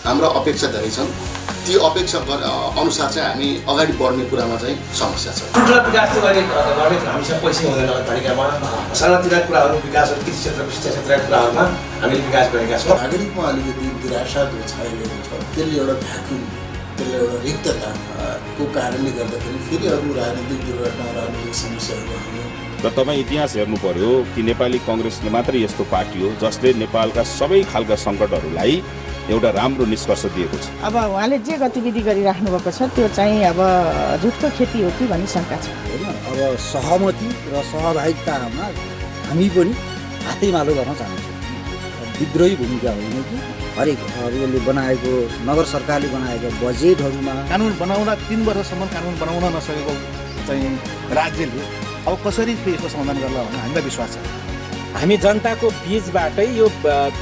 हाम्रो अपेक्षा धेरै छन्। ती अपेक्षा अनुसार चाहिँ हामी अगाडि बढ्ने कुरामा चाहिँ समस्या छ। ठुल्ठुला विकास चाहिँ गर्ने हामीसँग पैसा हुँदैन नगरपालिकामा। सानातिना कुराहरू विकासहरू कृषि क्षेत्रको शिक्षा क्षेत्रका कुराहरूमा हामीले विकास गरेका छौँ। नागरिकमा अलिकति निराशाको छाइरहेको छ। त्यसले एउटा भ्याकुम, त्यसले एउटा रिक्तताको कारणले गर्दाखेरि फेरि अरू राजनीतिक दुर्घटना, राजनीतिक समस्याहरू आउने। र तपाईँ इतिहास हेर्नु पर्यो कि नेपाली कङ्ग्रेसले मात्रै यस्तो पार्टी हो जसले नेपालका सबै खालका सङ्कटहरूलाई एउटा राम्रो निष्कर्ष दिएको छ। अब उहाँले जे गतिविधि गरिराख्नु भएको छ त्यो चाहिँ अब झुटको खेती हो कि भन्ने शङ्का छ होइन। अब सहमति र सहभागितामा हामी पनि हातैमालो गर्न चाहन्छौँ। विद्रोही भूमिका होइन कि हरेक यसले बनाएको नगर सरकारले बनाएको बजेटहरूमा कानुन बनाउन 3 वर्षसम्म कानुन बनाउन नसकेको चाहिँ राज्यले अब कसरी यसको समाधान गर्ला भन्ने हामीलाई विश्वास छ। हामी जनताको बीचबाटै यो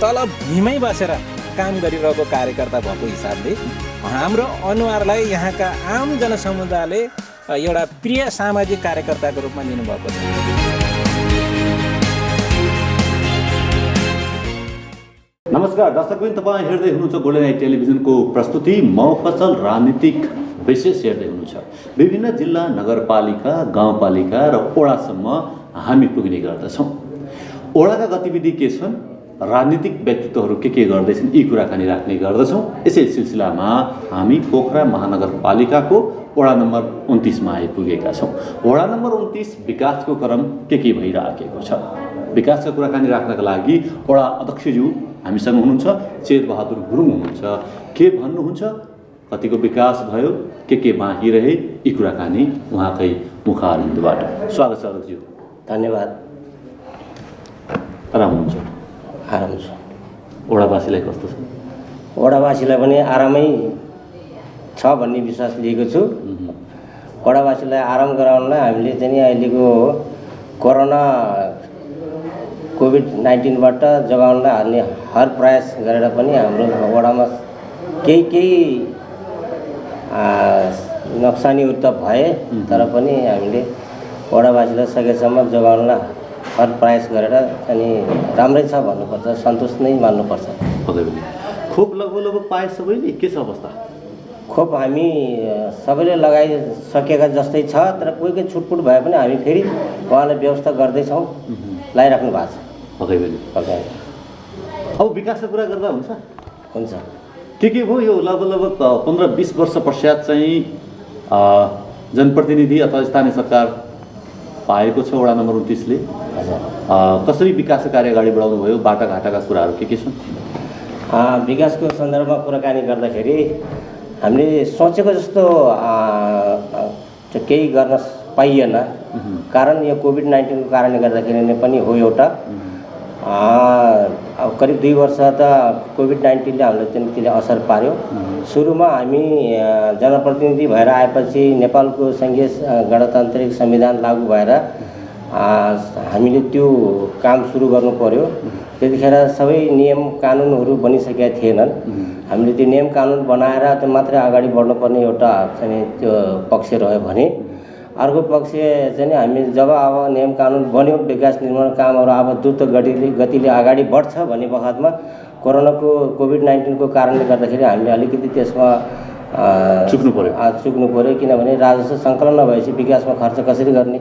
तल भुइँमै बसेर काम गरिरहेको कार्यकर्ता भएको हिसाबले हाम्रो अनुहारलाई यहाँका आम जनसमुदायले एउटा प्रिय सामाजिक कार्यकर्ताको रूपमा लिनुभएको छ। नमस्कार दर्शकवृन्द, तपाईँ हेर्दै हुनुहुन्छ गोल्डन आइ टेलिभिजनको प्रस्तुति मफसल राजनीतिक विशेष हेर्दै हुनुहुन्छ। विभिन्न जिल्ला, नगरपालिका, गाउँपालिका र ओडासम्म हामी पुग्ने गर्दछौँ। ओडाका गतिविधि के छन्, राजनीतिक व्यक्तित्वहरू के गर्दैछन्, यी कुराकानी राख्ने गर्दछौँ। यसै सिलसिलामा हामी पोखरा महानगरपालिकाको वडा नम्बर 29मा आइपुगेका छौँ। वडा नम्बर 29 विकासको क्रम के भइराखेको छ, विकासका कुराकानी राख्नका लागि वडा अध्यक्षज्यू हामीसँग हुनुहुन्छ। शेरबहादुर गुरुङ हुनुहुन्छ। के भन्नुहुन्छ, कतिको विकास भयो, के बाँकी रहे, यी कुराकानी उहाँकै मुखारविन्दबाट। स्वागत छ अध्यक्षज्यू। धन्यवाद। आराम हुनुहुन्छ? आराम छ। ओडावासीलाई कस्तो छ? ओडावासीलाई पनि आरामै छ भन्ने विश्वास लिएको छु। ओडावासीलाई आराम गराउनलाई हामीले चाहिँ अहिलेको कोरोना कोभिड-19बाट जोगाउनलाई हामीले हर प्रयास गरेर पनि हाम्रो वडामा केही नोक्सानीहरू त भए तर पनि हामीले वडावासीलाई सकेसम्म जोगाउनलाई हर प्रयास गरेर अनि राम्रै छ भन्नुपर्छ, सन्तोष नै मान्नुपर्छ। खोप लगभग पाए सबैले? के छ अवस्था? खोप हामी सबैले लगाइसकेका जस्तै छ, तर कोही छुटपुट भए पनि हामी फेरि उहाँलाई व्यवस्था गर्दैछौँ, लगाइराख्नु भएको छ। अब विकासको कुरा गर्दा हुन्छ? हुन्छ। के भयो यो लगभग 15-20 वर्ष पश्चात चाहिँ जनप्रतिनिधि अथवा स्थानीय सरकार पाएको छ वडा नम्बर 29ले? कसरी विकासको कार्य अगाडि बढाउनु भयो? बाटाघाटाका कुराहरू के छन्? विकासको सन्दर्भमा कुराकानी गर्दाखेरि हामीले सोचेको जस्तो केही गर्न पाइएन। कारण यो कोभिड-19को कारणले गर्दाखेरि नै पनि हो एउटा। अब करिब 2 वर्ष त कोभिड-19ले हामीलाई त्यसले असर पार्यो। सुरुमा हामी जनप्रतिनिधि भएर आएपछि नेपालको सङ्घीय गणतान्त्रिक संविधान लागू भएर हामीले त्यो काम सुरु गर्नु पर्यो। त्यतिखेर सबै नियम कानुनहरू बनिसकेका थिएनन्। हामीले त्यो नियम कानुन बनाएर त्यो मात्रै अगाडि बढ्नुपर्ने एउटा चाहिँ त्यो पक्ष रह्यो भने, अर्को पक्ष चाहिँ हामी जब अब नियम कानुन बन्यो, विकास निर्माण कामहरू अब द्रुत गतिले अगाडि बढ्छ भन्ने बखतमा कोरोनाको कोभिड-19को कारणले गर्दाखेरि हामीले अलिकति त्यसमा चुक्नु पर्यो। किनभने राजस्व सङ्कलन नभएपछि विकासमा खर्च कसरी गर्ने,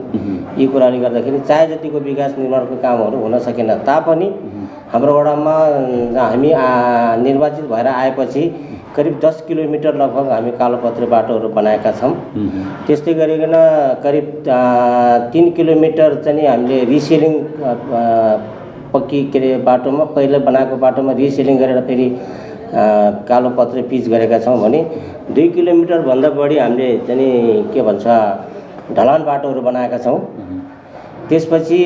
यी कुराले गर्दाखेरि चाहे जतिको विकास निर्माणको कामहरू हुन सकेन तापनि हाम्रो वडामा हामी निर्वाचित भएर आएपछि करिब 10 किलोमिटर लगभग हामी कालोपत्रे बाटोहरू बनाएका छौँ। त्यस्तै गरिकन करिब 3 किलोमिटर चाहिँ हामीले रिसेलिङ पक्की बाटोमा पहिला बनाएको बाटोमा रिसेलिङ गरेर फेरि कालोपत्रे पिच गरेका छौँ भने 2 किलोमिटरभन्दा बढी हामीले चाहिँ के भन्छ ढलान बाटोहरू बनाएका छौँ। त्यसपछि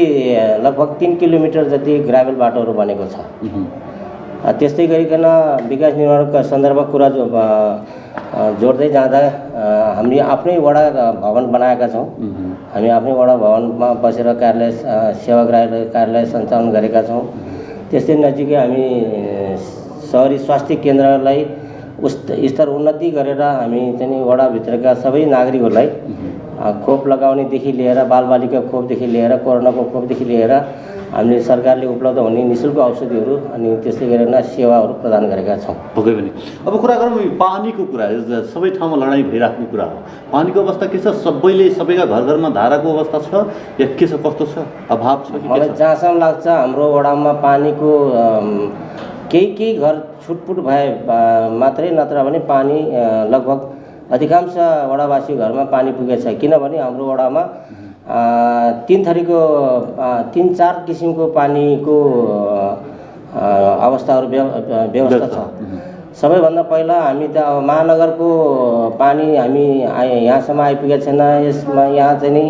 लगभग 3 किलोमिटर जति ग्राभल बाटोहरू बनेको छ। त्यस्तै गरिकन विकास निर्माणका सन्दर्भमा कुरा जोड्दै जाँदा हामीले आफ्नै वडा भवन बनाएका छौँ। हामी आफ्नै वडा भवनमा बसेर कार्यालय सेवाग्राही कार्यालय सञ्चालन गरेका छौँ। त्यस्तै नजिकै हामी सहरी स्वास्थ्य केन्द्रलाई स्तर उन्नति गरेर हामी चाहिँ वडाभित्रका सबै नागरिकहरूलाई खोप लगाउनेदेखि लिएर बालबालिका खोपदेखि लिएर कोरोनाको खोपदेखि लिएर हामीले सरकारले उपलब्ध हुने निःशुल्क औषधिहरू अनि त्यस्तै गरेर सेवाहरू प्रदान गरेका छौँ। पक्कै पनि। अब कुरा गरौँ पानीको कुरा, सबै ठाउँमा लडाइँ भइराख्ने कुरा हो। पानीको अवस्था के छ? सबैका घरमा धाराको अवस्था छ या के छ, कस्तो छ, अभाव छ कि? मलाई जहाँसम्म लाग्छ हाम्रो वडामा पानीको केही घर छुटपुट भए मात्रै, नत्र भने पानी लगभग अधिकांश वडावासी घरमा पानी पुगेछ। किनभने हाम्रो वडामा 3-4 किसिमको पानीको अवस्थाहरू व्यवस्था छ। सबैभन्दा पहिला हामी त महानगरको पानी हामी यहाँसम्म आइपुगेको छैन। यसमा यहाँ चाहिँ नि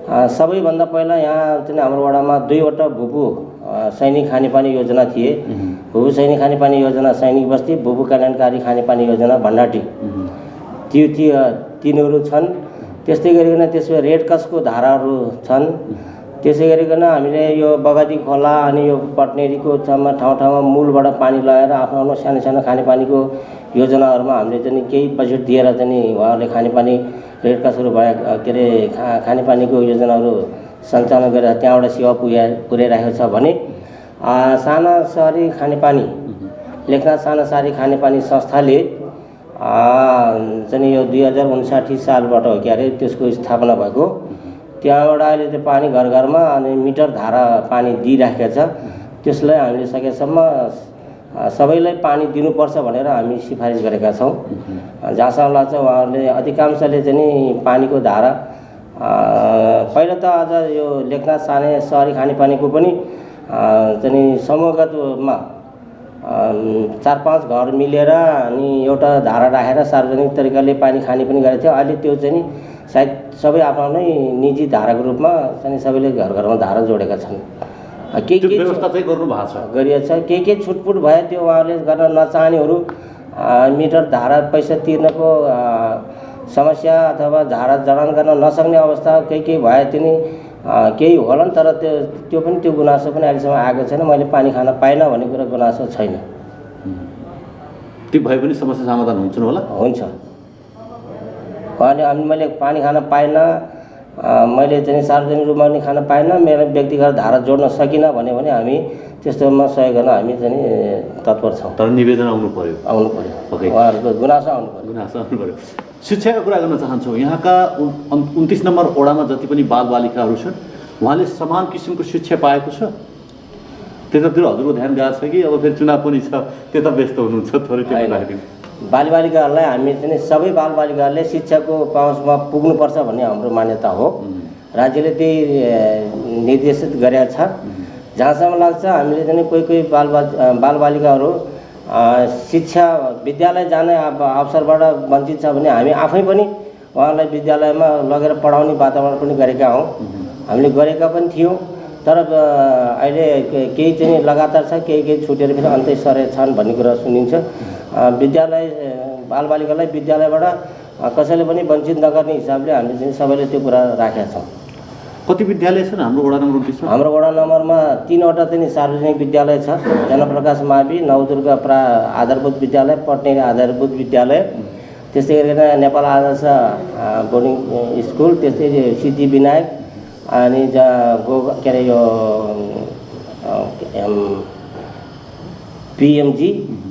सबैभन्दा पहिला यहाँ चाहिँ हाम्रो वडामा 2वटा भूपू सैनिक खानेपानी योजना थिए। भूपू सैनिक खानेपानी योजना सैनिक बस्ती, भूपू कल्याणकारी खानेपानी योजना भन्डाटी, त्यो तिनीहरू छन्। त्यस्तै गरिकन त्यसमा रेड क्रसको धाराहरू छन्। त्यसै गरिकन हामीले यो बगदी खोला अनि यो पटनेरीको ठाउँमा मूलबाट पानी लगाएर आफ्नो सानो खानेपानीको योजनाहरूमा हामीले चाहिँ केही बजेट दिएर चाहिँ उहाँहरूले खानेपानी रेड क्रसहरू के अरे खानेपानीको योजनाहरू सञ्चालन गरेर त्यहाँबाट सेवा पुर्याइरहेको छ भने साना सहरी खानेपानी लेखनाथ साना सहरी खानेपानी संस्थाले चाहिँ यो 2059 सालबाट हो क्यारे त्यसको स्थापना भएको। त्यहाँबाट अहिले त्यो पानी घर घरमा अनि मिटर धारा पानी दिइराखेको छ। त्यसलाई हामीले सकेसम्म सबैलाई पानी दिनुपर्छ भनेर हामी सिफारिस गरेका छौँ। जहाँसम्म लाग्छ उहाँहरूले अधिकांशले चाहिँ नि पानीको धारा पहिला त आज यो लेखनाथ साना सहरी खानेपानीको पनि चाहिँ समूहगत रूपमा 4-5 घर मिलेर अनि एउटा धारा राखेर सार्वजनिक तरिकाले पानी खाने पनि गरेको थियो। अहिले त्यो चाहिँ नि सायद सबै आफ्नै निजी धाराको रूपमा चाहिँ सबैले घर घरमा धारा जोडेका छन्। के व्यवस्था चाहिँ गर्नु भएको छ, गरिएको छ। के छुटपुट भयो त्यो उहाँहरूले गर्न नचाहनेहरू मिटर धारा पैसा तिर्नको समस्या अथवा धारा जडान गर्न नसक्ने अवस्था केही भयो तिनी केही होला नि। तर त्यो पनि त्यो गुनासो पनि अहिलेसम्म आएको छैन। मैले पानी खान पाइनँ भन्ने कुरा गुनासो छैन। त्यो भए पनि समस्या समाधान हुन्छ होला? हुन्छ। मैले पानी खान पाइनँ, मैले चाहिँ सार्वजनिक रूपमा पनि खान पाइनँ, मेरो व्यक्तिगत धारा जोड्न सकिनँ भन्यो भने हामी त्यस्तोमा सहयोग गर्न हामी चाहिँ तत्पर छौँ। तर निवेदन आउनु पर्यो। उहाँहरूको गुनासो आउनु पर्यो। शिक्षाको कुरा गर्न चाहन्छौँ। यहाँका 29 नम्बर वडामा जति पनि बालबालिकाहरू छन् उहाँले समान किसिमको शिक्षा पाएको छ? त्यतातिर हजुरको ध्यान गएको छ कि अब फेरि चुनाव पनि छ त्यता व्यस्त हुनुहुन्छ? थोरै त्यो राखिदिनु। बालबालिकाहरूलाई हामी चाहिँ सबै बालबालिकाहरूले शिक्षाको पहुँचमा पुग्नुपर्छ भन्ने हाम्रो मान्यता हो। राज्यले त्यही निर्देशित गरेका छ। जहाँसम्म लाग्छ हामीले चाहिँ कोही बालबालिकाहरू शिक्षा विद्यालय जाने अवसरबाट वञ्चित छ भने हामी आफै पनि उहाँलाई विद्यालयमा लगेर पढाउने वातावरण पनि गरेका हौँ। हामीले गरेका पनि थियौँ। तर अहिले केही चाहिँ लगातार छ, केही छुटेर फेरि अन्तै सरे छन् भन्ने कुरा सुनिन्छ। विद्यालय बालबालिकालाई विद्यालयबाट कसैले पनि वञ्चित नगर्ने हिसाबले हामीले चाहिँ सबैले त्यो कुरा राखेका छौँ। कति विद्यालय छन् हाम्रो वडा नम्बर 29 मा? हाम्रो वडा नम्बरमा 3वटा चाहिँ सार्वजनिक विद्यालय छ। जनप्रकाश मावि, नवदुर्गा आधारभूत विद्यालय, पटनेरी आधारभूत विद्यालय, त्यस्तै गरेर नेपाल आदर्श बोर्डिङ स्कुल, त्यस्तै सिद्धिविनायक अनि के अरे यो पिएमजी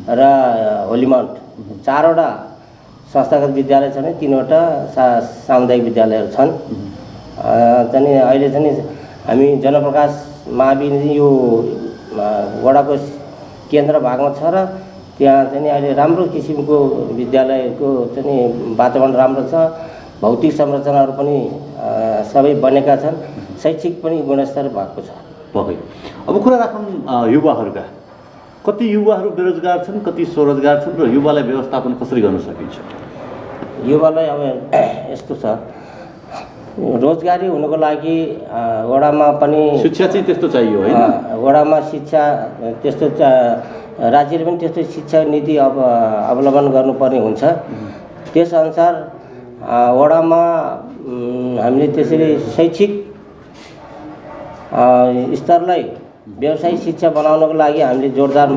र होलीमन्ट 4वटा संस्थागत विद्यालय छन्। 3वटा सामुदायिक विद्यालयहरू छन्। चाहिँ अहिले चाहिँ हामी जनप्रकाश मावि यो वडाको केन्द्र भागमा छ र त्यहाँ चाहिँ अहिले राम्रो किसिमको विद्यालयको चाहिँ वातावरण राम्रो छ। भौतिक संरचनाहरू पनि सबै बनेका छन्। शैक्षिक पनि गुणस्तर भएको छ। अब कुरा राखौँ युवाहरूका। कति युवाहरू बेरोजगार छन्, कति स्वरोजगार छन् र युवालाई व्यवस्थापन कसरी गर्न सकिन्छ? युवालाई अब यस्तो छ, रोजगारी हुनको लागि वडामा पनि शिक्षा चाहिँ त्यस्तो चाहियो हैन? वडामा शिक्षा त्यस्तो राज्यले पनि त्यस्तो शिक्षा नीति अवलम्बन गर्नुपर्ने हुन्छ। त्यसअनुसार वडामा हामीले त्यसरी शैक्षिक स्तरलाई व्यवसायिक शिक्षा बनाउनको लागि हामीले जोरदार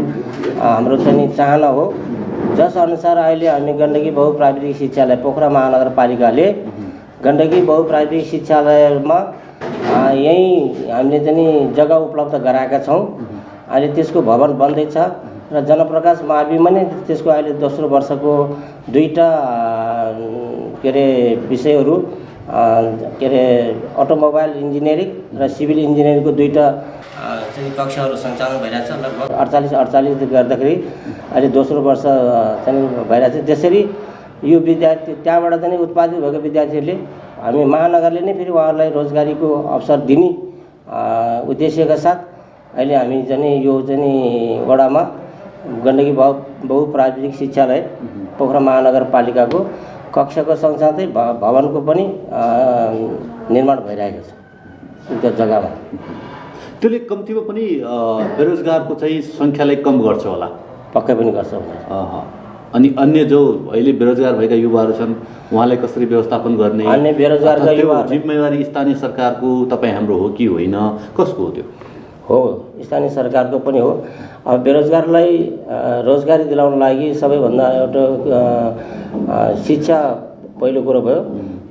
हाम्रो चाहिँ चाहना हो। जसअनुसार अहिले हामी गण्डकी बहुप्राविधिक शिक्षालय पोखरा महानगरपालिकाले गण्डकी बहुप्राविधिक शिक्षालयमा यहीँ हामीले चाहिँ जग्गा उपलब्ध गराएका छौँ। अहिले त्यसको भवन बन्दैछ र जनप्रकाश माविमा नै त्यसको अहिले दोस्रो वर्षको दुईटा के अरे विषयहरू के अरे अटोमोबाइल इन्जिनियरिङ र सिभिल इन्जिनियरिङको दुईटा चाहिँ कक्षाहरू सञ्चालन भइरहेछ। लगभग 48 गर्दाखेरि अहिले दोस्रो वर्ष चाहिँ भइरहेछ। त्यसरी यो विद्यार्थी त्यहाँबाट चाहिँ उत्पादित भएको विद्यार्थीहरूले हामी महानगरले नै फेरि उहाँहरूलाई रोजगारीको अवसर दिने उद्देश्यका साथ अहिले हामी चाहिँ यो चाहिँ वडामा गण्डकी बहुप्राविधिक शिक्षालय पोखरा महानगरपालिकाको कक्षाको सँगसँगै भवनको पनि निर्माण भइरहेको छ त्यो जग्गामा। त्यसले कम्तीमा पनि बेरोजगारको चाहिँ सङ्ख्यालाई कम गर्छ होला? पक्कै पनि गर्छ। अनि अन्य जो अहिले बेरोजगार भएका युवाहरू छन् उहाँलाई कसरी व्यवस्थापन गर्ने? अन्य बेरोजगारका युवाहरू जिम्मेवारी स्थानीय सरकारको तपाईँ हाम्रो हो कि होइन, कसको हो? त्यो हो, स्थानीय सरकारको पनि हो। अब बेरोजगारलाई रोजगारी दिलाउन लागि सबैभन्दा एउटा शिक्षा पहिलो कुरो भयो।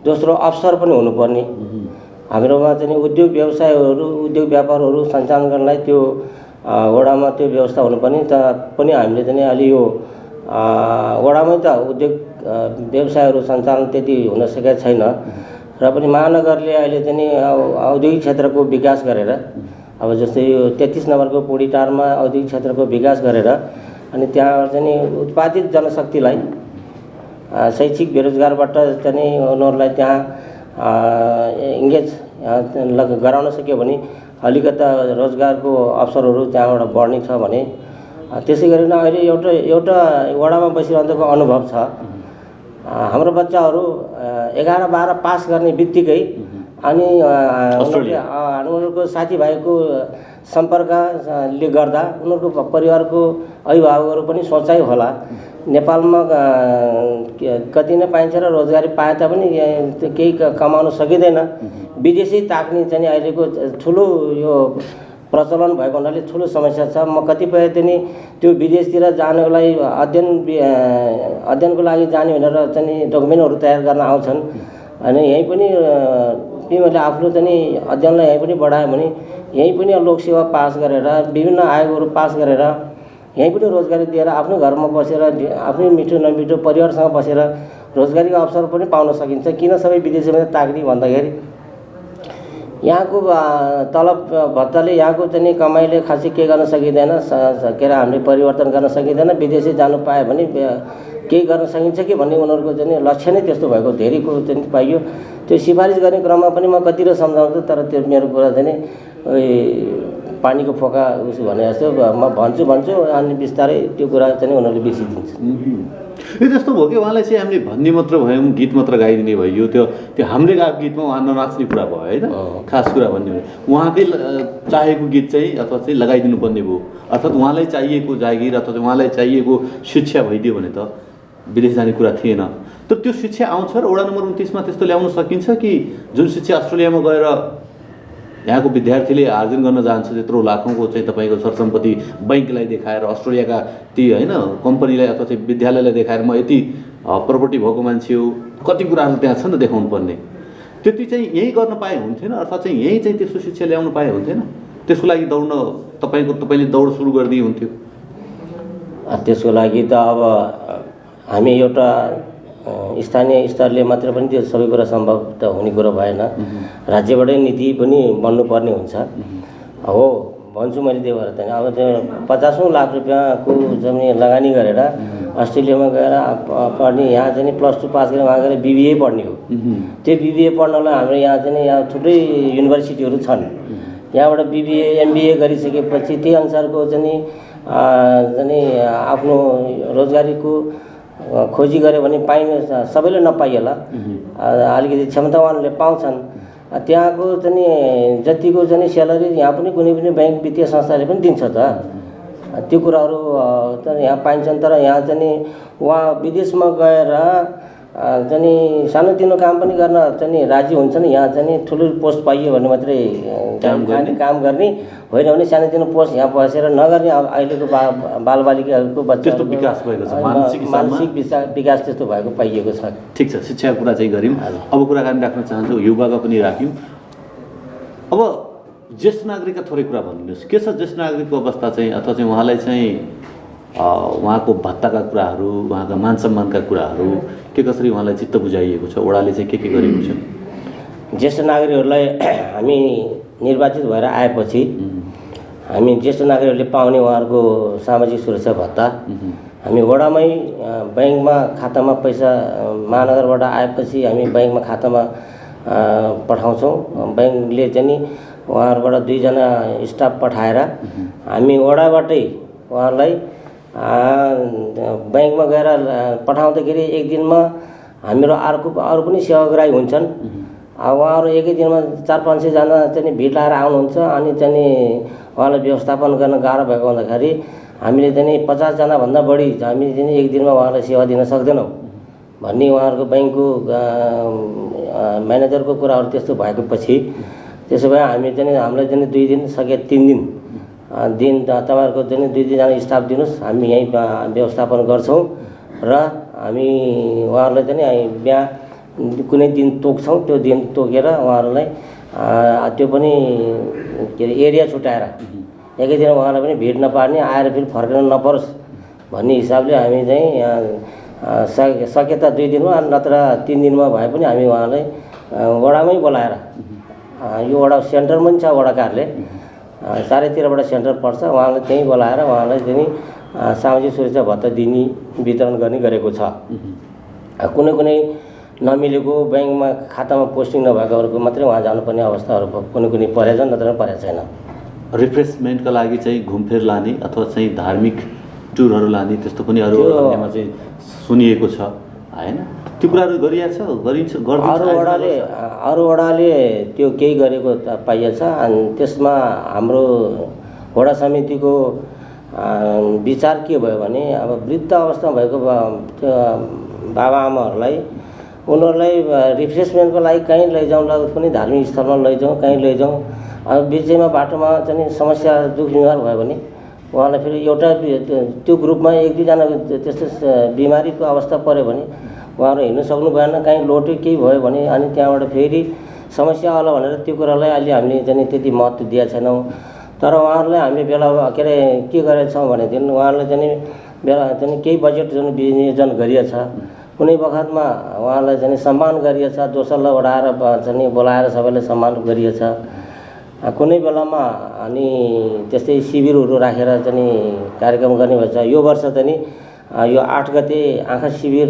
दोस्रो अवसर पनि हुनुपर्ने। हाम्रोमा चाहिँ उद्योग व्यवसायहरू उद्योग व्यापारहरू सञ्चालन गर्नलाई त्यो वडामा त्यो व्यवस्था हुनुपर्ने। त पनि हामीले चाहिँ अलि यो वडामै त उद्योग व्यवसायहरू सञ्चालन त्यति हुन सकेको छैन र पनि महानगरले अहिले चाहिँ औद्योगिक क्षेत्रको विकास गरेर अब जस्तै यो 33 नम्बरको पुडीटारमा औद्योगिक क्षेत्रको विकास गरेर अनि त्यहाँ चाहिँ उत्पादित जनशक्तिलाई शैक्षिक बेरोजगारबाट चाहिँ उनीहरूलाई त्यहाँ इङ्गेज गराउन सक्यो भने अलिकता रोजगारको अवसरहरू त्यहाँबाट बढ्ने छ भने त्यसै गरी अहिले एउटा वडामा बसिरहँदाको अनुभव छ। हाम्रो बच्चाहरू 11-12 पास गर्ने बित्तिकै अनि उनीहरूको साथीभाइको सम्पर्कले गर्दा उनीहरूको परिवारको अभिभावकहरू पनि सोचाइ होला नेपालमा कति नै पाइन्छ र रोजगारी पाए तापनि केही कमाउन सकिँदैन। विदेशी ताक्ने चाहिँ अहिलेको ठुलो यो प्रचलन भएको हुनाले ठुलो समस्या छ। म कतिपय चाहिँ त्यो विदेशतिर जानको लागि अध्ययनको लागि जाने भनेर चाहिँ डकुमेन्टहरू तयार गर्न आउँछन्। अनि यहीँ पनि तिमीहरूले आफ्नो चाहिँ अध्ययनलाई यहीँ पनि बढायो भने यहीँ पनि लोकसेवा पास गरेर विभिन्न आयोगहरू पास गरेर यहीँ पनि रोजगारी दिएर आफ्नो घरमा बसेर आफ्नै मिठो नमिठो परिवारसँग बसेर रोजगारीको अवसर पनि पाउन सकिन्छ। किन सबै विदेशीमा ताक्ने भन्दाखेरि यहाँको तलब भत्ताले यहाँको चाहिँ कमाइले खासै के गर्न सकिँदैन, के अरे हामीले परिवर्तन गर्न सकिँदैन। विदेशी जानु पायो भने केही गर्न सकिन्छ कि भन्ने उनीहरूको चाहिँ लक्ष्य नै त्यस्तो भएको धेरै कुरो चाहिँ पाइयो। त्यो सिफारिस गर्ने क्रममा पनि म कतिले सम्झाउँछु तर त्यो मेरो कुरा चाहिँ पानीको फोका उसो भने जस्तो म भन्छु अनि बिस्तारै त्यो कुरा चाहिँ उनीहरूले बिर्सिदिन्छ। यो जस्तो भयो कि उहाँलाई चाहिँ हामीले भन्ने मात्र भयौँ, गीत मात्र गाइदिने भयो। त्यो हामीले गाएको गीतमा उहाँ ननाच्ने कुरा भयो होइन, खास कुरा भन्ने हो। उहाँकै चाहेको गीत चाहिँ अथवा चाहिँ लगाइदिनु पर्ने भयो, अर्थात् उहाँलाई चाहिएको जागिर अथवा उहाँलाई चाहिएको शिक्षा भइदियो भने त विदेश जाने कुरा थिएन। तर त्यो शिक्षा आउँछ र वडा नम्बर 29मा त्यस्तो ल्याउन सकिन्छ कि जुन शिक्षा अस्ट्रेलियामा गएर यहाँको विद्यार्थीले आर्जन गर्न जान्छ त्यत्रो लाखौँको चाहिँ तपाईँको सरसम्पत्ति बैंकलाई देखाएर अस्ट्रेलियाका ती होइन कम्पनीलाई अथवा चाहिँ विद्यालयलाई देखाएर म यति प्रपर्टी भएको मान्छे हो, कति कुराहरू त्यहाँ छ नि त देखाउनु पर्ने। त्यति चाहिँ यहीँ गर्न पाए हुन्थेन अथवा चाहिँ यहीँ चाहिँ त्यस्तो शिक्षा ल्याउनु पाए हुन्थेन? त्यसको लागि तपाईँले दौड सुरु गरिदिए हुन्थ्यो। त्यसको लागि त अब हामी एउटा स्थानीय स्तरले मात्र पनि त्यो सबै कुरा सम्भव त हुने कुरो भएन। राज्यबाटै नीति पनि बन्नुपर्ने हुन्छ। हो भन्छु मैले त्यो भएर त अब त्यो 50औं लाख रुपियाँको जमिन लगानी गरेर अस्ट्रेलियामा गएर पढ्ने, यहाँ चाहिँ +2 पास गरेर वहाँ गएर BBA पढ्ने हो। त्यो BBA पढ्नलाई हाम्रो यहाँ चाहिँ यहाँ थुप्रै युनिभर्सिटीहरू छन्। यहाँबाट BBA MBA गरिसकेपछि त्यही अनुसारको चाहिँ आफ्नो रोजगारीको खोजी गऱ्यो भने पाइने सबैले नपाइएला, अलिकति क्षमतावानले पाउँछन्। त्यहाँको चाहिँ जतिको चाहिँ स्यालेरी यहाँ पनि कुनै पनि ब्याङ्क वित्तीय संस्थाले पनि दिन्छ त, त्यो कुराहरू त यहाँ पाइन्छन्। तर यहाँ चाहिँ उहाँ विदेशमा गएर चाहिँ सानोतिनो काम पनि गर्न चाहिँ राजी हुन्छन्। यहाँ चाहिँ ठुलो पोस्ट पाइयो भने मात्रै काम गर्ने होइन भने सानोतिनो पोस्ट यहाँ बसेर नगर्ने अहिलेको बालबालिकाहरूको बच्चाहरूको विकास भएको छ, मानसिक विकास त्यस्तो भएको पाइएको छ। ठिक छ, शिक्षाको कुरा चाहिँ गऱ्यौँ। अब कुराकानी राख्न चाहन्छु युवाका पनि राख्यौँ। अब ज्येष्ठ नागरिकका थोरै कुरा भनिदिनुहोस्, के छ ज्येष्ठ नागरिकको अवस्था चाहिँ, अथवा चाहिँ उहाँलाई चाहिँ उहाँको भत्ताका कुराहरू, उहाँका मान सम्मानका कुराहरू के कसरी उहाँलाई चित्त बुझाइएको छ, वडाले चाहिँ के गरेको छ? ज्येष्ठ नागरिकहरूलाई हामी निर्वाचित भएर आएपछि हामी ज्येष्ठ नागरिकहरूले पाउने उहाँहरूको सामाजिक सुरक्षा भत्ता हामी वडामै ब्याङ्कमा खातामा पैसा महानगरबाट आएपछि हामी ब्याङ्कमा खातामा पठाउँछौँ। ब्याङ्कले चाहिँ नि उहाँहरूबाट 2 जना स्टाफ पठाएर हामी वडाबाटै उहाँहरूलाई ब्याङ्कमा गएर पठाउँदाखेरि एक दिनमा हामीहरू अरू पनि सेवाग्राही हुन्छन्। उहाँहरू एकै दिनमा 400-500 जना चाहिँ भिड लाएर आउनुहुन्छ अनि चाहिँ उहाँलाई व्यवस्थापन गर्न गाह्रो भएको हुँदाखेरि हामीले चाहिँ 50 जनाभन्दा बढी हामी चाहिँ एक दिनमा उहाँलाई सेवा दिन सक्दैनौँ भन्ने उहाँहरूको ब्याङ्कको म्यानेजरको कुराहरू त्यस्तो भएको पछि त्यसो भए हामी चाहिँ हामीलाई चाहिँ 2 दिन सके 3 दिन तपाईँहरूको चाहिँ 2 जना स्टाफ दिनुहोस्, हामी यहीँ व्यवस्थापन गर्छौँ र हामी उहाँहरूलाई चाहिँ बिहा कुनै दिन तोक्छौँ। त्यो दिन तोकेर उहाँहरूलाई त्यो पनि के अरे एरिया छुट्याएर एकै दिन उहाँलाई पनि भिड नपार्ने, आएर फेरि फर्किन नपरोस् भन्ने हिसाबले हामी चाहिँ सके त 2 दिनमा नत्र 3 दिनमा भए पनि हामी उहाँलाई वडामै बोलाएर, यो वडा सेन्टरमा पनि छ वडा कार्यालय, चारैतिरबाट सेन्टर पर्छ, उहाँलाई त्यहीँ बोलाएर उहाँलाई चाहिँ सामाजिक सुरक्षा भत्ता दिने वितरण गर्ने गरेको छ। कुनै नमिलेको ब्याङ्कमा खातामा पोस्टिङ नभएकोहरूको मात्रै उहाँ जानुपर्ने अवस्थाहरू कुनै परेछ, नत्र परेको छैन। रिफ्रेसमेन्टका लागि चाहिँ घुमफिर लाने अथवा चाहिँ धार्मिक टुरहरू लाने त्यस्तो पनि अरूमा चाहिँ सुनिएको छ हैन? त्यो कुराहरू गरिएको छ, अरू वडाले त्यो केही गरेको पाइएछ। अनि त्यसमा हाम्रो वडा समितिको विचार के भयो भने अब वृद्ध अवस्थामा भएको त्यो बाबाआमाहरूलाई उनीहरूलाई रिफ्रेसमेन्टको लागि कहीँ लैजाउँ, कुनै धार्मिक स्थलमा लैजाउँ, कहीँ लैजाउँ। अब बिचैमा बाटोमा चाहिँ समस्या दुःख बिमार भयो भने उहाँलाई फेरि एउटा त्यो ग्रुपमा 1-2 जना त्यस्तो बिमारीको अवस्था पऱ्यो भने उहाँहरू हिँड्नु सक्नु भएन, कहीँ लोटे केही भयो भने अनि त्यहाँबाट फेरि समस्या होला भनेर त्यो कुरालाई अहिले हामीले चाहिँ त्यति महत्त्व दिएका छैनौँ। तर उहाँहरूलाई हामीले बेला के अरे के गरेका छौँ भनेदेखि उहाँहरूलाई चाहिँ बेला चाहिँ केही बजेट जुन विनियोजन गरिएछ, कुनै बखतमा उहाँलाई चाहिँ सम्मान गरिएछ, दोस्रोलाई ओढाएर चाहिँ बोलाएर सबैलाई सम्मान गरिएछ। कुनै बेलामा अनि त्यस्तै शिविरहरू राखेर चाहिँ कार्यक्रम गर्ने भएछ। यो वर्ष चाहिँ यो 8 गते आँखा शिविर,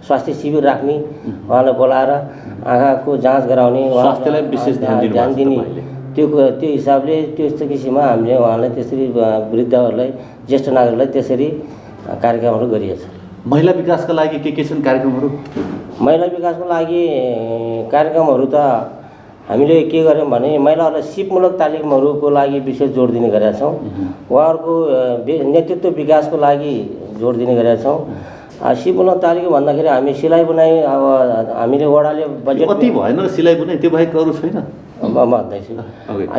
स्वास्थ्य शिविर राख्ने, उहाँलाई बोलाएर आँखाको जाँच गराउने, स्वास्थ्यलाई विशेष ध्यान दिने, त्यो हिसाबले त्यस्तो किसिममा हामीले उहाँलाई त्यसरी वृद्धहरूलाई, ज्येष्ठ नागरिकलाई त्यसरी कार्यक्रमहरू गरिएछ। महिला विकासका लागि के छन् कार्यक्रमहरू? महिला विकासको लागि कार्यक्रमहरू त हामीले के गर्यौँ भने महिलाहरूलाई सिपमूलक तालिमहरूको लागि विशेष जोड दिने गरेका छौँ। उहाँहरूको नेतृत्व विकासको लागि जोड दिने गरेका छौँ। सिपमूलक तालिम भन्दाखेरि हामी सिलाइ बुनाइ, अब हामीले वडाले बजेट कति भएन सिलाइ बुनाइ, त्यो बाहेक अरू छैन? म भन्दैछु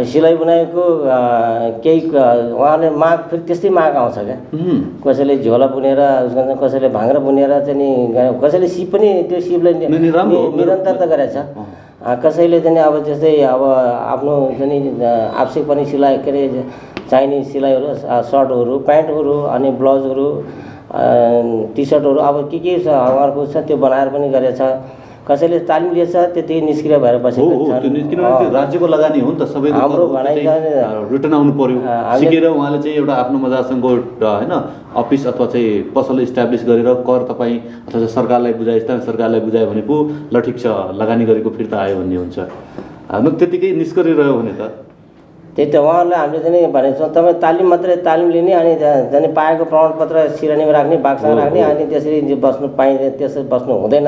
सिलाइ बुनाइको केही उहाँले माग फेरि त्यस्तै माग आउँछ क्या। कसैले झोला बुनेर, कसैले भाङ्रा बुनेर चाहिँ, कसैले सिप पनि त्यो सिपलाई निरन्तरता गरेछ। कसैले चाहिँ अब जस्तै अब आफ्नो चाहिँ आवश्यक पनि सिलाइ के अरे चाहिने सिलाइहरू, सर्टहरू, प्यान्टहरू, अनि ब्लाउजहरू, टी सर्टहरू अब के छ उहाँहरूको छ त्यो बनाएर पनि गरेछ। कसैले तालिम लिएछ त्यति निष्क्रिय भएर बसेको छ। राज्यको लगानी हो नि त, सबैको हाम्रो भनाइ रिटर्न आउनु पर्यो। सिकेर उहाँले चाहिँ एउटा आफ्नो मजासँग हैन अफिस अथवा चाहिँ पसल इस्टाब्लिस गरेर कर तपाईँ अथवा सरकारलाई बुझाए, स्थानीय सरकारलाई बुझायो भने पो ल ठिक छ लगानी गरेको फिर्ता आयो भन्ने हुन्छ। हाम्रो त्यतिकै निस्करी रह्यो भने त त्यही त उहाँहरूलाई हामीले चाहिँ भनेको छौँ तपाईँ तालिम मात्रै तालिम लिने अनि जाने पाएको प्रमाणपत्र सिरानीमा राख्ने, बाक्समा राख्ने, अनि त्यसरी बस्नु पाइँदैन, त्यसरी बस्नु हुँदैन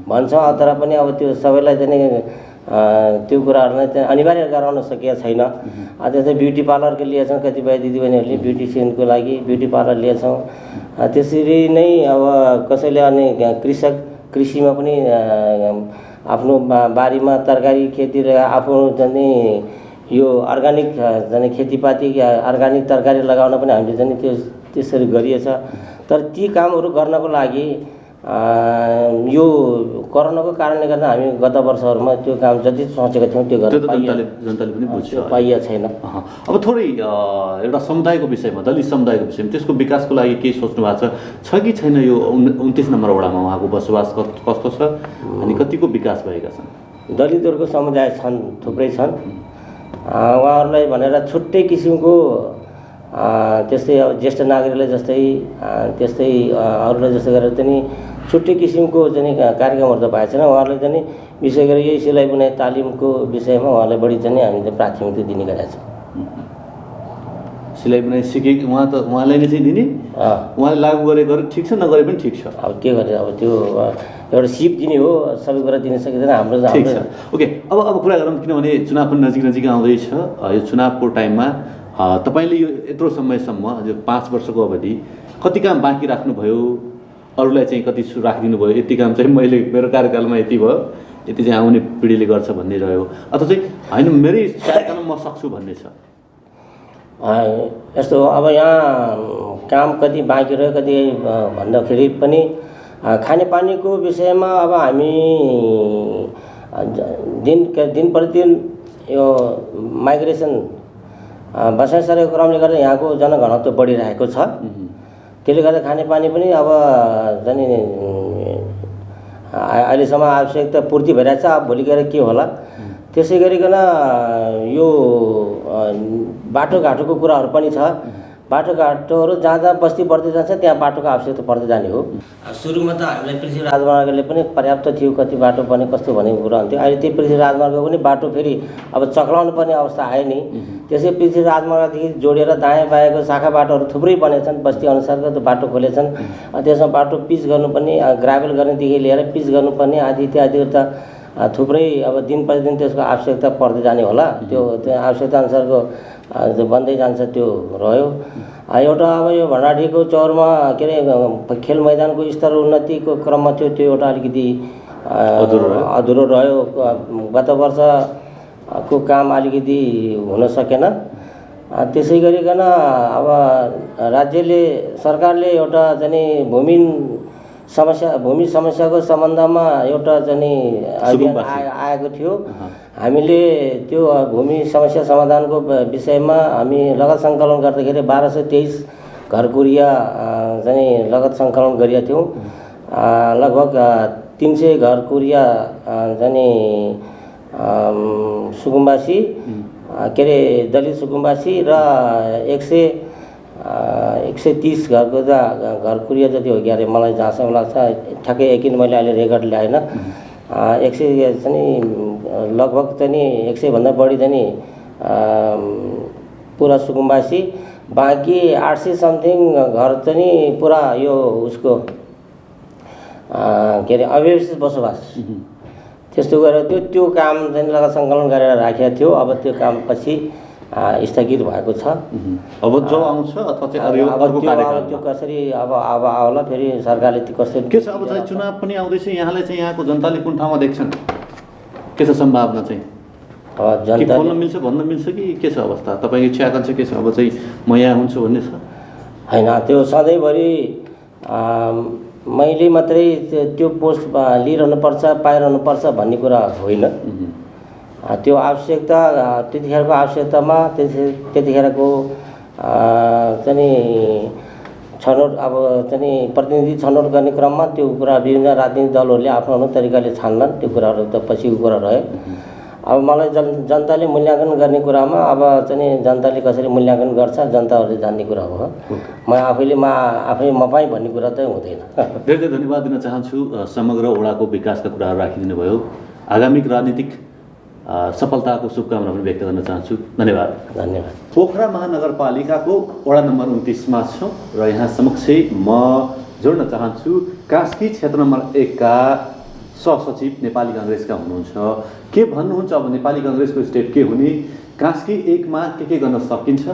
भन्छौँ। तर पनि अब त्यो सबैलाई चाहिँ त्यो कुराहरूलाई चाहिँ अनिवार्य गराउन सकिएको छैन। त्यस्तै ब्युटी पार्लरको लिएछौँ, कतिपय दिदीबहिनीहरूले ब्युटिसियनको लागि ब्युटी पार्लर लिएछौँ। त्यसरी नै अब कसैले अनि कृषिमा पनि आफ्नो बारीमा तरकारी खेती आफ्नो चाहिँ यो अर्ग्यानिक जाने खेतीपाती, अर्ग्यानिक तरकारी लगाउन पनि हामीले चाहिँ त्यसरी गरिएछ। तर ती कामहरू गर्नको लागि यो कोरोनाको कारणले गर्दा हामी गत वर्षहरूमा त्यो काम जति सोचेको थियौँ त्यो गर्न जनताले पनि बुझ्छ, पाइएको छैन। अब थोरै एउटा समुदायको विषयमा, दलित समुदायको विषयमा त्यसको विकासको लागि के सोच्नु भएको छ कि छैन? यो 29 नम्बर वडामा उहाँको बसोबास कस्तो छ अनि कतिको विकास भएका छन्? दलितहरूको समुदाय छन्, थुप्रै छन्। उहाँहरूलाई भनेर छुट्टै किसिमको त्यस्तै अब ज्येष्ठ नागरिकलाई जस्तै त्यस्तै अरूलाई जस्तै गरेर पनि छुट्टै किसिमको चाहिँ कार्यक्रमहरू त भएको छैन। उहाँहरूलाई चाहिँ विशेष गरी यही सिलाइ बुनाइ तालिमको विषयमा उहाँलाई बढी चाहिँ हामीले प्राथमिकता दिने गरेका छौँ। सिलाइ बुनाइ सिके उहाँलाई नै चाहिँ दिने, उहाँले लागू गरेको ठिक छ, नगरे पनि ठिक छ। अब के गरे, अब त्यो एउटा सिप दिने हो, सबै कुरा दिन सकिँदैन हाम्रो। ठिक छ, ओके। अब कुरा गरौँ, किनभने चुनाव पनि नजिक आउँदैछ। यो चुनावको टाइममा तपाईँले यो यत्रो समयसम्म, यो 5 वर्षको अवधि कति काम बाँकी राख्नुभयो, अरूलाई चाहिँ कति राखिदिनु भयो? यति काम चाहिँ मैले मेरो कार्यकालमा यति भयो, यति चाहिँ आउने पिँढीले गर्छ भन्ने रह्यो, अथवा चाहिँ होइन मेरै कार्यकालमा म सक्छु भन्ने छ? यस्तो हो, अब यहाँ काम कति बाँकी रह्यो कति भन्दाखेरि पनि खानेपानीको विषयमा अब हामी दिन प्रतिदिन यो माइग्रेसन बसाइ सरेको क्रमले गर्दा यहाँको जनघनत्व बढिरहेको छ। त्यसले गर्दा खानेपानी पनि अब जाने अहिलेसम्म आवश्यकता पूर्ति भइरहेछ। अब भोलि गएर के होला, त्यसै गरिकन यो बाटोघाटोको कुराहरू पनि छ। बाटोघाटोहरू जहाँ जहाँ बस्ती बढ्दै जान्छ त्यहाँ बाटोको आवश्यकता पर्दै जाने हो। सुरुमा त हामीलाई पृथ्वी राजमार्गले पनि पर्याप्त थियो, कति बाटो पनि कस्तो भनेको कुरा हुन्थ्यो। अहिले त्यो पृथ्वी राजमार्गको पनि बाटो फेरि अब चक्लाउनु पर्ने अवस्था आयो नि। त्यसै पृथ्वी राजमार्गदेखि जोडेर दायाँ बायाँको शाखा बाटोहरू थुप्रै बनेछन्, बस्ती अनुसारको त्यो बाटो खोलेछन्। त्यसमा बाटो पिच गर्नुपर्ने, ग्राभेल गर्नेदेखि लिएर पिच गर्नुपर्ने आदि इत्यादिहरू त थुप्रै अब दिन प्रतिदिन त्यसको आवश्यकता पर्दै जाने होला। त्यो आवश्यकता अनुसारको जो बन्दै जान्छ त्यो रह्यो। एउटा अब यो भण्डारडीको चौरमा के अरे खेल मैदानको स्तर उन्नतिको क्रममा थियो, त्यो एउटा अलिकति अधुरो रह्यो। गत वर्षको काम अलिकति हुन सकेन। त्यसै गरिकन अब राज्यले सरकारले एउटा चाहिँ भूमि समस्याको सम्बन्धमा एउटा चाहिँ अभियान आएको थियो। हामीले त्यो भूमि समस्या समाधानको विषयमा हामी लगत सङ्कलन गर्दाखेरि 1223 घरकुरिया चाहिँ लगत सङ्कलन गरेका थियौँ। लगभग 300 घरकुरिया चाहिँ सुकुम्बासी के अरे दलित सुकुम्बासी र 130 घरकुरिया जति हो क्या अरे, मलाई जहाँसम्म लाग्छ ठ्याक्कै यकिन मैले अहिले रेकर्ड ल्याएन। 100 चाहिँ लगभग चाहिँ 100 भन्दा बढी चाहिँ पुरा सुकुम्बासी, बाँकी 800 समथिङ घर चाहिँ पुरा यो उसको के अरे अव्यवस्थित बसोबास। त्यस्तो गरेर त्यो काम चाहिँ लगत सङ्कलन गरेर राखेको थियो। अब त्यो काम पछि स्थगित भएको छ। अब जो आउँछ अथवा चाहिँ अर्को कार्यक्रम त्यो कसरी अब आउला, फेरि सरकारले त्यो कसरी के छ? अब चाहिँ चुनाव पनि आउँदैछ, यहाँले चाहिँ यहाँको जनताले कुन ठाउँमा देख्छन्? के छ सम्भावना चाहिँ? जनता बोल्न मिल्छ, भन्न मिल्छ कि के छ अवस्था? तपाईँको इच्छा आकांक्षा के छ? अब चाहिँ म यहाँ हुन्छु भन्ने छ? होइन, त्यो सधैँभरि मैले मात्रै त्यो पोस्ट लिइरहनुपर्छ, पाइरहनुपर्छ भन्ने कुरा होइन। त्यो आवश्यकता त्यतिखेरको आवश्यकतामा त्यतिखेरको चाहिँ छनौट अब चाहिँ प्रतिनिधि छनौट गर्ने क्रममा त्यो कुरा विभिन्न राजनीतिक दलहरूले आफ्नो आफ्नो तरिकाले छान्लान्। त्यो कुराहरू त पछिको कुरा रह्यो। अब मलाई जनताले मूल्याङ्कन गर्ने कुरामा अब चाहिँ जनताले कसरी मूल्याङ्कन गर्छ जनताहरूले जान्ने कुरा हो। म आफै मपाई भन्ने कुरा त हुँदैन। धेरै धेरै धन्यवाद दिन चाहन्छु। समग्र वडाको विकासका कुराहरू राखिदिनु भयो। आगामी राजनीतिक सफलताको शुभकामना पनि व्यक्त गर्न चाहन्छु। धन्यवाद। धन्यवाद। पोखरा महानगरपालिकाको वडा नम्बर 29मा छौँ र यहाँ समक्ष म जोड्न चाहन्छु कास्की क्षेत्र नम्बर 1 का सहसचिव नेपाली काङ्ग्रेसका हुनुहुन्छ। के भन्नुहुन्छ अब नेपाली काङ्ग्रेसको स्टेप के हुने, कास्की 1 मा के गर्न सकिन्छ,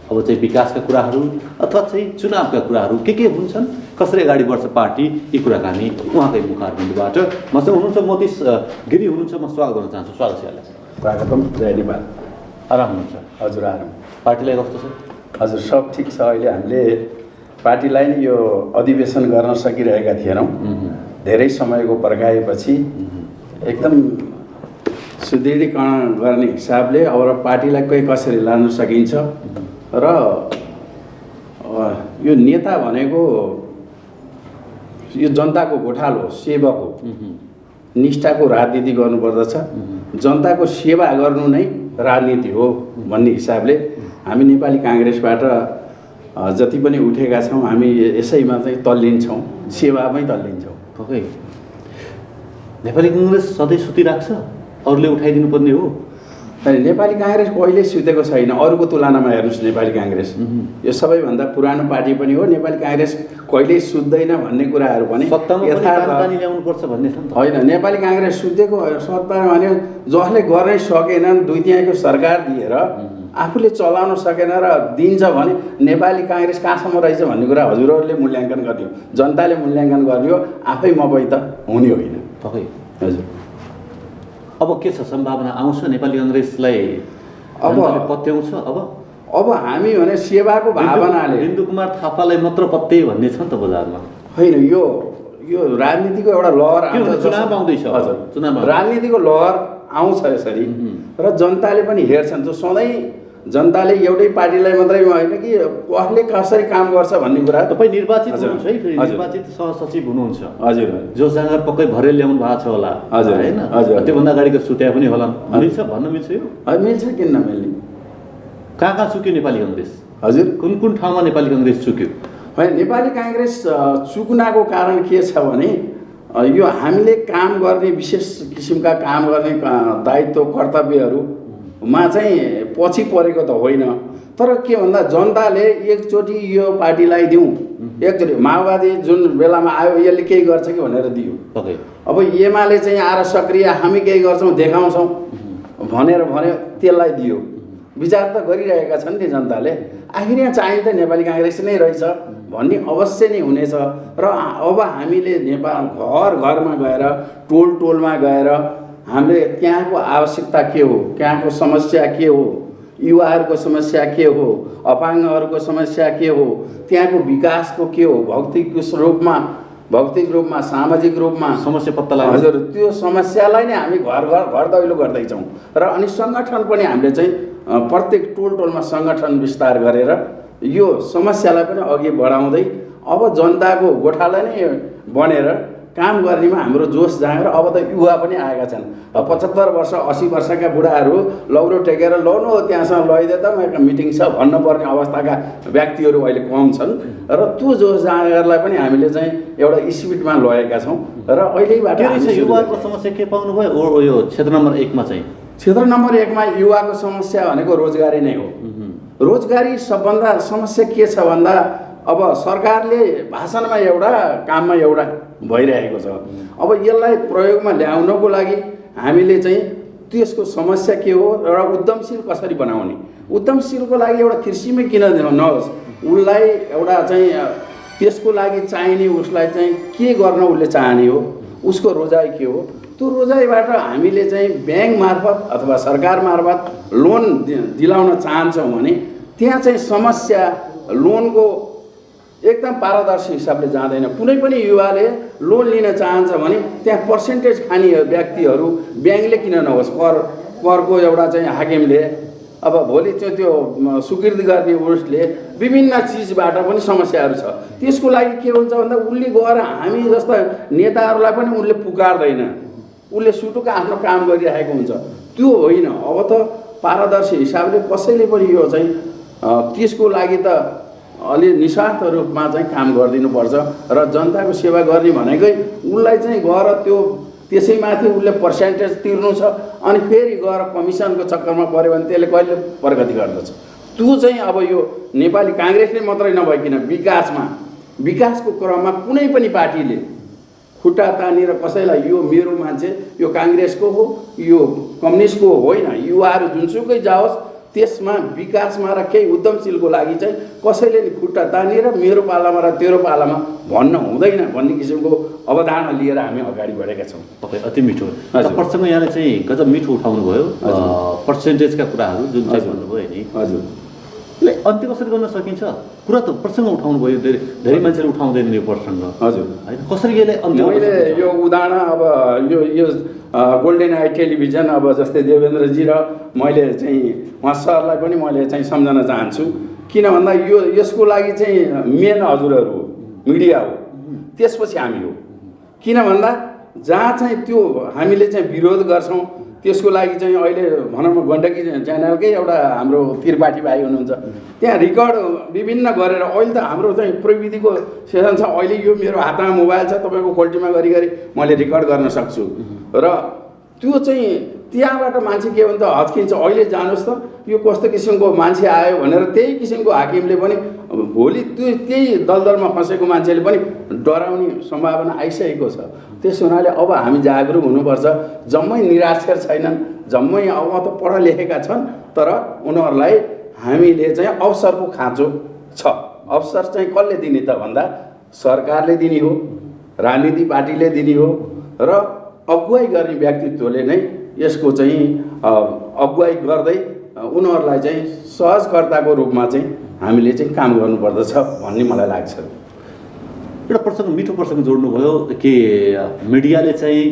अब चाहिँ विकासका कुराहरू अथवा चाहिँ चुनावका कुराहरू के हुन्छन्, कसरी अगाडि बढ्छ पार्टी, यी कुराकानी उहाँकै मुखारबिन्दबाट। मसँग हुनुहुन्छ मोतीश गिरी हुनुहुन्छ, म स्वागत गर्न चाहन्छु। स्वागत छ यहाँलाई। स्वागतम, धन्यवाद। आराम हुनुहुन्छ? हजुर आराम। पार्टीलाई कस्तो छ? हजुर सब ठिक छ। अहिले हामीले पार्टीलाई यो अधिवेशन गर्न सकिरहेका थिएनौँ। धेरै समयको पर्खाएपछि एकदम सुदृढीकरण गर्ने हिसाबले अब पार्टीलाई कसरी लान सकिन्छ र यो नेता भनेको यो जनताको गोठाल हो, सेवक हो, निष्ठाको राजनीति गर्नुपर्दछ, जनताको सेवा गर्नु नै राजनीति हो भन्ने हिसाबले हामी नेपाली काङ्ग्रेसबाट जति पनि उठेका छौँ हामी यसैमा चाहिँ तल्लिन्छौँ, सेवामै तल्लिन्छौँ। पक्कै नेपाली काङ्ग्रेस सधैँ सुतिराख्छ, अरूले उठाइदिनु पर्ने हो? नेपाली काङ्ग्रेस कहिल्यै सुतेको छैन। अरूको तुलनामा हेर्नुहोस्, नेपाली काङ्ग्रेस यो सबैभन्दा पुरानो पार्टी पनि हो। नेपाली काङ्ग्रेस कहिल्यै सुत्दैन भन्ने कुराहरू पनि ल्याउनुपर्छ भन्ने छ नि त। होइन, नेपाली काङ्ग्रेस सुतेको सत्तामा भने जसले गर्नै सकेनन्, दुई तिहाईको सरकार दिएर आफूले चलाउन सकेन र दिन्छ भने नेपाली काङ्ग्रेस कहाँसम्म रहेछ भन्ने कुरा हजुरहरूले मूल्याङ्कन गर्ने हो, जनताले मूल्याङ्कन गर्ने हो, आफै मकै त हुने होइन। पक्कै हजुर। अब के छ सम्भावना आउँछ नेपाली काङ्ग्रेसलाई अब पत्याउँछ? अब हामी भने सेवाको भावनाले बिन्दु कुमार थापालाई मात्र पत्याइ भन्ने छ नि त बजारमा। होइन, यो राजनीतिको एउटा लहर चुनाव आउँदैछ। हजुर, चुनाव राजनीतिको लहर आउँछ यसरी र जनताले पनि हेर्छन्। जो सधैँ जनताले एउटै पार्टीलाई मात्रै होइन कि कसले कसरी काम गर्छ भन्ने कुरा। तपाईँ निर्वाचित हुनुहुन्छ है, फेरि निर्वाचित सहसचिव हुनुहुन्छ। हजुर। जो जाँगर पक्कै भरे ल्याउनु भएको छ होला। हजुर होइन, हजुर। त्योभन्दा अगाडिको सुत्या पनि होला। मिल्छ भन्न मिल्छ यो? मिल्छ, किन नमिल्ने। कहाँ चुक्यो नेपाली काङ्ग्रेस? हजुर, कुन कुन ठाउँमा नेपाली काङ्ग्रेस चुक्यो? होइन, नेपाली काङ्ग्रेस चुक्नको कारण के छ भने यो हामीले काम गर्ने विशेष किसिमका काम गर्ने दायित्व कर्तव्यहरूमा चाहिँ पछि परेको त होइन, तर के भन्दा जनताले एकचोटि यो पार्टीलाई दिउँ, एकचोटि माओवादी जुन बेलामा आयो यसले केही गर्छ कि भनेर दियो। अब एमाले चाहिँ आएर सक्रिय हामी केही गर्छौँ देखाउँछौँ भनेर भन्यो, त्यसलाई दियो। विचार त गरिरहेका छन् नि जनताले। आखिर यहाँ चाहिँ त नेपाली काङ्ग्रेस नै रहेछ भन्ने अवश्य नै हुनेछ। र अब हामीले नेपाल घर घरमा गएर, टोल टोलमा गएर हामीले त्यहाँको आवश्यकता के हो, त्यहाँको समस्या के हो, युवाहरूको समस्या के हो, अपाङ्गहरूको समस्या के हो, त्यहाँको विकासको के हो, भौतिक रूपमा सामाजिक रूपमा समस्या पत्ता लाग्छ। हजुर, त्यो समस्यालाई नै हामी घर दैलो गर्दैछौँ। र अनि सङ्गठन पनि हामीले चाहिँ प्रत्येक टोल टोलमा सङ्गठन विस्तार गरेर यो समस्यालाई पनि अघि बढाउँदै अब जनताको गोठालाई नै बनेर काम गर्नेमा हाम्रो जोस जाँगर अब त युवा पनि आएका छन्। 75 वर्ष 80 वर्षका बुढाहरू लौरो टेकेर लौनु त्यहाँसम्म लैदे त मिटिङ छ भन्नुपर्ने अवस्थाका व्यक्तिहरू अहिले कम छन्। र त्यो जोस जाँगरलाई पनि हामीले चाहिँ एउटा स्पिडमा लगेका छौँ। र अहिलेबाट युवाको समस्या के पाउनुभयो यो क्षेत्र नम्बर 1 मा चाहिँ? क्षेत्र नम्बर 1 मा युवाको समस्या भनेको रोजगारी नै हो। रोजगारी सबभन्दा समस्या के छ भन्दा अब सरकारले भाषणमा एउटा काममा एउटा भइरहेको छ। अब यसलाई प्रयोगमा ल्याउनको लागि हामीले चाहिँ त्यसको समस्या के हो, एउटा उद्यमशील कसरी बनाउने, उद्यमशीलको लागि एउटा कृषिमै किन नहोस्, उसलाई एउटा चाहिँ त्यसको लागि चाहिने उसलाई चाहिँ के गर्न उसले चाहने हो, उसको रोजाइ के हो, त्यो रोजाइबाट हामीले चाहिँ ब्याङ्क मार्फत अथवा सरकार मार्फत लोन दिलाउन चाहन्छौँ भने त्यहाँ चाहिँ समस्या लोनको एकदम पारदर्शी हिसाबले जाँदैन। कुनै पनि युवाले लोन लिन चाहन्छ भने त्यहाँ पर्सेन्टेज खाने व्यक्तिहरू ब्याङ्कले किन नहोस्, करको एउटा चाहिँ हाकिमले अब भोलि चाहिँ त्यो स्वीकृति गर्ने उसले विभिन्न चिजबाट पनि समस्याहरू छ। त्यसको लागि के हुन्छ भन्दा उसले गएर हामी जस्ता नेताहरूलाई पनि उसले पुकार्दैन, उसले सुटुक्क आफ्नो काम गरिरहेको हुन्छ। त्यो होइन, अब त पारदर्शी हिसाबले कसैले पनि यो चाहिँ त्यसको लागि त अलि निस्वार्थ रूपमा चाहिँ काम गरिदिनुपर्छ। र जनताको सेवा गर्ने भनेकै उसलाई चाहिँ गएर त्यो त्यसैमाथि उसले पर्सेन्टेज तिर्नु छ अनि फेरि गएर कमिसनको चक्करमा पऱ्यो भने त्यसले कहिले प्रगति गर्दछ। त्यो चाहिँ अब यो नेपाली काङ्ग्रेसले मात्रै नभइकन विकासको क्रममा कुनै पनि पार्टीले खुट्टा तानेर कसैलाई यो मेरो मान्छे यो काङ्ग्रेसको हो यो कम्युनिस्टको होइन, युवाहरू जुनसुकै जाओस् त्यसमा विकासमा र केही उद्यमशीलको लागि चाहिँ कसैले नि खुट्टा तानेर मेरो पालामा र तेरो पालामा भन्न हुँदैन भन्ने किसिमको अवधारणा लिएर हामी अगाडि बढेका छौँ। अति मिठो प्रसङ्ग यहाँले चाहिँ गजब मिठो उठाउनु भयो। पर्सेन्टेजका कुराहरू जुन चाहिँ भन्नुभयो नि, हजुर, यसलाई अन्त्य कसरी गर्न सकिन्छ? कुरा त प्रसङ्ग उठाउनु भयो, धेरै मान्छेले उठाउँदैन यो प्रसङ्ग। हजुर होइन, कसरी यसलाई अन्त्य? मैले यो उदाहरण अब यो गोल्डेन आई टेलिभिजन अब जस्तै देवेन्द्रजी र मैले चाहिँ उहाँ सरलाई पनि मैले चाहिँ सम्झन चाहन्छु। किन भन्दा यसको लागि चाहिँ मेन हजुरहरू हो, मिडिया हो, त्यसपछि हामी हो। किन भन्दा जहाँ चाहिँ त्यो हामीले चाहिँ विरोध गर्छौँ त्यसको लागि चाहिँ अहिले भनौँ गण्डकी च्यानलकै एउटा हाम्रो त्रिपाठी भाइ हुनुहुन्छ, त्यहाँ रेकर्ड विभिन्न गरेर अहिले त हाम्रो चाहिँ प्रविधिको सेसन छ। अहिले यो मेरो हातमा मोबाइल छ, तपाईँको क्वालिटीमा गरी मैले रेकर्ड गर्न सक्छु र त्यो चाहिँ त्यहाँबाट मान्छे के भन्छ हच्किन्छ। अहिले जानुहोस् त यो कस्तो किसिमको मान्छे आयो भनेर त्यही किसिमको हाकिमले पनि भोलि त्यही दलदलमा फँसेको मान्छेले पनि डराउने सम्भावना आइसकेको छ। त्यस हुनाले अब हामी जागरुक हुनुपर्छ। जम्मै निराक्षर छैनन्, जम्मै अब त पढा लेखेका छन्, तर उनीहरूलाई हामीले चाहिँ अवसरको खाँचो छ। अवसर चाहिँ कसले दिने त भन्दा सरकारले दिने हो, राजनीति पार्टीले दिने हो र अगुवाई गर्ने व्यक्तित्वले नै यसको चाहिँ अगुवाई गर्दै उनीहरूलाई चाहिँ सहजकर्ताको रूपमा चाहिँ हामीले चाहिँ काम गर्नुपर्दछ भन्ने मलाई लाग्छ। एउटा प्रसङ्ग, मिठो प्रसङ्ग जोड्नुभयो कि मिडियाले चाहिँ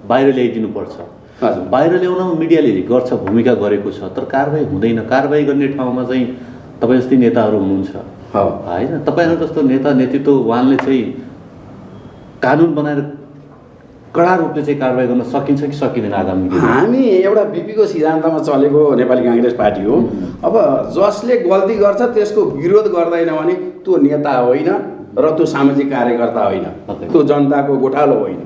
बाहिर ल्याइदिनुपर्छ। हजुर, बाहिर ल्याउनमा मिडियाले गर्छ, भूमिका गरेको छ, तर कारबाही हुँदैन। कारबाही गर्ने ठाउँमा चाहिँ तपाईँ जस्तै नेताहरू हुनुहुन्छ होइन, तपाईँहरू जस्तो नेता नेतृत्व उहाँले चाहिँ कानुन बनाएर कडा रूपले चाहिँ कारबाही गर्न सकिन्छ कि सकिँदैन आगामी? हामी एउटा बिपीको सिद्धान्तमा चलेको नेपाली काङ्ग्रेस पार्टी हो। अब जसले गल्ती गर्छ त्यसको विरोध गर्दैन भने त्यो नेता होइन र त्यो सामाजिक कार्यकर्ता होइन, त्यो जनताको गोठालो होइन।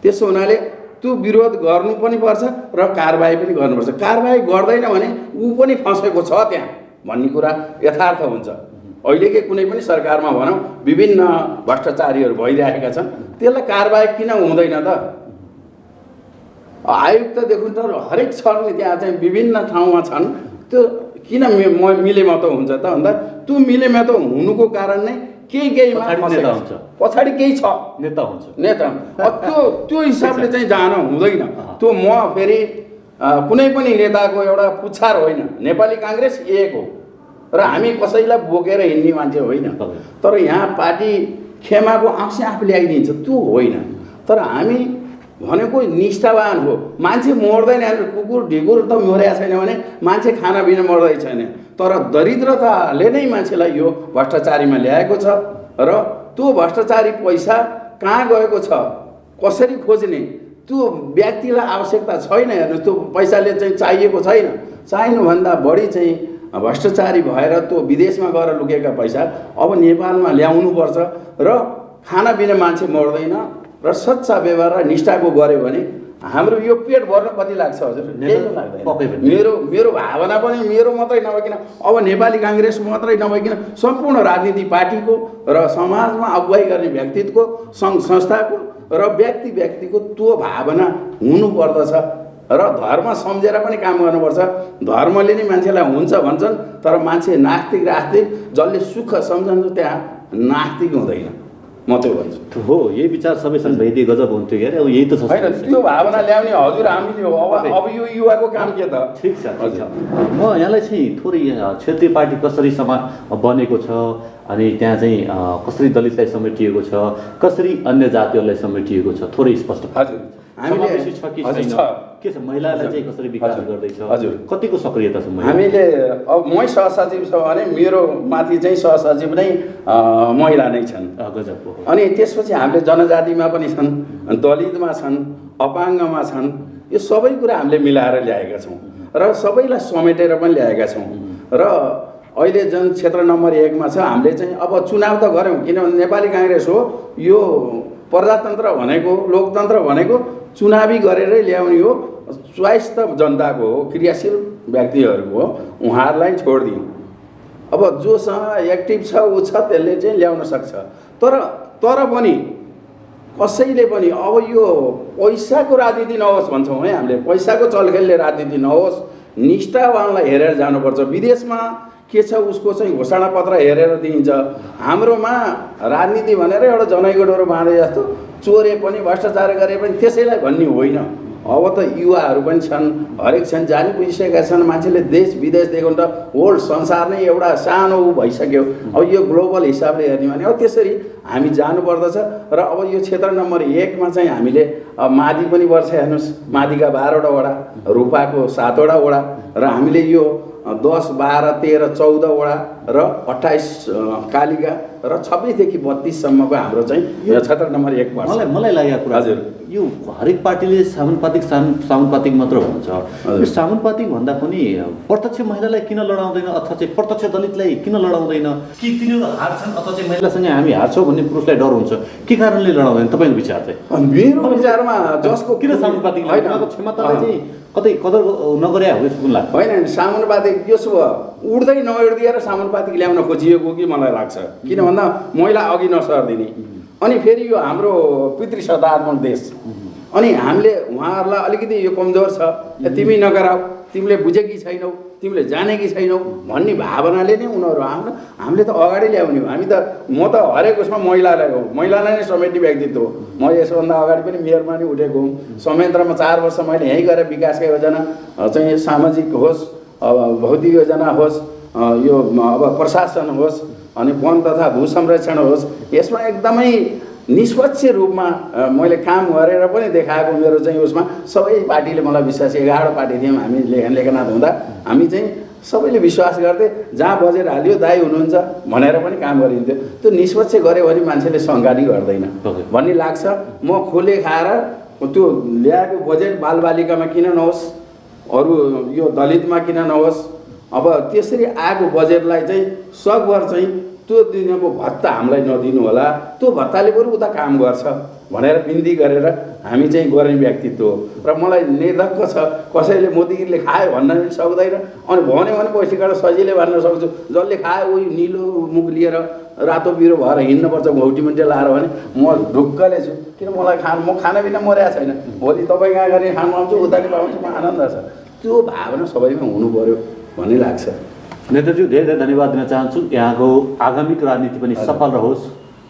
त्यसो हुनाले त्यो विरोध गर्नु पनि पर्छ र कारबाही पनि गर्नुपर्छ। कारबाही गर्दैन भने ऊ पनि फँसेको छ त्यहाँ भन्ने कुरा यथार्थ हुन्छ। अहिलेकै कुनै पनि सरकारमा भनौँ विभिन्न भ्रष्टाचारीहरू भइरहेका छन्, त्यसलाई कारबाही किन हुँदैन त? आयुक्तदेखि त हरेक छन् त्यहाँ चाहिँ विभिन्न ठाउँमा छन्, त्यो किन मिलेमतो हुन्छ त भन्दा त्यो मिलेमतो हुनुको कारण नै केहीमा पछाडि केही छ, नेता हुन्छ, नेता त्यो हिसाबले चाहिँ जान हुँदैन। त्यो म फेरि कुनै पनि नेताको एउटा पुच्छार होइन। नेपाली काङ्ग्रेस एक हो र हामी कसैलाई बोकेर हिँड्ने मान्छे होइन। तर यहाँ पार्टी खेमाको आँसी आफूले ल्याइदिन्छ त्यो होइन। तर हामी भनेको निष्ठावान हो। मान्छे मर्दैन, कुकुर ढिकुर त मरेको छैन भने मान्छे खाना बिना मर्दै छैन। तर दरिद्रताले नै मान्छेलाई यो भ्रष्टाचारीमा ल्याएको छ र त्यो भ्रष्टाचारी पैसा कहाँ गएको छ, कसरी खोज्ने, त्यो व्यक्तिलाई आवश्यकता छैन। हेर्नु, त्यो पैसाले चाहिँ चाहिएको छैन। चाहिनुभन्दा बढी चाहिँ भ्रष्टाचारी भएर त्यो विदेशमा गएर लुकेका पैसा अब नेपालमा ल्याउनुपर्छ र खाना बिना मान्छे मर्दैन र सच्चा व्यवहार र निष्ठाको गऱ्यो भने हाम्रो यो पेट भर्न कति लाग्छ हजुर? मेरो भावना पनि मेरो मात्रै नभइकन अब नेपाली काङ्ग्रेस मात्रै नभइकन सम्पूर्ण राजनीति पार्टीको र समाजमा अगुवाई गर्ने व्यक्तित्वको सङ्घ संस्थाको र व्यक्तिको त्यो भावना हुनुपर्दछ र धर्म सम्झेर पनि काम गर्नुपर्छ। धर्मले नै मान्छेलाई हुन्छ भन्छन्, तर मान्छे नास्तिक र आस्तिक जसले सुख सम्झन्छ त्यहाँ नास्तिक हुँदैन। म त्यो भन्छु हो। यही विचार सबैसँग भइदिए गजब हुन्थ्यो क्या। अब यही त छ होइन, त्यो भावना ल्याउने हजुर हामीले हो। अब यो युवाको काम के त? ठिक छ, ठिक छ। म यहाँलाई चाहिँ थोरै क्षेत्रीय पार्टी कसरी बनेको छ, अनि त्यहाँ चाहिँ कसरी दलितलाई समेटिएको छ, कसरी अन्य जातिहरूलाई समेटिएको छ, थोरै स्पष्ट। हजुर, हामीले के छ, महिलालाई चाहिँ कसरी विकास गर्दैछ, हजुर कतिको सक्रियता छ? हामीले अब मै सहसचिव छ भने मेरो माथि चाहिँ सहसचिव नै महिला नै छन्। गजब। अनि त्यसपछि हामीले जनजातिमा पनि छन्, दलितमा छन्, अपाङ्गमा छन्। यो सबै कुरा हामीले मिलाएर ल्याएका छौँ र सबैलाई समेटेर पनि ल्याएका छौँ। र अहिले जुन क्षेत्र नम्बर 1 मा छ हामीले चाहिँ अब चुनाव त गऱ्यौँ, किनभने नेपाली काङ्ग्रेस हो। यो प्रजातन्त्र भनेको, लोकतन्त्र भनेको चुनावी गरेरै ल्याउने हो। च्वाइस त जनताको हो, क्रियाशील व्यक्तिहरूको हो, उहाँहरूलाई छोडिदिउँ। अब जोसँग एक्टिभ छ ऊ छ त्यसले चाहिँ ल्याउन सक्छ। तर पनि कसैले पनि अब यो पैसाको राजनीति नहोस् भन्छौँ है हामीले। पैसाको चलखेलले राजनीति नहोस्, निष्ठावानलाई हेरेर जानुपर्छ। विदेशमा के छ उसको चाहिँ घोषणा पत्र हेरेर दिइन्छ। हाम्रोमा राजनीति भनेर एउटा जनैको डोरो बाँधे जस्तो चोरे पनि भ्रष्टाचार गरे पनि त्यसैलाई भन्ने होइन। अब त युवाहरू पनि छन्, हरेक छन्, जानी बुझिसकेका छन्। मान्छेले देश विदेशदेखि त होल संसार नै एउटा सानो भइसक्यो। अब यो ग्लोबल हिसाबले हेर्ने भने अब त्यसरी हामी जानुपर्दछ। र अब यो क्षेत्र नम्बर 1 मा चाहिँ हामीले मादी पनि पर्छ। हेर्नुहोस्, मादिका 12वटा वडा, रूपाको 7वटा वडा र हामीले यो 10, 12, 13, 14 वडा र 28 कालिका र 26 देखि 32 सम्मको हाम्रो चाहिँ यो क्षेत्र नम्बर 1 पर्छ। मलाई लागेको कुरा हजुर, यो हरेक पार्टीले सामुपातिक मात्र भन्छ। यो सामुपातिक भन्दा पनि प्रत्यक्ष महिलालाई किन लडाउँदैन अथवा चाहिँ प्रत्यक्ष दलितलाई किन लडाउँदैन? कि तिनीहरू हार्छन् अथवा चाहिँ महिलासँग हामी हार्छौँ भन्ने पुरुषलाई डर हुन्छ, के कारणले लडाउँदैन? तपाईँको विचार चाहिँ? मेरो विचारमा जसको किन सामुपातिक क्षमतालाई चाहिँ कतै कदर नगरे हो जस्तो लाग्छ। होइन, सामुपातिक यसो उड्दै नउड्दिएर सामुपातिक ल्याउन खोजिएको कि मलाई लाग्छ। किन भन्दा महिला अघि नसर्दिने, अनि फेरि यो हाम्रो पितृसत्तात्मक देश, अनि हामीले उहाँहरूलाई अलिकति यो कमजोर छ, तिमी नगराऊ, तिमीले बुझेकी छैनौ, तिमीले जानेकी छैनौ भन्ने भावनाले नै उनीहरू हामीले त अगाडि ल्याउने हो। हामी त म त हरेक उसमा महिलालाई हो, महिलालाई नै समेट्ने व्यक्तित्व हो। म यसभन्दा अगाडि पनि मेयरमा नि उठेको हुँ। संयन्त्रमा 4 वर्ष मैले यहीँ गएर विकासका योजना चाहिँ सामाजिक होस्, भौतिक योजना होस्, यो अब प्रशासन होस्, अनि वन तथा भू संरक्षण होस्, यसमा एकदमै निष्पक्ष रूपमा मैले काम गरेर पनि देखाएको। मेरो चाहिँ उसमा सबै पार्टीले मलाई विश्वास, 11 पार्टी थियौँ हामी लेखनाथ हुँदा, हामी चाहिँ सबैले विश्वास गर्थे जहाँ बजेट हाल्यो दाइ हुनुहुन्छ भनेर पनि काम गरिन्थ्यो। त्यो निष्पक्ष गऱ्यो भने मान्छेले शङ्का नि गर्दैन भन्ने लाग्छ। म खोले खाएर त्यो ल्याएको बजेट बालबालिकामा किन नहोस्, अरू यो दलितमा किन नहोस्, अब त्यसरी आएको बजेटलाई चाहिँ सकभर चाहिँ त्यो दिनको भत्ता हामीलाई नदिनु होला, त्यो भत्ताले बरु उता काम गर्छ भनेर बिन्ती गरेर हामी चाहिँ गर्ने व्यक्तित्व हो। र मलाई निर्धक्क छ, कसैले मोदीगिरीले खायो भन्न पनि सक्दैन, अनि भन्यो भने पैसाबाट सजिलै भन्न सक्छु, जसले खायो उही निलो मुख लिएर रातो बिरो भएर हिँड्नुपर्छ घौटीमन्टे लाएर भने म ढुक्कले छु। किन मलाई म खाना बिना मरेको छैन, भोलि तपाईँ कहाँ गरे खानु पाउँछु, उता नि पाउँछु, म आनन्द छ। त्यो भावना सबैमा हुनु पर्यो भन्ने लाग्छ। नेताजी धेरै धेरै धन्यवाद दिन चाहन्छु। यहाँको आगामी राजनीति पनि सफल रहोस्,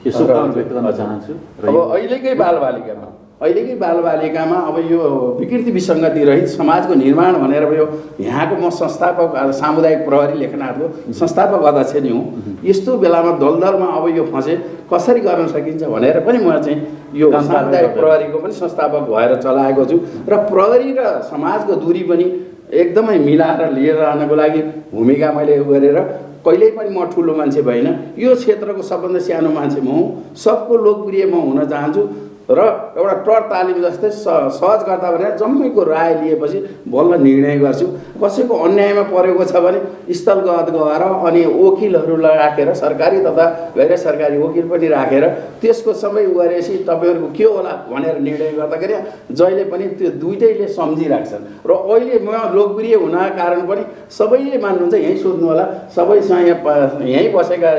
यो शुभकामना व्यक्त गर्न चाहन्छु। अब अहिलेकै बालबालिकामा अब यो विकृति विसङ्गति रहित समाजको निर्माण भनेर यो यहाँको म संस्थापक सामुदायिक प्रहरी लेखनाथको संस्थापक अध्यक्ष नि हुँ। यस्तो बेलामा दलदलमा अब यो फँसे कसरी गर्न सकिन्छ भनेर पनि म चाहिँ यो सामुदायिक प्रहरीको पनि संस्थापक भएर चलाएको छु। र प्रहरी र समाजको दूरी पनि एकदमै मिलाएर लिएर जानको लागि भूमिका मैले गरेर कहिल्यै पनि म ठुलो मान्छे भइन, यो क्षेत्रको सबभन्दा सानो मान्छे म हुँ, सबको लोकप्रिय म हुन चाहन्छु। र एउटा ट्रट तालिम जस्तै सहजकर्ता भनेर जम्मैको राय लिएपछि बल्ल निर्णय गर्छु। कसैको अन्यायमा परेको छ भने स्थलगत गएर अनि वकिलहरूलाई राखेर, सरकारी तथा गैर सरकारी वकिल पनि राखेर त्यसको सबै गरेपछि तपाईँहरूको के होला भनेर निर्णय गर्दाखेरि जहिले पनि त्यो दुइटैले सम्झिराख्छन्। र अहिले म लोकप्रिय हुनका कारण पनि सबैले मान्नुहुन्छ, यहीँ सोध्नु होला, सबैसँग यहीँ बसेका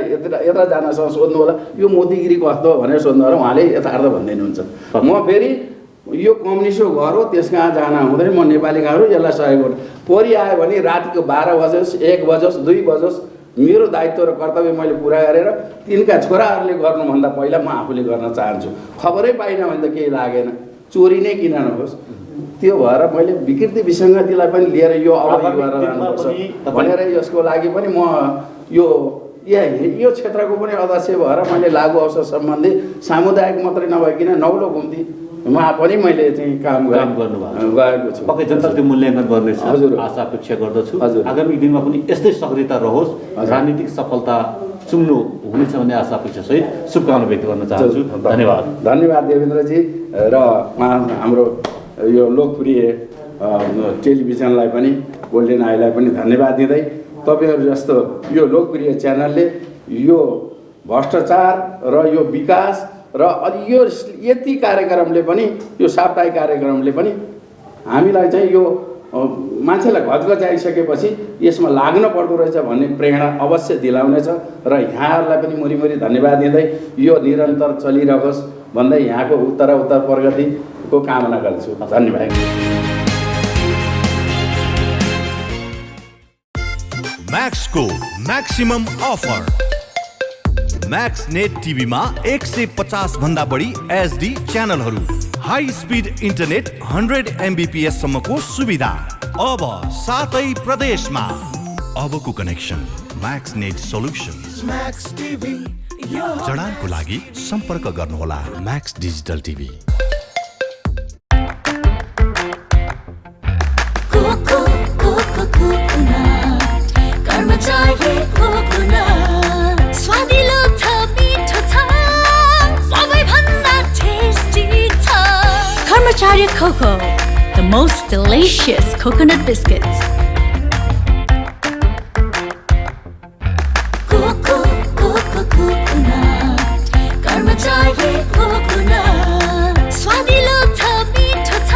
यत्रजनासँग सोध्नु होला यो मोदीगिरी कस्तो भनेर सोध्नु होला, उहाँले यथार्थ भन्दैनुहुन्छ। म फेरि यो कम्युनिस्टको घर हो, त्यस कहाँ जान हुँदैन, म नेपाली गाउँहरू यसलाई सहयोग गर्छु। परि आयो भने रातिको 12 बजोस्, 1 बजोस्, 2 बजोस्, मेरो दायित्व र कर्तव्य मैले पुरा गरेर तिनका छोराहरूले गर्नुभन्दा पहिला म आफूले गर्न चाहन्छु। खबरै पाइनँ भने त केही लागेन, चोरी नै किन नहोस्। त्यो भएर मैले विकृति विसङ्गतिलाई पनि लिएर यो अगाडि बढेर जानुपर्छ भनेर यसको लागि पनि म यो क्षेत्रको पनि अध्यक्ष भएर मैले लागु अवसर सम्बन्धी सामुदायिक मात्रै नभइकन नौलो घुम्तीमा पनि मैले चाहिँ काम गएको छु। पक्कै जनता त्यो मूल्याङ्कन गर्नेछ, आशा अपेक्षा गर्दछु। आगामी दिनमा पनि यस्तै सक्रियता रहोस्, राजनीतिक सफलता चुम्नु हुनेछ भन्ने आशा अपेक्षा सहित शुभकामना व्यक्त गर्न चाहन्छु। धन्यवाद। धन्यवाद देवेन्द्रजी। र हाम्रो यो लोकप्रिय टेलिभिजनलाई पनि, गोल्डेन आईलाई पनि धन्यवाद दिँदै तपाईँहरू जस्तो यो लोकप्रिय च्यानलले यो भ्रष्टाचार र यो विकास र यो यति कार्यक्रमले पनि, यो साप्ताहिक कार्यक्रमले पनि हामीलाई चाहिँ यो मान्छेलाई घचघचाइसकेपछि यसमा लाग्न पर्दो रहेछ भन्ने प्रेरणा अवश्य दिलाउनेछ। र यहाँहरूलाई पनि मुरी धन्यवाद दिँदै यो निरन्तर चलिरहोस् भन्दै यहाँको उत्तर प्रगतिको कामना गर्छु। धन्यवाद। मैक्सको मैक्सिमम अफर। मैक्स नेट टिभीमा 150 भन्दा बढी एचडी च्यानलहरू, हाई स्पिड इन्टरनेट 100 MBPS सम्मको सुविधा अब सातै प्रदेशमा। अबको connection Max Net Solutions. Max TV जडानको लागि सम्पर्क गर्नुहोला म्याक्स डिजिटल टिभी। स्वादिलो छ, मिठो छ, सबैभन्दा टेस्टी छ। कर्मचारी coco, the most delicious coconut biscuits. Coco, coconut. कर्मचारी कोकोनट। स्वादिलो छ, मिठो छ,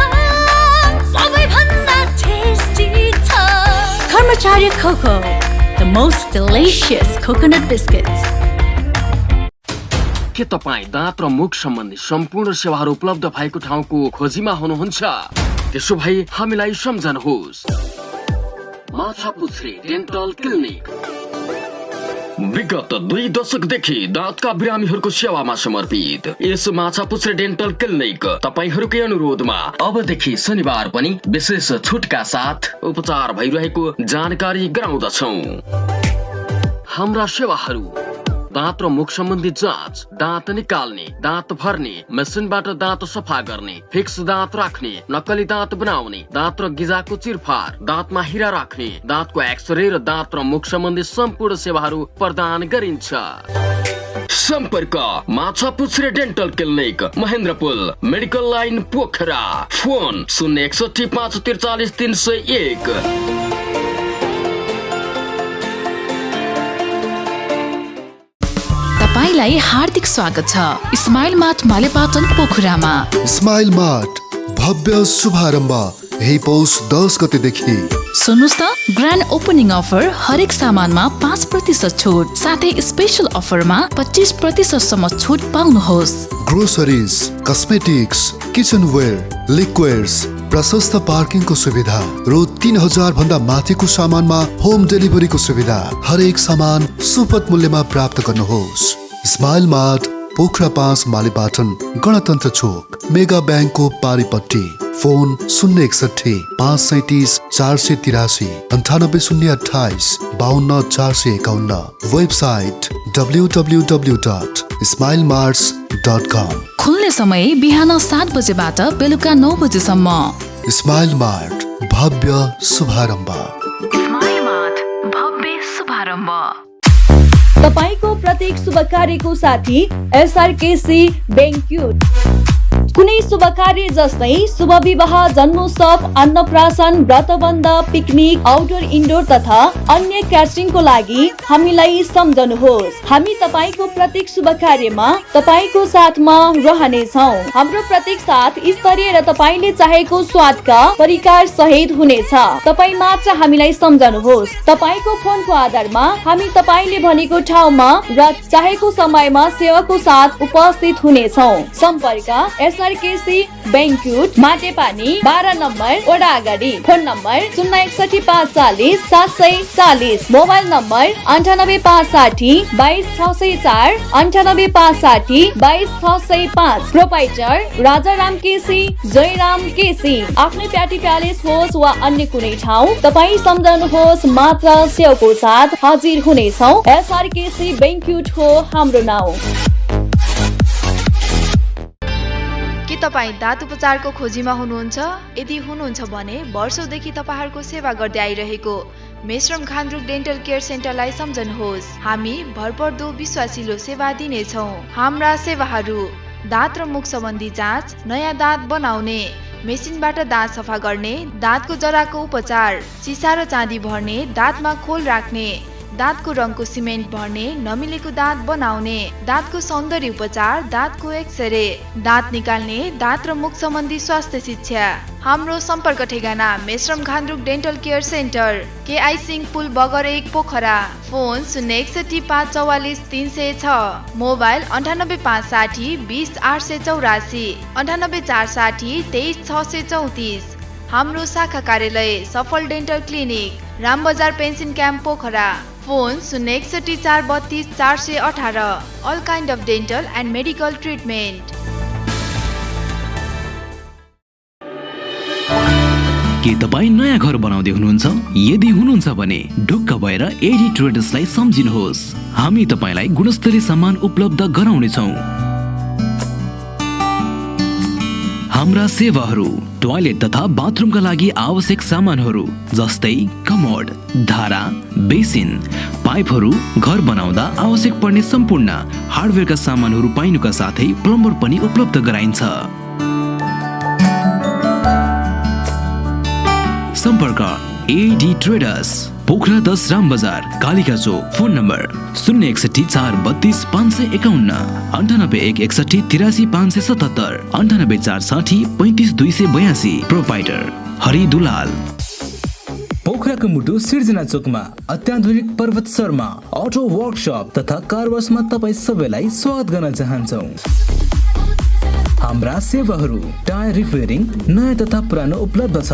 सबैभन्दा टेस्टी छ। कर्मचारी coco, the most delicious coconut biscuits. के तपाईँ दाँत र मुख सम्बन्धी सम्पूर्ण सेवाहरू उपलब्ध भएको ठाउँको खोजीमा हुनुहुन्छ? त्यसो भए हामीलाई सम्झनुहोस्। माछापुच्छ्रे डेन्टल क्लिनिक विगत 2 दशकदेखि दाँतका बिरामीहरूको सेवामा समर्पित यस माछापुच्छ्रे डेन्टल क्लिनिक तपाईहरूकै अनुरोधमा अबदेखि शनिबार पनि विशेष छुटका साथ उपचार भइरहेको जानकारी गराउँदछौं। हाम्रा सेवाहरू: दाँत र मुख सम्बन्धी जाँच, दाँत निकाल्ने, दाँत भर्ने, मेसिनबाट दाँत सफा गर्ने, फिक्स दाँत राख्ने, नक्कली दाँत बनाउने, दाँत र गिजाको चिरफार, दाँतमा हिरा राख्ने, दाँतको एक्सरे र दाँत र मुख सम्बन्धी सम्पूर्ण सेवाहरू प्रदान गरिन्छ। सम्पर्क Machhapuchhre dental clinic, Mahendrapul, medical line, Pokhara. Phone 061 543 301। तपाईलाई हार्दिक स्वागत छ स्माइल मार्ट मालेपाटन पोखरामा। स्माइल मार्ट भव्य शुभारम्भ यही पौष 10 गतेदेखि। सुन्नुस् त, ग्रान्ड ओपनिङ अफर हरेक सामानमा 5% छुट साथै स्पेशल अफरमा 25% सम्म छुट पाउनुहोस्। ग्रोसरिज, कस्मेटिक्स, किचनवेयर, लिक्विड्स, प्रशस्त पार्किङको सुविधा र 3000 भन्दा माथिको सामानमा होम डेलिभरीको सुविधा। हरेक सामान सुपथ मूल्यमा प्राप्त गर्नुहोस्। स्माइल मार्ट, पोखरा 5 मालेपाटन, गणतन्त्र चोक, मेगा ब्याङ्कको पारिपट्टि। फोन 061 537 483 98028 52 451। Website www.smilemarts.com। खुल्ने समय बिहान 7 बजेबाट बेलुका 9 बजेसम्म। स्माइल मार्ट भव्य शुभारम्भ। स्माइल मार्ट भव्य शुभारम्भ। तपाईको प्रत्येक शुभ कार्यको साथी एसआरकेसी बैंक्वेट। कुनै शुभ कार्य जस्तै शुभ विवाह, जन्मोत्सव, अन्नप्राशन, व्रतबन्ध, पिकनिक, आउटडोर इन्डोर तथा अन्य क्याटरिङको लागि हामीलाई सम्झनुहोस्। हामी तपाईको प्रत्येक शुभ कार्यमा तपाईको साथमा रहनेछौँ। हाम्रो प्रत्येक साथ स्तरीय र तपाईले चाहेको स्वादका परिकार सहित हुनेछ। तपाई मात्र हामीलाई सम्झनुहोस्। तपाईको फोनको आधारमा हामी तपाईले भनेको ठाउँमा र चाहेको समयमा सेवाको साथ उपस्थित हुनेछौँ। सम्पर्क एसआरकेसी बैंक्वेट, माटेपानी 12 नम्बर वडा अगाडि। Phone number 061 540 740। Mobile number 98 560 22 604 98 560 22 605। Proprietor Rajaram KC, Jayram KC. आफ्नै प्याटी प्यालेस होस् वा अन्य कुनै ठाउँ, तपाई सम्झनुहोस् मात्र सेवाको साथ हाजिर हुनेछौँ। एसआरकेसी बैंक्वेट हो हाम्रो नाउँ। के तपाईँ दाँत उपचारको खोजीमा हुनुहुन्छ? यदि हुनुहुन्छ भने वर्षौंदेखि तपाईहरुको सेवा गर्दै आइरहेको मेश्रम खान्द्रुक डेन्टल केयर सेन्टरलाई सम्झनुहोस्। हामी भरपर्दो विश्वासिलो सेवा दिनेछौँ। हाम्रा सेवाहरू: दाँत र मुख सम्बन्धी जाँच, नयाँ दाँत बनाउने, मेसिनबाट दाँत सफा गर्ने, दाँतको जराको उपचार, चिसा र चाँदी भर्ने, दाँतमा खोल राख्ने, दाँतको रङको सिमेन्ट भर्ने, नमिलेको दाँत बनाउने, दाँतको सौन्दर्य उपचार, दाँतको एक्सरे, दाँत निकाल्ने, दाँत र मुख सम्बन्धी स्वास्थ्य शिक्षा। हाम्रो सम्पर्क ठेगाना Meshram Khandruk dental care centre, KI Singh Pul Bagar 1 Pokhara. Phone 061 544 306। Mobile 98 560 20 884 98 460 23 634। हाम्रो शाखा कार्यालय Safal dental clinic, Rambazar pension camp Pokhara. Phone 061 432 418। All kind of dental and medical treatment. के तपाईँ नयाँ घर बनाउँदै हुनुहुन्छ? यदि हुनुहुन्छ भने ढुक्क भएर एडी ट्रेडर्सलाई सम्झिनुहोस्। हामी तपाईँलाई गुणस्तरीय सामान उपलब्ध गराउनेछौँ। हाम्रा सेवाहरू टोयलेट तथा बाथरुमका लागि आवश्यक सामानहरू जस्तै कमोड, धारा, बेसिन, पाइपहरू, घर बनाउँदा आवश्यक पर्ने सम्पूर्ण हार्डवेयरका सामानहरू पाइनुका साथै प्लम्बर पनि उपलब्ध गराइन्छ। सम्पर्क AD traders, Pokhara 10 Ram Bazar, Kalika Chowk. Phone number 061 432 551, 98 161 83 577, 98 460 35 282। Proprietor Hari Dulal. पोखराको मुटु सिर्जना चोकमा अत्याधुनिक पर्वत शर्मा अटो वर्कशप तथा कार वाशमा तपाईँ सबैलाई स्वागत गर्न चाहन्छौँ। हाम्रा सेवाहरू टायर रिपेयरिङ नयाँ तथा पुरानो उपलब्ध छ।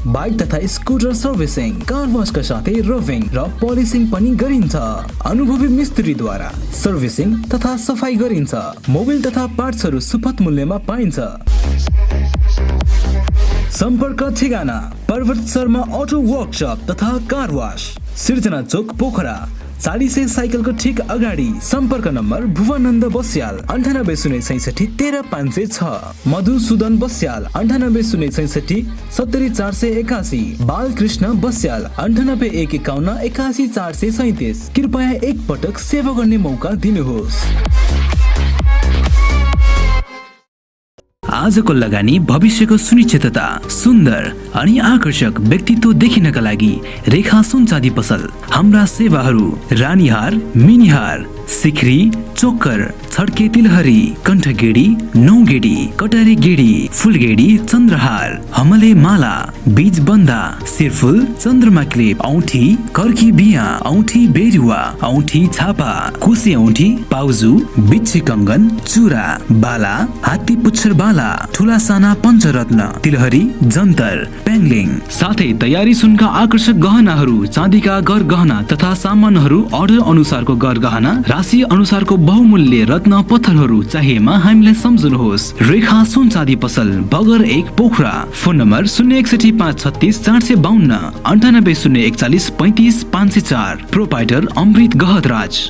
बाइक तथा स्कुटर सर्भिसिङ, कार वाशका साथै रफिङ र पोलिसिङ पनि गरिन्छ। अनुभवी मिस्त्रीद्वारा सर्भिसिङ तथा सफाई गरिन्छ। मोबिल तथा पार्ट्सहरू सुपथ मूल्यमा पाइन्छ। सम्पर्क ठेगाना पर्वत शर्मा अटो वर्कशप तथा कार वाश, सिर्जना चोक, पोखरा। 40 साइकलको ठिक अगाडि। सम्पर्क नम्बर भुवनन्द बस्याल 98 066 13 506, मधुसूदन बस्याल 98 066 70 481, बालकृष्ण बस्याल 98 151 81 437। कृपया एक पटक सेवा गर्ने मौका दिनुहोस्। आजको लगानी भविष्यको सुनिश्चितता, सुन्दर अनि आकर्षक व्यक्तित्व देखिनका लागि रेखा सुन चाँदी पसल। हाम्रा सेवाहरू रानीहार, मिनिहार, सिक्री, चोकर, छड्के तिलहरी, कण्ठगेडी, नौगेडी, कटारे गेडी, फुलगेडी, चन्द्रहार, हमले माला, बीज बन्दा, सिरफुल, चन्द्रमा क्लिप, औठी, कर्की बिया, औठी बेरुवा, औठी छापा, कुसे औठी, पाउजु, बिच्छी कङ्गन, चुरा, बाला, हात्ती पुच्छर बाला, ठुला साना पञ्चरत्न, तिलहरी, जन्तर, पेङ्लिङ, साथै तयारी सुनका आकर्षक गहनाहरू, चाँदीका गर गहना तथा सामानहरू अर्डर अनुसारको गर गहना, राशि अनुसारको बहुमूल्य रत्न पत्थरहरू चाहिएमा हामीलाई सम्झनुहोस्। रेखा सुन चाँदी पसल, Bagar 1, Pokhara. Phone number 061 536 452, 98 041 35 504। Proprietor Amrit Gahatraj.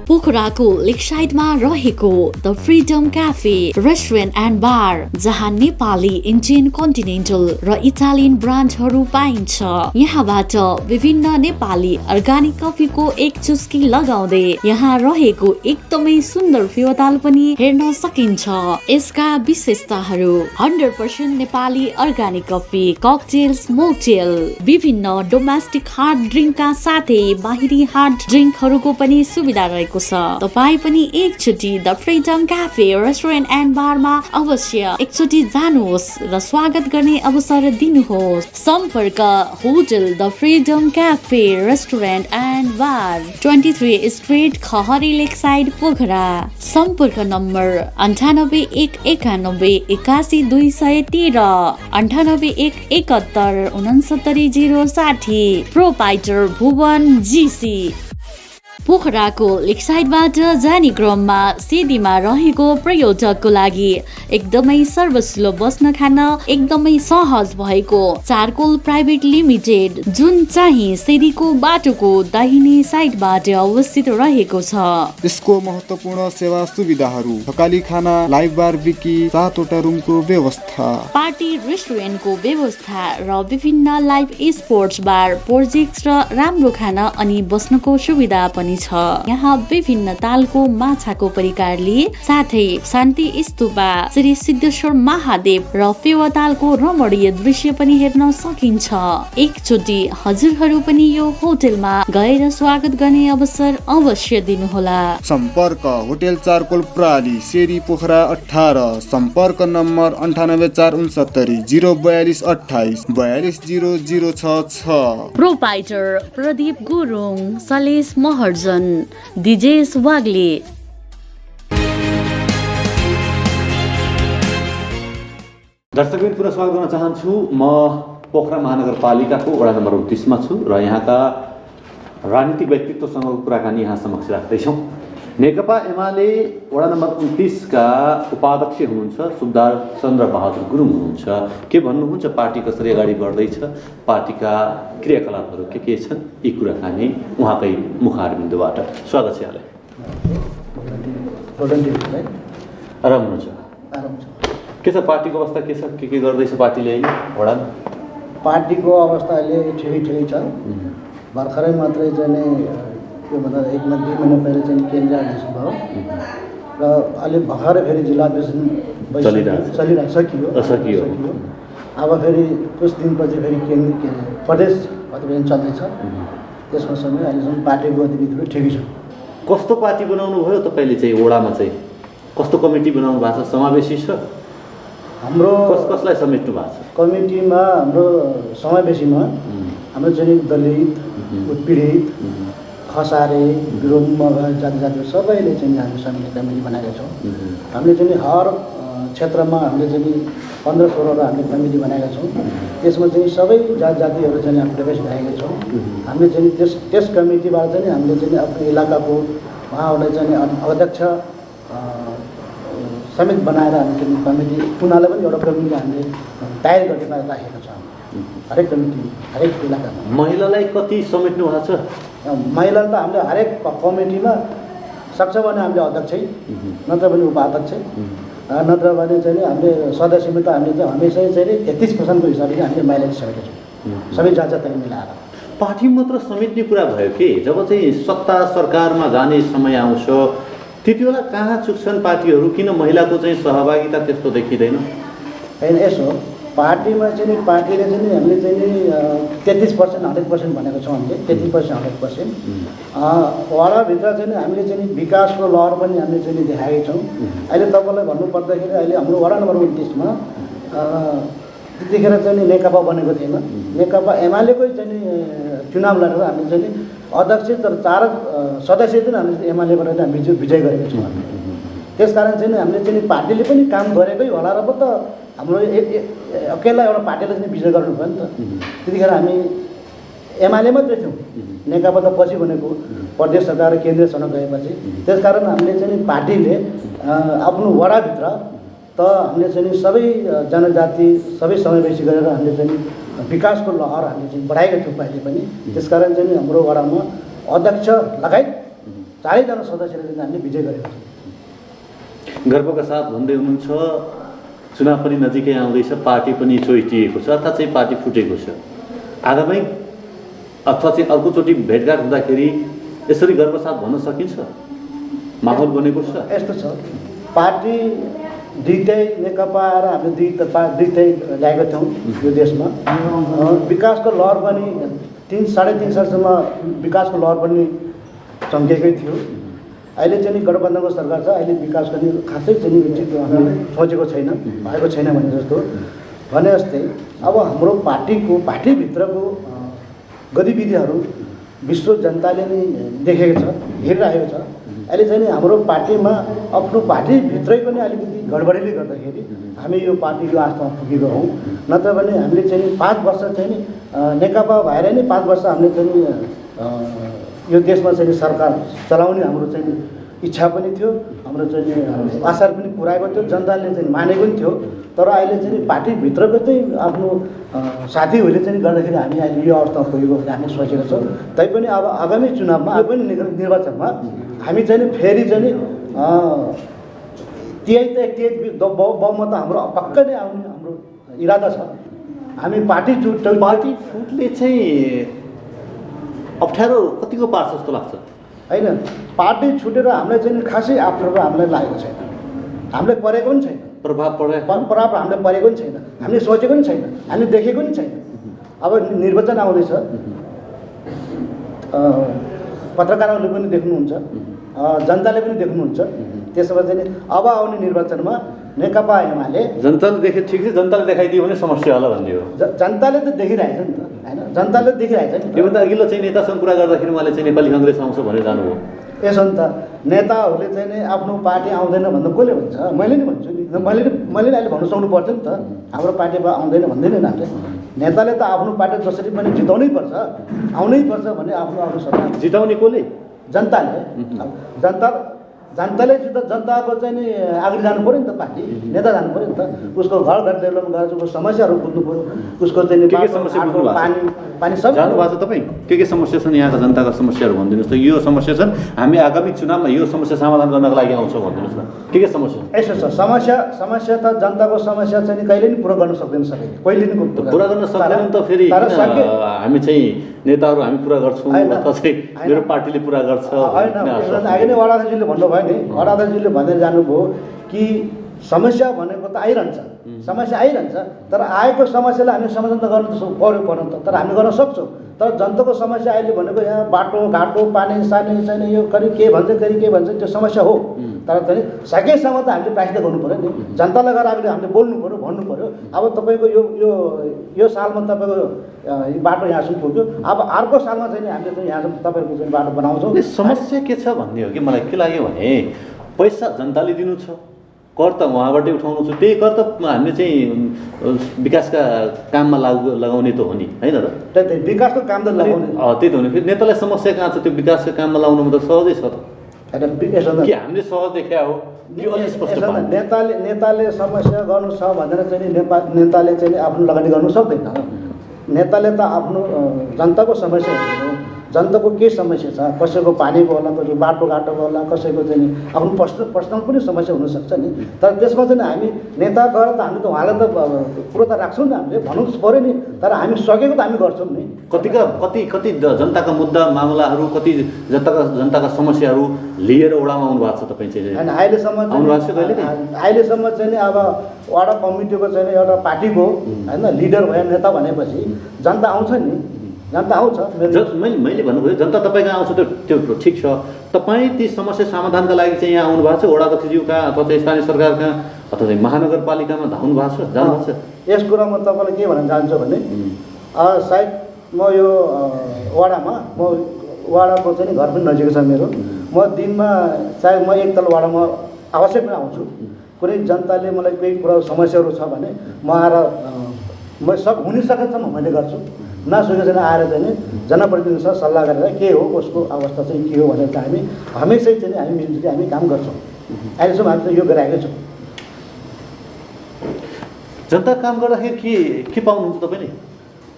पोखराको लेकसाइडमा रहेको the freedom cafe restaurant and bar, जहाँ नेपाली, इन्डियन, कन्टिनेन्टल र इटालियन ब्रान्डहरू पाइन्छ। यहाँबाट विभिन्न नेपाली अर्गानिक कफीको एक चुस्की लगाउँदै यहाँ रहेको एकदमै सुन्दर फेवाताल पनि हेर्न सकिन्छ। यसका विशेषताहरू 100% नेपाली अर्गानिक कफी, ककटेल्स, मोकटेल, विभिन्न डोमेस्टिक हार्ड ड्रिङ्कका साथै बाहिरी हार्ड ड्रिङ्कहरूको पनि सुविधा रहेको छ। तपाई पनि एकचोटि the freedom cafe restaurant and बारमा अवश्य एकचोटि जानुहोस् र स्वागत गर्ने अवसर दिनुहोस्। सम्पर्क hotel the freedom cafe restaurant and bar, 23 street, Khahari lakeside, Pokhara. सम्पर्क नम्बर 98 191 81 213, 98 171 69 060। Proprietor Bhuwan GC. पोखराको लेकसाइडबाट जाने क्रममा सिडीमा रहेको पर्यटकको लागि एकदमै सर्वसुलभ बस्न खान एकदमै सहज भएको चारकोल प्राइभेट लिमिटेड, जुन चाहिँ सिडीको बाटोको दाहिने साइडबाट अवस्थित रहेको छ। यसको महत्त्वपूर्ण सेवा सुविधाहरू थकाली खाना, लाइभ बार विकी, 7वटा रुमको व्यवस्था, पार्टी रेस्टुरेन्टको व्यवस्था र विभिन्न लाइभ स्पोर्ट्स बार, प्रोजेक्ट र राम्रो खाना अनि बस्नको सुविधा पनि छ। यहाँ विभिन्न तालको माछाको परिकारले साथै शान्ति स्तूपा, श्री सिद्धेश्वर महादेव र फेवातालको रमणीय दृश्य पनि हेर्न सकिन्छ। एकचोटि हजुरहरू पनि यो होटलमा गएर स्वागत गर्ने अवसर अवश्य दिनुहोला। सम्पर्क होटल चारकोल प्राली, शेरी, पोखरा 18। सम्पर्क नम्बर 98 469 042 28 42 0066। प्रोपाइटर प्रदीप गुरुङ, सलेस महर्जन, दिजेश वाग्ले। दर्शकबिन पुनः स्वागत गर्न चाहन्छु। म पोखरा महानगरपालिकाको वडा नम्बर 29 मा छु र यहाँका राजनीतिक व्यक्तित्वसँग कुराकानी यहाँ समक्ष राख्दैछौँ। नेकपा एमाले वडा नम्बर 29 का उपाध्यक्ष हुनुहुन्छ सुब्दार चन्द्र बहादुर गुरुङ हुनुहुन्छ। के भन्नुहुन्छ पार्टी कसरी अगाडि बढ्दैछ, पार्टीका क्रियाकलापहरू के छन्, यी कुराकानी उहाँकै मुखारबिन्दुबाट। स्वागत छ यहाँलाई। आराम हुनुहुन्छ? के छ पार्टीको अवस्था, के छ, के गर्दैछ पार्टीले अहिले वडा? पार्टीको अवस्था अहिले ठिकै छ। भर्खरै मात्रै चाहिँ के भन्दा 1 महिना 2 महिना पहिले चाहिँ केन्द्रीय आदेश भयो र अहिले भर्खरै फेरि जिल्ला अधिवेशन सकियो। अब फेरि कुछ दिनपछि फेरि प्रदेश अधिवेशन चल्दैछ। त्यसको समय अहिलेसम्म पार्टीको गतिविधिहरू ठिकै छ। कस्तो पार्टी बनाउनु भयो तपाईँले चाहिँ वडामा चाहिँ? कस्तो कमिटी बनाउनु भएको छ, समावेशी छ? हाम्रो कसलाई समेट्नु भएको छ कमिटीमा? हाम्रो समावेशीमा हाम्रो चाहिँ दलित, उत्पीडित, खसारे, विरोध जाति सबैले चाहिँ हामी कमिटी बनाएका छौँ। हामीले चाहिँ हर क्षेत्रमा हामीले चाहिँ 15-16 हामीले कमिटी बनाएका छौँ। त्यसमा चाहिँ सबै जातिहरू चाहिँ हामी प्रवेश गराएका छौँ। हामीले चाहिँ त्यस कमिटीबाट चाहिँ हामीले चाहिँ आफ्नो इलाकाको उहाँहरूलाई चाहिँ अध्यक्ष समेत बनाएर हामी चाहिँ कमिटी उनीहरूलाई पनि एउटा कमिटी हामीले तयार गरेर राखेका छौँ। हरेक कमिटी हरेक इलाकामा। महिलालाई कति समेट्नु भएको छ? महिलाले त हामीले हरेक कमिटीमा सक्छ भने हामीले अध्यक्षै, नत्र भने उपाध्यक्ष, नत्र भने चाहिँ हामीले सदस्यमा त हामीले चाहिँ हमेसा चाहिँ 33% हिसाबले हामीले महिलाले समेटेका छौँ, सबै जातजातिलाई मिलाएर। पार्टी मात्र समेट्ने कुरा भयो कि जब चाहिँ सत्ता सरकारमा जाने समय आउँछ त्यति बेला कहाँ चुक्छन् पार्टीहरू? किन महिलाको चाहिँ सहभागिता त्यस्तो देखिँदैन? होइन, यसो पार्टीमा चाहिँ पार्टीले चाहिँ हामीले चाहिँ 33% 100% भनेको छौँ। हामीले 33% 100%। वडाभित्र चाहिँ हामीले चाहिँ विकासको लहर पनि हामीले चाहिँ देखाएका छौँ। अहिले तपाईँलाई भन्नुपर्दाखेरि अहिले हाम्रो वडा नम्बर 29मा त्यतिखेर चाहिँ नेकपा बनेको थिएन। नेकपा एमालेकै चाहिँ चुनाव लडेर हामीले चाहिँ अध्यक्ष तर 4 सदस्य चाहिँ हामीले एमालेबाट हामी विजय गरेका छौँ। त्यसकारण चाहिँ हामीले चाहिँ पार्टीले पनि काम गरेकै होला र पो त हाम्रो अकेला एउटा पार्टीले चाहिँ विजय गर्नु भयो नि त। त्यतिखेर हामी एमाले मात्रै थियौँ, नेकपा त पछि बनेको प्रदेश सरकार र केन्द्रीय सरकार गएपछि। त्यसकारण हामीले चाहिँ पार्टीले आफ्नो वडाभित्र त हामीले चाहिँ सबै जनजाति सबै समावेशी गरेर हामीले चाहिँ विकासको लहर हामीले चाहिँ बढाएका थियौँ पहिले पनि। त्यसकारण चाहिँ हाम्रो वडामा अध्यक्ष लगायत 4 जना सदस्यले चाहिँ हामीले विजय गरेका छौँ। गर्वका साथ भन्दै हुनुहुन्छ चुनाव पनि नजिकै आउँदैछ, पार्टी पनि चोइटिएको छ अर्थात् चाहिँ पार्टी फुटेको छ। आगामी अथवा चाहिँ अर्कोचोटि भेटघाट हुँदाखेरि यसरी गर्व साथ भन्न सकिन्छ? माहौल बनेको छ? यस्तो छ, पार्टी दुईटै नेकपा र हामीले दुईटै ल्याएका थियौँ यो देशमा। विकासको लहर पनि 3-3.5 सालसम्म विकासको लहर पनि चम्केकै थियो। अहिले चाहिँ गठबन्धनको सरकार छ, अहिले विकासको नि खासै चाहिँ सोचेको छैन, भएको छैन भने जस्तो भने जस्तै अब हाम्रो पार्टीभित्रको गतिविधिहरू विश्व जनताले नै देखेको छ, हेरिरहेको छ। अहिले चाहिँ हाम्रो पार्टीमा आफ्नो पार्टीभित्रै पनि अलिकति गडबडीले गर्दाखेरि हामी यो पार्टीको आस्थामा पुगेको हौँ। नत्र भने हामीले चाहिँ 5 वर्ष चाहिँ नेकपा भएर नै 5 वर्ष हामीले चाहिँ यो देशमा चाहिँ सरकार चलाउने हाम्रो चाहिँ इच्छा पनि थियो, हाम्रो चाहिँ आशा पनि पुऱ्याएको थियो, जनताले चाहिँ मानेको पनि थियो। तर अहिले चाहिँ पार्टीभित्रको चाहिँ आफ्नो साथीहरूले चाहिँ गर्दाखेरि हामी अहिले यो अवस्थामा पुगेको हामी सोचेका छौँ। तैपनि अब आगामी चुनावमा अब पनि निर्वाचनमा हामी चाहिँ फेरि चाहिँ 33 बहुमत हाम्रो पक्कै नै आउने हाम्रो इरादा छ। हामी पार्टी फुटले चाहिँ अप्ठ्यारो कतिको पार्छ जस्तो लाग्छ? होइन, पार्टी छुटेर हामीलाई चाहिँ खासै अप्ठ्यारो हामीलाई लागेको छैन, हामीलाई परेको पनि छैन, प्रभाव हामीलाई परेको पनि छैन, हामीले सोचेको पनि छैन, हामीले देखेको पनि छैन। अब निर्वाचन आउँदैछ, पत्रकारहरूले पनि देख्नुहुन्छ, जनताले पनि देख्नुहुन्छ। त्यसो भए चाहिँ अब आउने निर्वाचनमा नेकपा एमाले जनताले देखे ठिक छ, जनताले देखाइदियो भने समस्या होला भन्ने हो। जनताले त देखिरहेछ नि त, होइन? जनताले देखिरहेछ नि। योभन्दा अघिल्लो चाहिँ नेतासँग कुरा गर्दाखेरि उहाँले चाहिँ नेपाली काङ्ग्रेस आउँछ भनेर जानुभयो। यसो नि त, नेताहरूले चाहिँ नि आफ्नो पार्टी आउँदैन भन्दा कसले भन्छ? मैले नै भन्छु नि, मैले अहिले भन्नु सक्नु पर्छ नि त। हाम्रो पार्टीमा आउँदैन भन्दैन नि हामीले। नेताले त आफ्नो पार्टी जसरी पनि जिताउनै पर्छ, आउनै पर्छ भने आफ्नो सरकार जिताउने कसले? जनताले। जनता जनताले जनताको चाहिँ नि अगाडि जानु पऱ्यो नि त, पार्टी नेता जानु पऱ्यो नि त, उसको घर घर डेभलपमेन्ट गरेर उसको समस्याहरू बुझ्नु पऱ्यो, उसको चाहिँ के समस्या बुझ्नु भएको छ? पानी सब जानु भएको छ तपाईँ? के समस्या छन् यहाँका जनताका समस्याहरू भनिदिनुहोस् त। यो समस्या छन्, हामी आगामी चुनावमा यो समस्या समाधान गर्नको लागि आउँछौँ भनिदिनुहोस् न। के समस्या? यसो छ, समस्या त जनताको समस्या चाहिँ नि कहिले नि पुरा गर्न सक्दैन, सबैले कहिले नि पुरा गर्न सक्दैन त। फेरि हामी चाहिँ नेताहरू हामी पुरा गर्छौँ अथवा चाहिँ मेरो पार्टीले पुरा गर्छ होइन। अघि नै वडाध्यक्षले भन्नुभयो नि, वडाध्यक्षले भनेर जानुभयो कि समस्या भनेको त आइरहन्छ, समस्या आइरहन्छ, तर आएको समस्यालाई हामी समाधान त गर्नु त पर्यो त, तर हामी गर्न सक्छौँ। तर जनताको समस्या अहिले भनेको यहाँ बाटोघाटो पानी सानी छैन, यो करि के भन्छ त्यो समस्या हो। तर चाहिँ सकेसम्म त हामीले प्रायश्चित गर्नु पऱ्यो नि, जनतालाई गएर हामीले बोल्नु पऱ्यो, भन्नु पऱ्यो। अब तपाईँको यो सालमा तपाईँको बाटो यहाँसम्म पुग्यो, अब अर्को सालमा चाहिँ हामीले चाहिँ यहाँसम्म तपाईँको चाहिँ बाटो बनाउँछौँ। समस्या के छ भन्ने हो कि मलाई के लाग्यो भने पैसा जनताले दिनु छ, कर त उहाँबाटै उठाउनु छ, त्यही कर त हामीले चाहिँ विकासका काममा लगाउने त हो नि, होइन र? त्यही विकासको काम त लगाउने त्यही त हो नि। फेरि नेतालाई समस्या कहाँ छ? त्यो विकासका काममा लगाउनुमा त सहजै छ त। के हामीले सहज देखा हो कि अलि स्पष्ट? नेताले समस्या गर्नु छ भनेर चाहिँ नेताले चाहिँ आफ्नो लगानी गर्नु सक्दैन। नेताले त आफ्नो जनताको समस्या हेर्नु, जनताको के समस्या छ, कसैको पानीको होला, कसैको बाटोघाटोको होला, कसैको चाहिँ आफ्नो पर्सनल पनि समस्या हुनसक्छ नि। तर त्यसमा चाहिँ हामी नेता गएर त हामी त उहाँलाई त कुरो त राख्छौँ नि, हामीले भन्नु पऱ्यो नि, तर हामी सकेको त हामी गर्छौँ नि। कति जनताका मुद्दा मामलाहरू, कति जनताका समस्याहरू लिएर वडामा आउनु भएको छ तपाईँ चाहिँ? होइन, अहिलेसम्म चाहिँ अब वडा कमिटीको चाहिँ एउटा पार्टीको होइन लिडर भयो नेता भनेपछि जनता आउँछ नि, जनता आउँछ। मैले भन्नुभयो जनता तपाईँ कहाँ आउँछ त्यो ठिक छ, तपाईँ ती समस्या समाधानका लागि चाहिँ यहाँ आउनु भएको छ वडा अध्यक्षज्यू कहाँ अथवा चाहिँ स्थानीय सरकार कहाँ अथवा चाहिँ महानगरपालिकामा धाउनु भएको छ, जानु भएको छ? यस कुरामा तपाईँलाई के भन्न चाहन्छु भने सायद म यो वडाको चाहिँ घर पनि नजिकै छ मेरो, म दिनमा चाहे म एकतल वडामा अवश्य पनि आउँछु। कुनै जनताले मलाई केही कुरा समस्याहरू छ भने म आएर म हुन सकेसम्म मैले गर्छु, नसकेसम्म आएर चाहिँ जनप्रतिनिधिसँग सल्लाह गरेर के हो कसको अवस्था चाहिँ के हो भनेर चाहिँ हामी हमेसै चाहिँ हामी मिलजुली हामी काम गर्छौँ। अहिलेसम्म हामी चाहिँ यो गरिरहेकै छौँ। जनता काम गर्दाखेरि के पाउनुहुन्छ तपाईँले?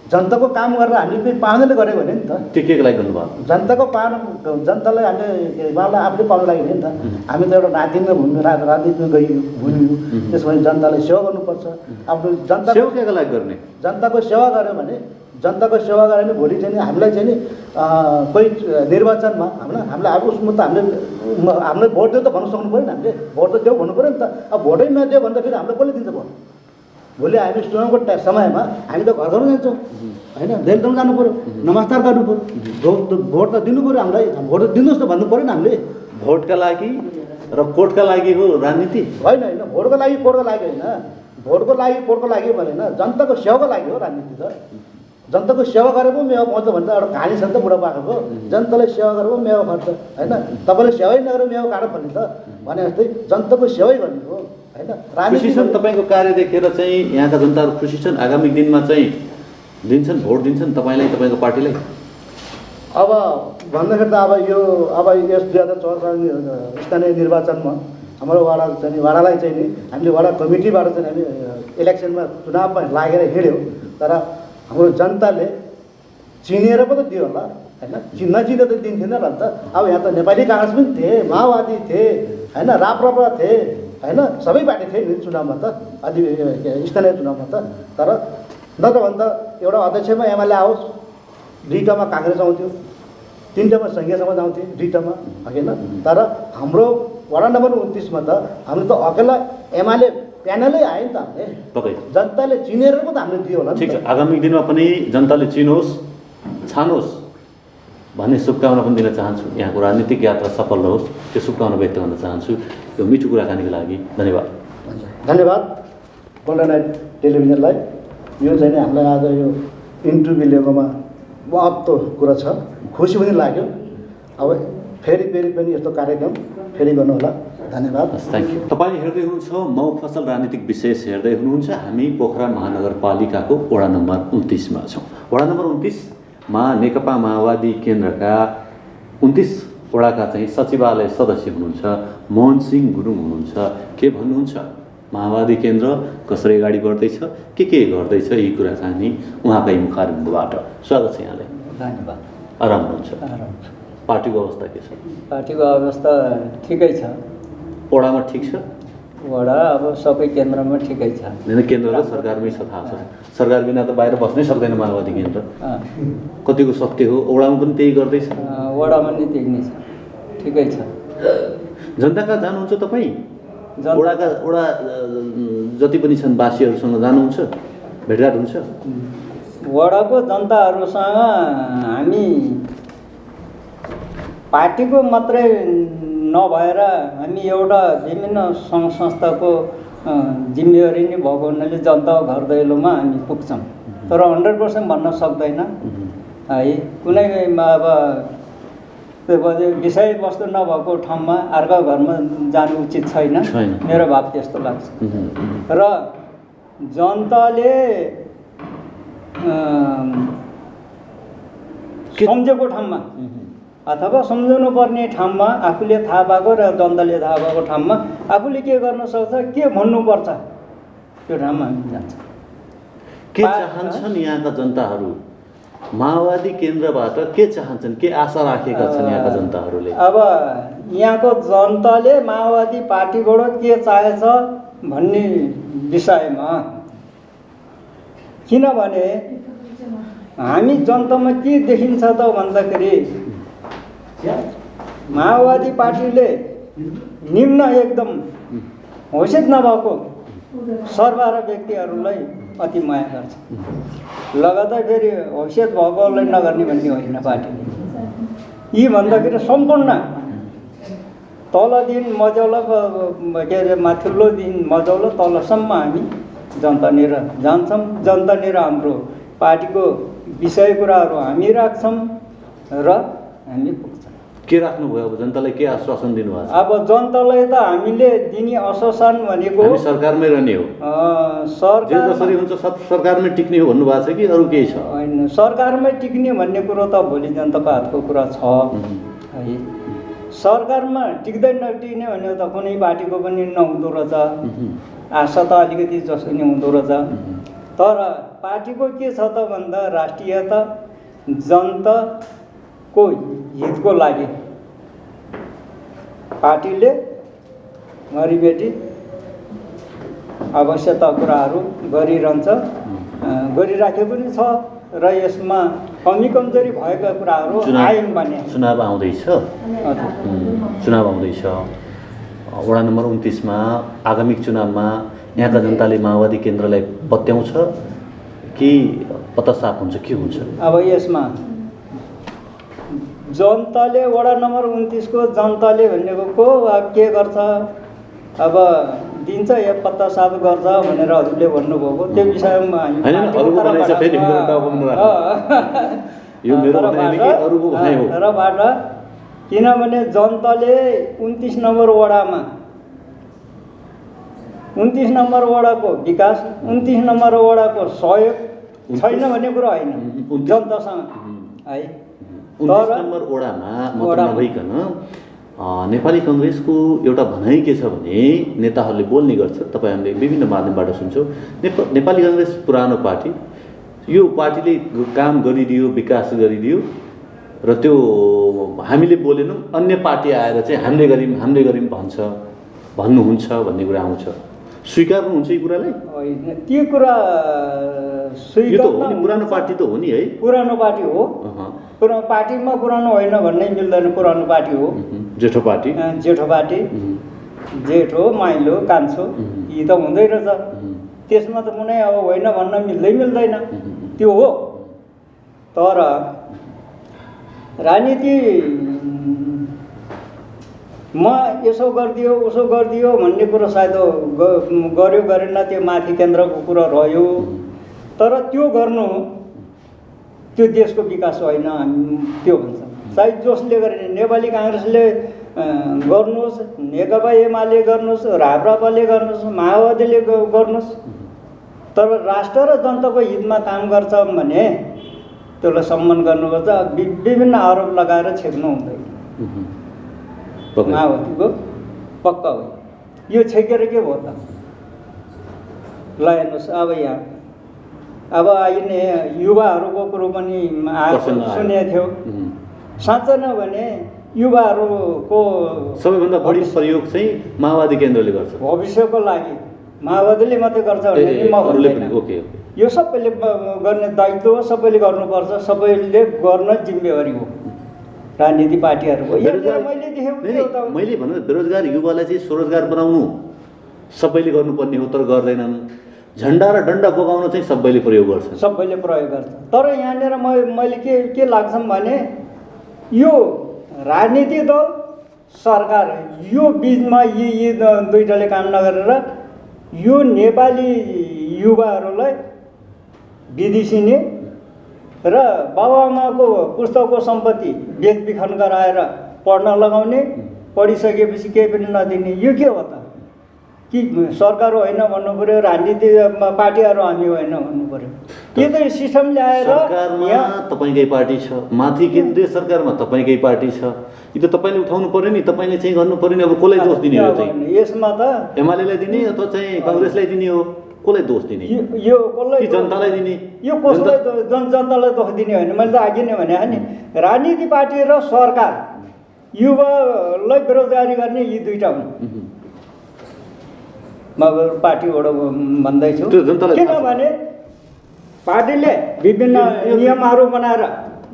जनताको काम गरेर हामीले केही पाउनेले गऱ्यो भने नि त के लागि गर्नुभयो? जनतालाई हामीले उहाँलाई आफूले पाउनु लागि नि त। हामी त एउटा राजनीतिमा भुल्यौँ, त्यसमा जनतालाई सेवा गर्नुपर्छ। आफ्नो जनताको लागि गर्ने, जनताको सेवा गऱ्यो भने भोलि चाहिँ हामीलाई चाहिँ नि कोही निर्वाचनमा हामीलाई अब उसमा त हामीले भोट दियो त भन्नु सक्नु पऱ्यो नि, हामीले भोट त देऊ भन्नु पऱ्यो नि त। अब भोटै नदियो भने त फेरि हामीले कसले दिन्छ भोट? भोलि हामी चुनावको समयमा हामी त घर घर जान्छौँ होइन, देलदम जानु पऱ्यो, नमस्कार गर्नु पऱ्यो, भोट त दिनु पऱ्यो हामीलाई, भोट त दिनुहोस् त भन्नु पऱ्यो नि हामीले। भोटका लागि र कोर्टका लागि हो राजनीति? होइन, भोटको लागि कोर्टको लागि होइन, भोटको लागि कोर्टको लागि भनेन, जनताको सेवाको लागि हो राजनीति त। जनताको सेवा गरेको मेवा पाउँछ भन्छ एउटा कहानी छ नि त बुढापाकाको, जनतालाई सेवा गरेको मेवा खान्छ होइन। तपाईँले सेवै नगरेर मेवा काँडो फल्ने त भने जस्तै जनताको सेवै गर्ने हो होइन। खुसी छन् तपाईँको कार्य देखेर चाहिँ यहाँका जनताहरू खुसी छन्? आगामी दिनमा चाहिँ दिन्छन्, भोट दिन्छन् तपाईँलाई, तपाईँको पार्टीलाई? अब भन्दाखेरि त अब यस 2024 स्थानीय निर्वाचनमा हाम्रो वडालाई चाहिँ नि हामीले वडा कमिटीबाट चाहिँ हामी इलेक्सनमा चुनावमा लागेर हिँड्यौँ, तर हाम्रो जनताले चिनेर पो त दियो होला होइन, नचिने त दिन्थेन र त। अब यहाँ त नेपाली काङ्ग्रेस पनि थिए, माओवादी थिए होइन, राप्रपा थिए होइन, सबै पार्टी थिए नि चुनावमा त, स्थानीय चुनावमा त। तर नत्र भने त एउटा अध्यक्षमा एमएलए आओस्, 2टामा काङ्ग्रेस आउँथ्यो, 3टामा सङ्घीय समाज आउँथ्यो, 2टामा होइन। तर हाम्रो वडा नम्बर 29मा त हामीले त अकेला एमएलए प्यानलै आयो नि त, हामीले जनताले चिनेर पो त हामीले दियो होला। ठिक छ, आगामी दिनमा पनि जनताले चिनोस्, छानोस् भन्ने शुभकामना पनि दिन चाहन्छु। यहाँको राजनीतिक यात्रा सफल रहोस्, त्यो शुभकामना व्यक्त गर्न चाहन्छु। यो मिठो कुराकानीको लागि धन्यवाद। धन्यवाद गोल्डन नाइट टेलिभिजनलाई। यो चाहिँ हामीलाई आज यो इन्टरभ्यू लिएकोमा महत्त्व कुरा छ, खुसी पनि लाग्यो। अब फेरि पनि यस्तो कार्यक्रम फेरि गर्नुहोला। धन्यवाद, थ्याङ्क यू। तपाईँ हेर्दै हुनुहुन्छ मौफसल राजनीतिक विशेष हेर्दै हुनुहुन्छ। हामी पोखरा महानगरपालिकाको वडा नम्बर 29मा छौँ। वडा नम्बर 29मा नेकपा माओवादी केन्द्रका 29 वडाका चाहिँ सचिवालय सदस्य हुनुहुन्छ मोहन सिंह गुरुङ हुनुहुन्छ। के भन्नुहुन्छ माओवादी केन्द्र कसरी अगाडि बढ्दैछ के गर्दैछ यी कुराकानी उहाँकै मुखारबिन्दबाट। स्वागत छ यहाँलाई। धन्यवाद। आराम हुनुहुन्छ? पार्टीको अवस्था के छ? पार्टीको अवस्था ठिकै छ। वडामा ठिक छ? वडा अब सबै केन्द्रमा ठिकै छ। केन्द्र त सरकारमै छ, थाहा छ। सरकार बिना त बाहिर बस्नै सक्दैन माओवादी केन्द्र। कतिको शक्ति हो? वडामा पनि त्यही गर्दैछ? वडामा नि त्यही नै छ, ठिकै छ। जनता कहाँ जानुहुन्छ तपाईँ? वडा जति पनि छन् वासीहरूसँग जानुहुन्छ, भेटघाट हुन्छ? वडाको जनताहरूसँग हामी पार्टीको मात्रै नभएर हामी एउटा विभिन्न सङ्घ संस्थाको जिम्मेवारी नै भएको हुनाले जनता घर दैलोमा हामी पुग्छौँ। तर 100% भन्न सक्दैन है। कुनै अब त्यो विषयवस्तु नभएको ठाउँमा अर्का घरमा जानु उचित छैन, मेरो भाव त्यस्तो लाग्छ। र जनताले सम्झेको ठाउँमा अथवा सम्झाउनु पर्ने ठाउँमा आफूले थाहा भएको र जनताले थाहा भएको ठाउँमा आफूले के गर्न सक्छ, के भन्नुपर्छ, त्यो ठाउँमा हामी जान्छौँ। के चाहन्छन् यहाँका जनताहरू? माओवादी केन्द्रबाट के चाहन्छन्, के आशा राखेका छन् यहाँका जनताहरूले? अब यहाँको जनताले माओवादी पार्टीबाट के चाहेछ भन्ने विषयमा, किनभने हामी जनतामा के देखिन्छ त भन्दाखेरि माओवादी पार्टीले निम्न एकदम हैसियत नभएको सर्वा र व्यक्तिहरूलाई अति माया गर्छ। लगातार फेरि हैसियत भएकोलाई नगर्ने भन्ने होइन पार्टीले। यी भन्दाखेरि सम्पूर्ण तलदेखि मझौला के अरे माथिल्लोदेखि मझौला तलसम्म हामी जनतानिर जान्छौँ। जनतानिर हाम्रो पार्टीको विषय कुराहरू हामी राख्छौँ र हामी पुग्छौँ। के राख्नुभयो? अब जनतालाई के आश्वासन दिनुभएको छ? अब जनतालाई त हामीले दिने आश्वासन भनेको हामी सरकारमै रहने हो, सरकार जसरी हुन्छ सरकारमै टिक्ने हो भन्नुभएको छ कि अरू केही छ? होइन, सरकारमै टिक्ने भन्ने कुरो त भोलि जनताको हातको कुरा छ है। सरकारमा टिक्दै नटिक्ने भनेको त कुनै पार्टीको पनि नहुँदो रहेछ। आशा त अलिकति जसो नि हुँदो रहेछ। तर पार्टीको के छ त भन्दा राष्ट्रियता जनताको हितको लागि पार्टीले गरिबेटी आवश्यकता कुराहरू गरिरहन्छ, गरिराखेको पनि छ र यसमा कमी कमजोरी भएका कुराहरू आयौँ भने चुनाव आउँदैछ। वडा नम्बर 29मा आगामी चुनावमा यहाँका जनताले माओवादी केन्द्रलाई पत्याउँछ कि पत्तासाफ हुन्छ, के हुन्छ? अब यसमा जनताले वडा नम्बर 29 को जनताले भनेको को के गर्छ, अब दिन्छ या पत्तासाफ गर्छ भनेर हजुरले भन्नुभएको त्यो विषयमा तरबाट किनभने जनताले 29 नम्बर वडामा 29 नम्बर वडाको विकास, 29 नम्बर वडाको सहयोग छैन भन्ने कुरो होइन जनतासँग है। 29 नम्बर वडामा मात्र नभइकन नेपाली कङ्ग्रेसको एउटा भनाइ के छ भने नेताहरूले बोल्ने गर्छ, तपाईहरूले विभिन्न माध्यमबाट सुन्छौँ, नेपाली कङ्ग्रेस पुरानो पार्टी, यो पार्टीले काम गरिदियो, विकास गरिदियो र त्यो हामीले बोलेनौँ, अन्य पार्टी आएर चाहिँ हामीले गऱ्यौँ भन्नुहुन्छ भन्ने कुरा आउँछ। स्वीकार्नुहुन्छ यी कुरालाई? होइन, त्यो कुरा स्वीकार पुरानो पार्टी त हो नि है, पुरानो पार्टी हो। पुरानो पार्टीमा पुरानो होइन भन्नै मिल्दैन, पुरानो पार्टी हो। जेठो पार्टी, जेठो माइलो कान्छो यी त हुँदै रहेछ, त्यसमा त कुनै अब होइन भन्न मिल्दैन, त्यो हो। तर राजनीति म यसो गरिदियो उसो गरिदियो भन्ने कुरो सायद गर्यो गरेन त्यो माथि केन्द्रको कुरा रह्यो। तर त्यो गर्नु त्यो देशको विकास होइन त्यो भन्छ। सायद जसले गर्ने नेपाली काङ्ग्रेसले गर्नुहोस्, नेकपा एमाले गर्नुहोस्, राप्रपाले गर्नुहोस्, माओवादीले गर्नुहोस्, तर राष्ट्र र जनताको हितमा काम गर्छ भने त्यसलाई सम्मान गर्नुपर्छ। विभिन्न आरोप लगाएर छेक्नु हुँदैन। माओवादीको पक्का हो। यो छेकेर के भयो त? ल हेर्नुहोस् अब यहाँ अब आइने युवाहरूको कुरो पनि सुनेको थियो। साँच्चै नभने युवाहरूको सबैभन्दा बढी प्रयोग चाहिँ माओवादी केन्द्रले गर्छ भविष्यको लागि। माओवादीले मात्रै गर्छ भने म भन्दैन। यो सबैले गर्ने दायित्व सबैले गर्नुपर्छ, सबैले गर्न जिम्मेवारी हो राजनीति पार्टीहरूको। मैले भन्नु बेरोजगार युवालाई चाहिँ स्वरोजगार बनाउनु सबैले गर्नुपर्ने हो, तर गर्दैनन्। झन्डा र डन्डा बोकाउन चाहिँ सबैले प्रयोग गर्छ, सबैले प्रयोग गर्छ। तर यहाँनिर मैले के लाग्छ भने यो राजनीतिक दल सरकार यो बिचमा यी दुईटाले काम नगरेर यो नेपाली युवाहरूलाई विदेशिने र बाबुआमाको पुस्तकको सम्पत्ति बेचबिखन गराएर पढ्न लगाउने, पढिसकेपछि केही पनि नदिने, यो के हो त? कि सरकार होइन भन्नु पऱ्यो, राजनीतिक पार्टीहरू हामी होइन भन्नु पऱ्यो? यो त सिस्टम ल्याएर सरकारमा तपाईँकै पार्टी छ, माथि केन्द्रीय सरकारमा तपाईँकै पार्टी छ, यो त तपाईँले उठाउनु पर्यो नि, तपाईँले चाहिँ गर्नु पर्यो नि। अब कसलाई दोष दिने हो चाहिँ? यसमा त एमालेलाई दिने अथवा चाहिँ काङ्ग्रेसलाई दिने हो? कसलाई दोष दिने? यो कसलाई जनतालाई दिने? यो कसलाई जनतालाई दोष दिने होइन। मैले त अघि नै भने नि, राजनीति पार्टी र सरकार युवालाई बेरोजगारी गर्ने यी दुईटा हुन्। म पार्टीबाट भन्दैछु किनभने पार्टीले विभिन्न नियमहरू बनाएर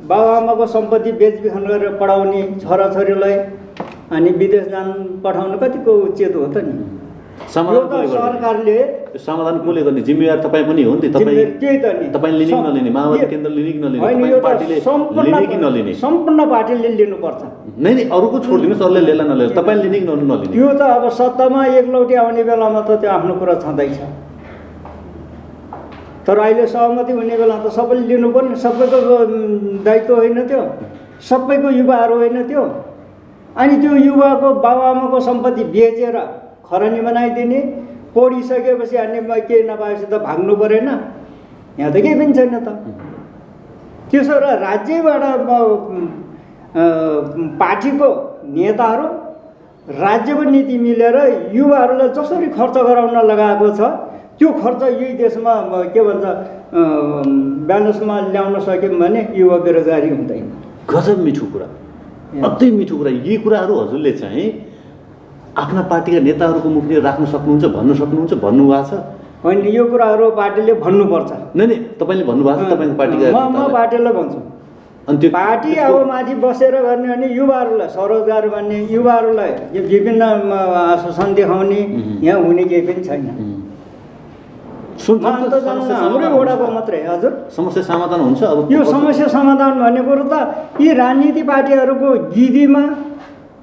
बाबुआमाको सम्पत्ति बेचबिखन गरेर पढाउने छोराछोरीलाई अनि विदेश जान पठाउनु कतिको उचित हो त नि? सरकारले समाधान कसले गर्ने? जिम्मेवार तपाईँ पनि हो नि त। तपाईँ लिने कि नलिने? माओवादी केन्द्र लिने कि नलिने? पार्टीले लिने कि नलिने? सम्पूर्ण पार्टीले लिनुपर्छ। नै अरूको छोडिदिनुहोस्, अरूले लेला नलेला, तपाईँ लिने कि नलिने? यो त अब सत्तामा एकलौटी आउने बेलामा त त्यो आफ्नो कुरा छँदैछ। तर अहिले सहमति हुने बेला त सबैले लिनु पर्ने, सबैको दायित्व होइन त्यो, सबैको युवाहरू होइन त्यो। अनि त्यो युवाको बाबुआमाको सम्पत्ति बेचेर खरानी बनाइदिने, पढिसकेपछि अनि केही नपाएपछि त भाग्नु परेन? यहाँ त केही पनि छैन त। त्यसो र राज्यबाट पार्टीको नेताहरू राज्यको नीति मिलेर युवाहरूलाई जसरी खर्च गराउन लगाएको छ त्यो खर्च यही देशमा के भन्छ ब्यालेन्समा ल्याउन सक्यौँ भने युवा बेरोजगारी हुँदैन। गजब मिठो कुरा, अति मिठो कुरा। यी कुराहरू हजुरले चाहिँ आफ्ना पार्टीका नेताहरूको मुखले राख्न सक्नुहुन्छ, भन्न सक्नुहुन्छ, भन्नुभएको छ? होइन, यो कुराहरू पार्टीले भन्नुपर्छ। नै तपाईँले भन्नुभएको छ तपाईँको पार्टीका? म पार्टीलाई भन्छु। अनि त्यो पार्टी अब माथि बसेर गर्ने भने युवाहरूलाई स्वरोजगार गर्ने, युवाहरूलाई यो विभिन्न आश्वासन देखाउने यहाँ हुने केही पनि छैन। हाम्रै वडाको मात्रै हजुर समस्या समाधान हुन्छ। अब यो समस्या समाधान भन्ने कुरो त यी राजनीति पार्टीहरूको गिदीमा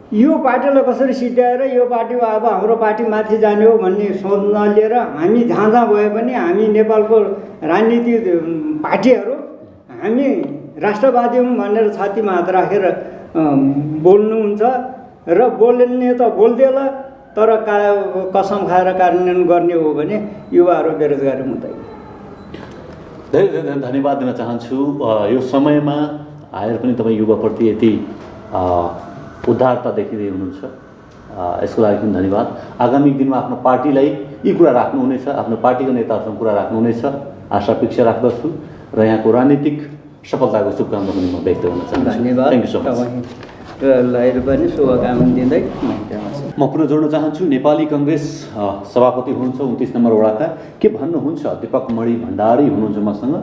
यो पार्टीलाई कसरी सिद्ध्याएर यो पार्टी अब हाम्रो पार्टी माथि जाने हो भन्ने सोच नलिएर हामी जहाँ जहाँ भए पनि हामी नेपालको राजनीति पार्टीहरू हामी राष्ट्रवादी हौँ भनेर छातीमा हात राखेर बोल्नुहुन्छ र बोल्ने त बोल्देला, तर कसम खाएर कार्यान्वयन गर्ने हो भने युवाहरू बेरोजगारी हुँदैन। धेरै धेरै धन्यवाद दिन चाहन्छु। यो समयमा आएर पनि तपाईँ युवाप्रति यति उदारता देखिँदै हुनुहुन्छ, यसको लागि पनि धन्यवाद। आगामी दिनमा आफ्नो पार्टीलाई यी कुरा राख्नुहुनेछ, आफ्नो पार्टीको नेताहरूसँग कुरा राख्नुहुनेछ आशा अपेक्षा राख्दछु र यहाँको राजनीतिक सफलताको शुभकामना पनि म व्यक्त गर्न चाहन्छु। धन्यवाद। Thank you so much. पनि शुभकामना दिँदै म पुनः जोड्न चाहन्छु, नेपाली कङ्ग्रेस सभापति हुनुहुन्छ 29 नम्बर वडाका। के भन्नुहुन्छ? दीपक मणि भण्डारी हुनुहुन्छ मसँग।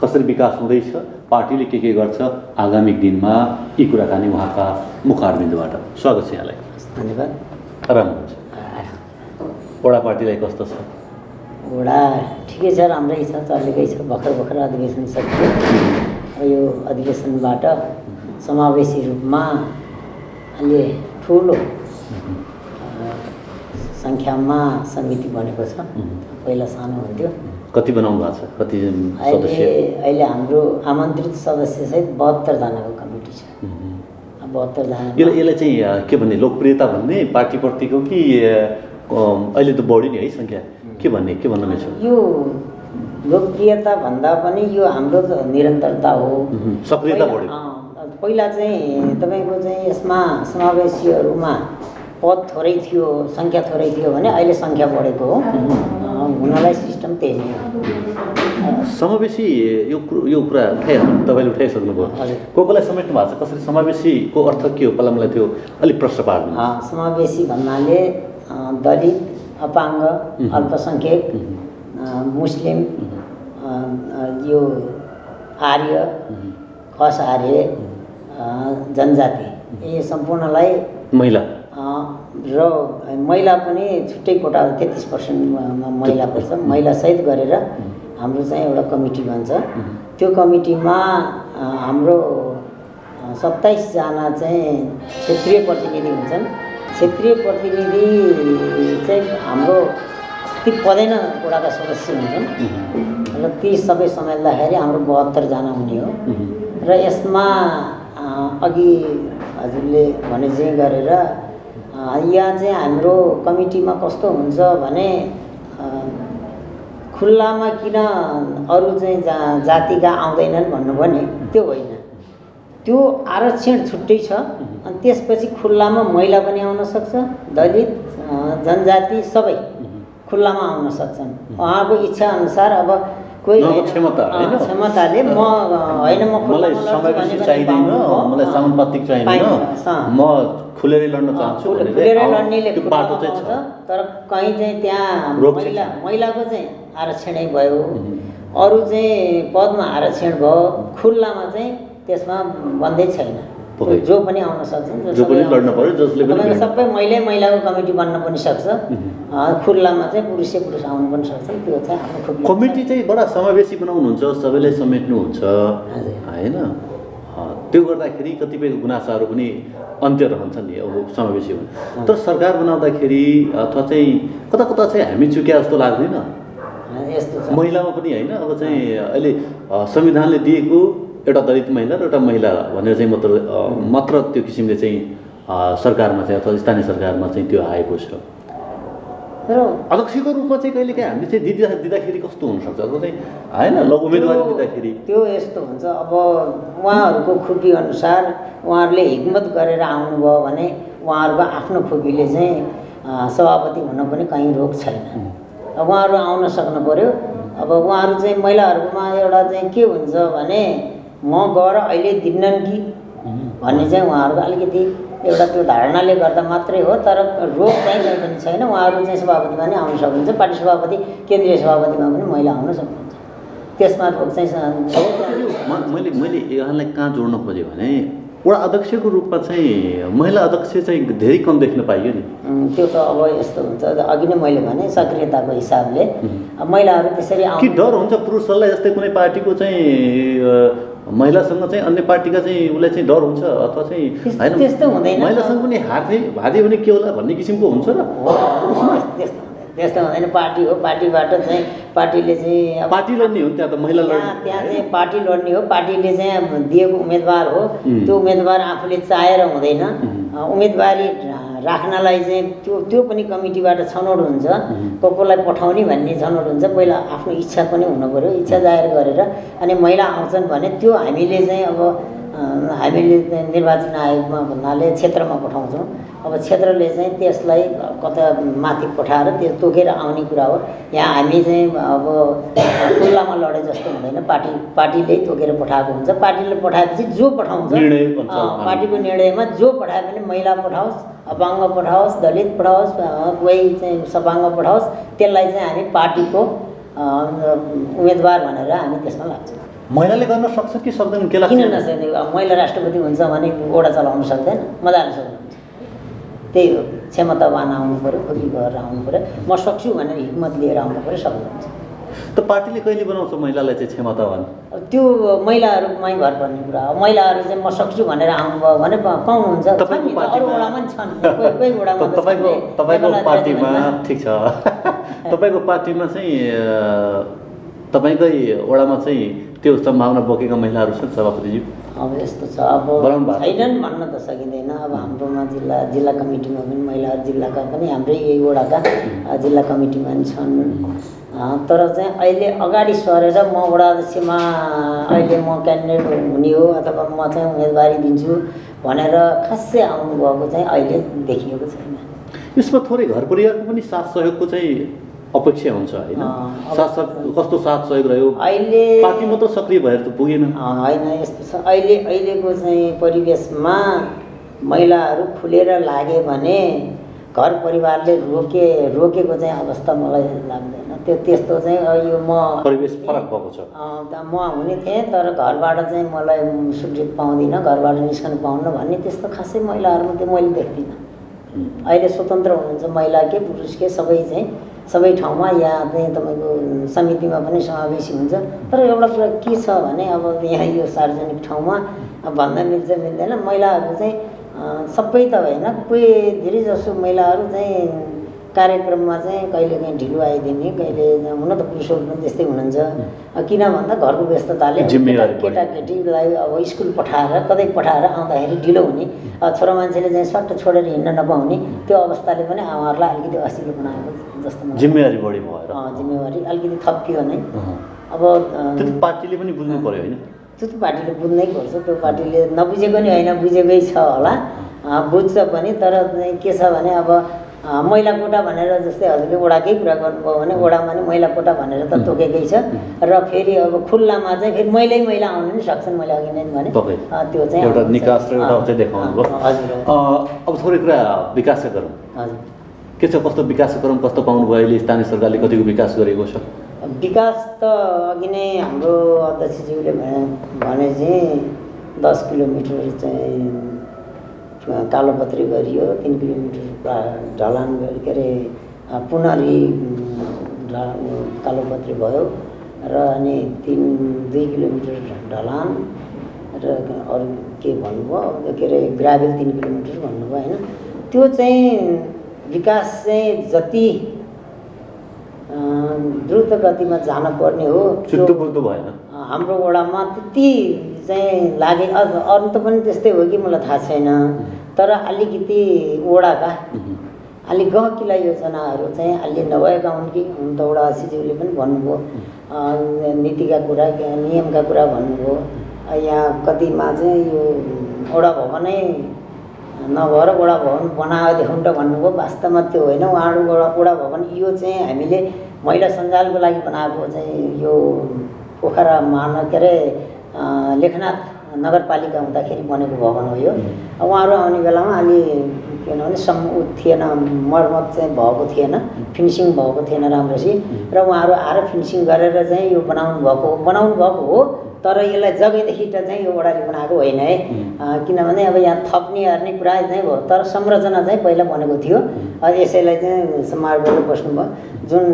कसरी विकास हुँदैछ, पार्टीले के गर्छ, आगामी दिनमा यी कुराकानी उहाँका मुखारबिन्दुबाट। स्वागत छ यहाँलाई। धन्यवाद। आराम हुन्छ? वडा पार्टीलाई कस्तो छ? वडा ठिकै छ, राम्रै छ, चलेकै छ। भर्खर अधिवेशन सकियो र यो अधिवेशनबाट समावेशी रूपमा अलि ठुलो सङ्ख्यामा समिति बनेको छ। पहिला सानो हुन्थ्यो। कति बनाउनु भएको छ? कति सदस्य? अहिले हाम्रो आमन्त्रित सदस्यसहित 72 जनाको कमिटी छ। 72 जना। यसलाई चाहिँ के भन्ने, लोकप्रियता भन्ने पार्टीप्रतिको कि अहिले त बढी नि है सङ्ख्या, के भन्नु मिल्छ? यो लोकप्रियता भन्दा पनि यो हाम्रो निरन्तरता हो। सक्रियता बढ्यो। पहिला चाहिँ तपाईँको चाहिँ यसमा समावेशीहरूमा पद थोरै थियो, सङ्ख्या थोरै थियो भने अहिले सङ्ख्या बढेको हो। हुनलाई सिस्टम त्यही नै हो। समावेशी यो कुरा तपाईँले उठाइसक्नुभयो। कसलाई समेट्नु भएको छ, कसरी समावेशीको अर्थ के हो, पहिला मलाई त्यो अलिक प्रश्न पार्नु। समावेशी भन्नाले दलित, अपाङ्ग, अल्पसङ्ख्यक, मुस्लिम, यो आर्य, खस आर्य, जनजाति, यो सम्पूर्णलाई महिला र महिला पनि छुट्टै कोटा 33% महिला पर्छ। महिला सहित गरेर हाम्रो चाहिँ एउटा कमिटी बन्छ। त्यो कमिटीमा हाम्रो 27 जना चाहिँ क्षेत्रीय प्रतिनिधि हुन्छन्। क्षेत्रीय प्रतिनिधि चाहिँ हाम्रो ती 14 वडाका सदस्य हुन्छन् र ती सबै समेट्दाखेरि हाम्रो 72 जना हुने हो। र यसमा अघि हजुरले भने चाहिँ गरेर यहाँ चाहिँ हाम्रो कमिटीमा कस्तो हुन्छ भने खुल्लामा किन अरू चाहिँ जातिका आउँदैनन् भन्नु भने त्यो होइन, त्यो आरक्षण छुट्टै छ। अनि त्यसपछि खुल्लामा महिला पनि आउन सक्छ, दलित, जनजाति सबै खुल्लामा आउन सक्छन् उहाँको इच्छा अनुसार। अब कोही क्षमताले म होइन, मलाई समावेशी चाहिँदैन, मलाई समानुपातिक चाहिँदैन, म खुलेरै लड्न चाहन्छु भनेर खुलेरै लड्नेले बाटो चाहिँ छ। तर कहीँ चाहिँ त्यहाँ महिलाको चाहिँ आरक्षणै भयो, अरू चाहिँ पदमा आरक्षण भयो, खुल्लामा चाहिँ त्यसमा बन्दै छैन। जो पनि आउन सक्छ, जो पनि लड्न पर्यो, जसले पनि सबै महिलाको कमिटी बन्न पनि सक्छ। खुल्लामा चाहिँ पुरुष आउनु पनि सक्छ। त्यो चाहिँ हाम्रो कमिटी चाहिँ बडा समावेशी बनाउनुहुन्छ, सबैलाई समेट्नुहुन्छ हैन। त्यो गर्दाखेरि कतिपय गुनासाहरू पनि अन्त्य रहन्छ नि अब समावेशी हुनु। तर सरकार बनाउँदाखेरि अथवा चाहिँ कता कता चाहिँ हामी चुक्या जस्तो लाग्दैन महिलामा पनि हैन। अब चाहिँ अहिले संविधानले दिएको एउटा दलित महिला र एउटा महिला भनेर चाहिँ मात्र त्यो किसिमले चाहिँ सरकारमा चाहिँ अथवा स्थानीय सरकारमा चाहिँ त्यो आएको छ। तर अध्यक्षको रूपमा चाहिँ कहिलेकाहीँ हामीले चाहिँ दिँदाखेरि कस्तो हुनसक्छ अथवा चाहिँ होइन उम्मेदवारी दिँदाखेरि त्यो यस्तो हुन्छ। अब उहाँहरूको खुबी अनुसार उहाँहरूले हिम्मत गरेर आउनुभयो भने उहाँहरूको आफ्नो खुबीले चाहिँ सभापति हुन पनि कहीँ रोक छैन। अब उहाँहरू आउन सक्नु पऱ्यो। अब उहाँहरू चाहिँ महिलाहरूमा एउटा चाहिँ के हुन्छ भने म गएर अहिले दिन्नन् कि भन्ने चाहिँ उहाँहरूको अलिकति एउटा त्यो धारणाले गर्दा मात्रै हो। तर रोग चाहिँ कहीँ पनि छैन। उहाँहरू चाहिँ सभापतिमा नै आउन सक्नुहुन्छ, पार्टी सभापति, केन्द्रीय सभापतिमा पनि महिला आउन सक्नुहुन्छ। त्यसमा रोग चाहिँ मैले यहाँलाई कहाँ जोड्न खोजेँ भने वडा अध्यक्षको रूपमा चाहिँ महिला अध्यक्ष चाहिँ धेरै कम देख्न पाइयो नि। त्यो त अब यस्तो हुन्छ, अघि नै मैले भने सक्रियताको हिसाबले महिलाहरू त्यसरी कि डर हुन्छ पुरुषहरूलाई। जस्तै कुनै पार्टीको चाहिँ महिलासँग चाहिँ अन्य पार्टीका चाहिँ उसलाई चाहिँ डर हुन्छ अथवा चाहिँ होइन त्यस्तो हुँदैन, महिलासँग पनि हारिदियो भने के होला भन्ने किसिमको हुन्छ र त्यस्तो हुँदैन। पार्टी हो, पार्टीबाट चाहिँ पार्टीले चाहिँ पार्टी लड्ने हो, त्यहाँ त महिला लड्ने, त्यहाँ चाहिँ पार्टी लड्ने हो। पार्टीले चाहिँ दिएको उम्मेदवार हो, त्यो उम्मेदवार आफूले चाहेर हुँदैन। उम्मेदवारी राख्नलाई चाहिँ त्यो पनि कमिटीबाट छनौट हुन्छ, कसलाई पठाउने भन्ने छनौट हुन्छ। पहिला आफ्नो इच्छा पनि हुनु पऱ्यो, इच्छा जाहेर गरेर अनि महिला आउँछन् भने त्यो हामीले चाहिँ अब हामीले निर्वाचन आयोगमा भन्नाले क्षेत्रमा पठाउँछौँ। अब क्षेत्रले चाहिँ त्यसलाई कता माथि पठाएर त्यो तोकेर आउने कुरा हो। यहाँ हामी चाहिँ अब खुल्लामा लडे जस्तो हुँदैन, पार्टीले तोकेर पठाएको हुन्छ। पार्टीले पठाएपछि जो पठाउँछ पार्टीको निर्णयमा जो पठाए पनि महिला पठाओस्, अपाङ्ग पठाओस्, दलित पठाओस्, कोही चाहिँ सपाङ्ग पठाओस्, त्यसलाई चाहिँ हामी पार्टीको उम्मेदवार भनेर हामी त्यसमा लाग्छौँ। महिलाले गर्न सक्छ कि सक्दैन के लाग्छ? किन नसक्ने? महिला राष्ट्रपति हुन्छ भने ओडा चलाउन सक्दैन, मजाले सक्नुहुन्छ। त्यही हो, क्षमतावान आउनु पऱ्यो, खुबी गरेर आउनु पऱ्यो, म सक्छु भनेर हिम्मत लिएर आउनु पऱ्यो, सक्नुहुन्छ। त पार्टीले कहिले बनाउँछ महिलालाई चाहिँ क्षमतावान? त्यो महिलाहरूमै भर पर्ने कुरा हो। महिलाहरू चाहिँ म सक्छु भनेर आउनुभयो भने पाउनुहुन्छ। अरू वडामा पनि छन्, कोही वडामा तपाईँको पार्टीमा ठिक छ। तपाईँको पार्टीमा चाहिँ तपाईँकै वडामा चाहिँ त्यो सम्भावना बोकेका महिलाहरू छन् सभापतिज्यू? अब यस्तो छ, अब छैनन् भन्न त सकिँदैन। अब हाम्रोमा जिल्ला कमिटीमा पनि महिलाहरू, जिल्लाका पनि हाम्रै यही वडाका जिल्ला कमिटीमा पनि छन्। तर चाहिँ अहिले अगाडि सरेर म वडा अध्यक्षमा अहिले म क्यान्डिडेट हुने हो अथवा म चाहिँ उम्मेदवारी दिन्छु भनेर खासै आउनुभएको चाहिँ अहिले देखिएको छैन। यसमा थोरै घर परिवारको पनि साथ सहयोगको चाहिँ अपेक्षा हुन्छ होइन? कस्तो साथ सहयोग रह्यो? अहिले पार्टी मात्र सक्रिय भएर त पुगेन होइन। यस्तो छ अहिलेको चाहिँ परिवेशमा महिलाहरू खुलेर लागे भने घर परिवारले रोकेको चाहिँ अवस्था मलाई लाग्दैन। त्यस्तो चाहिँ यो म परिवेश फरक भएको छ। म हुने थिएँ तर घरबाट चाहिँ मलाई स्वीकृति पाउँदिनँ, घरबाट निस्कन पाउन्न भन्ने त्यस्तो खासै महिलाहरूमा त्यो मैले देख्दिनँ। अहिले स्वतन्त्र हुनुहुन्छ महिला के पुरुष के सबै ठाउँमा यहाँ चाहिँ तपाईँको समितिमा पनि समावेशी हुन्छ। तर एउटा कुरा के छ भने अब यहाँ यो सार्वजनिक ठाउँमा भन्न मिल्छ मिल्दैन महिलाहरू चाहिँ सबै त होइन, कोही धेरै जसो महिलाहरू चाहिँ कार्यक्रममा चाहिँ कहिलेकाहीँ ढिलो आइदिने, कहिले हुन त पुरुषहरू पनि त्यस्तै हुनुहुन्छ। किन भन्दा घरको व्यस्तताले केटाकेटीलाई अब स्कुल पठाएर कतै पठाएर आउँदाखेरि ढिलो हुने, छोरा मान्छेले चाहिँ सट्ट छोडेर हिँड्न नपाउने त्यो अवस्थाले पनि उहाँहरूलाई अलिकति असिलो बनाएको जस्तो मलाई जिम्मेवारी बढी भएर जिम्मेवारी अलिकति थपियो नै। अब पार्टीले पनि बुझ्नु पर्यो होइन? त्यो त पार्टीले बुझ्नै पर्छ। त्यो पार्टीले नबुझेको नि होइन, बुझेकै छ होला, बुझ्छ पनि। तर के छ भने अब महिला कोटा भनेर जस्तै हजुरले वडाकै कुरा गर्नुभयो भने वडामा नि महिला कोटा भनेर त तोकेकै छ र फेरि अब खुल्लामा चाहिँ फेरि महिला आउन नि सक्छन्। मैले अघि नै भने त्यो चाहिँ एउटा निकास र एउटा चाहिँ देखाउनु भयो। अब थोरै कुरा विकासका गरौँ। हजुर के छ, कस्तो विकासका गरौँ, कस्तो पाउनुभयो अहिले? स्थानीय सरकारले कतिको विकास गरेको छ? विकास त अघि नै हाम्रो अध्यक्षज्यूले भने चाहिँ 10 किलोमिटर चाहिँ कालोपत्री गरियो, 3 किलोमिटर ढलान के अरे पुनरी कालोपत्री भयो र अनि 2 किलोमिटर ढलान र अरू के भन्नुभयो के अरे ग्राभेल 3 किलोमिटर भन्नुभयो होइन। त्यो चाहिँ विकास चाहिँ जति द्रुत गतिमा जानुपर्ने हो बुझ्दो भएन हाम्रो वडामा त्यति चाहिँ लागे। अरू त पनि त्यस्तै हो कि मलाई थाहा छैन, तर अलिकति वडाका अलिक गहकिला योजनाहरू चाहिँ अलि नभएका हुन् कि हुन त वडा अध्यक्षज्यूले पनि भन्नुभयो, नीतिका कुरा नियमका कुरा भन्नुभयो। यहाँ कतिमा चाहिँ यो वडा भवनै नभएर वडा भवन बनायो देखाउँ त भन्नुभयो, वास्तवमा त्यो होइन। उहाँहरू वडा भवन यो चाहिँ हामीले महिला सञ्जालको लागि बनाएको चाहिँ यो पोखरा के अरे लेखनाथ नगरपालिका हुँदाखेरि बनेको भवन हो यो। उहाँहरू आउने बेलामा अलि किनभने थिएन, मर्मत चाहिँ भएको थिएन, फिनिसिङ भएको थिएन राम्रोसी र उहाँहरू आएर फिनिसिङ गरेर चाहिँ यो बनाउनु भएको हो। तर यसलाई जगैदेखि त चाहिँ यो वडाले बनाएको होइन है, किनभने अब यहाँ थप्ने हेर्ने कुरा चाहिँ भयो, तर संरचना चाहिँ पहिला बनेको थियो। यसैलाई चाहिँ सम्हाल गरेर बस्नुभयो। जुन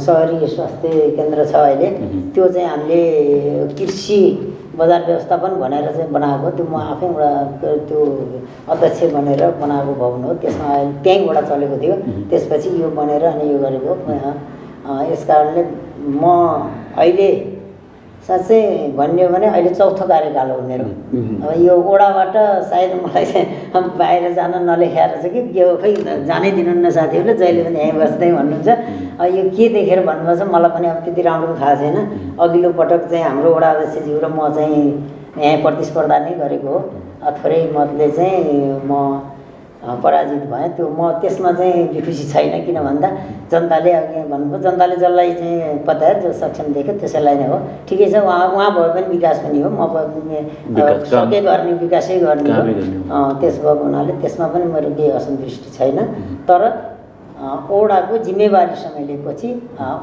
सहरी स्वास्थ्य केन्द्र छ अहिले त्यो चाहिँ हामीले कृषि बजार व्यवस्थापन भनेर चाहिँ बनाएको, त्यो म आफै एउटा त्यो अध्यक्ष बनेर बनाएको भवन हो। त्यसमा त्यहीँबाट चलेको थियो, त्यसपछि यो बनेर अनि यो गरेको। यस कारणले म अहिले साँच्चै भन्यो भने अहिले 4थो कार्यकाल हो मेरो। अब यो वडाबाट सायद मलाई चाहिँ बाहिर जान नलेखाएर छ कि के हो, खै जानै दिनुहुन्न साथीहरूले, जहिले पनि यहीँ बस्दै भन्नुहुन्छ। यो के देखेर भन्नुभएको छ मलाई पनि अब त्यति राम्रो थाहा छैन। अघिल्लो पटक चाहिँ हाम्रो वडा अध्यक्षज्यू र म चाहिँ यहाँ प्रतिस्पर्धा नै गरेको हो, थोरै मतले चाहिँ म पराजित भएँ। त्यो म त्यसमा चाहिँ बेखुसी छैन, किन भन्दा जनताले अघि भन्नुभयो जनताले जसलाई चाहिँ पत्याएर जो सक्षम देख्यो त्यसैलाई नै हो। ठिकै छ, उहाँ भए पनि विकास पनि हो, म सके गर्ने विकासै गर्ने हो। त्यस भएको हुनाले त्यसमा पनि मेरो केही असन्तुष्टि छैन। तर ओडाको जिम्मेवारी सम्हालेपछि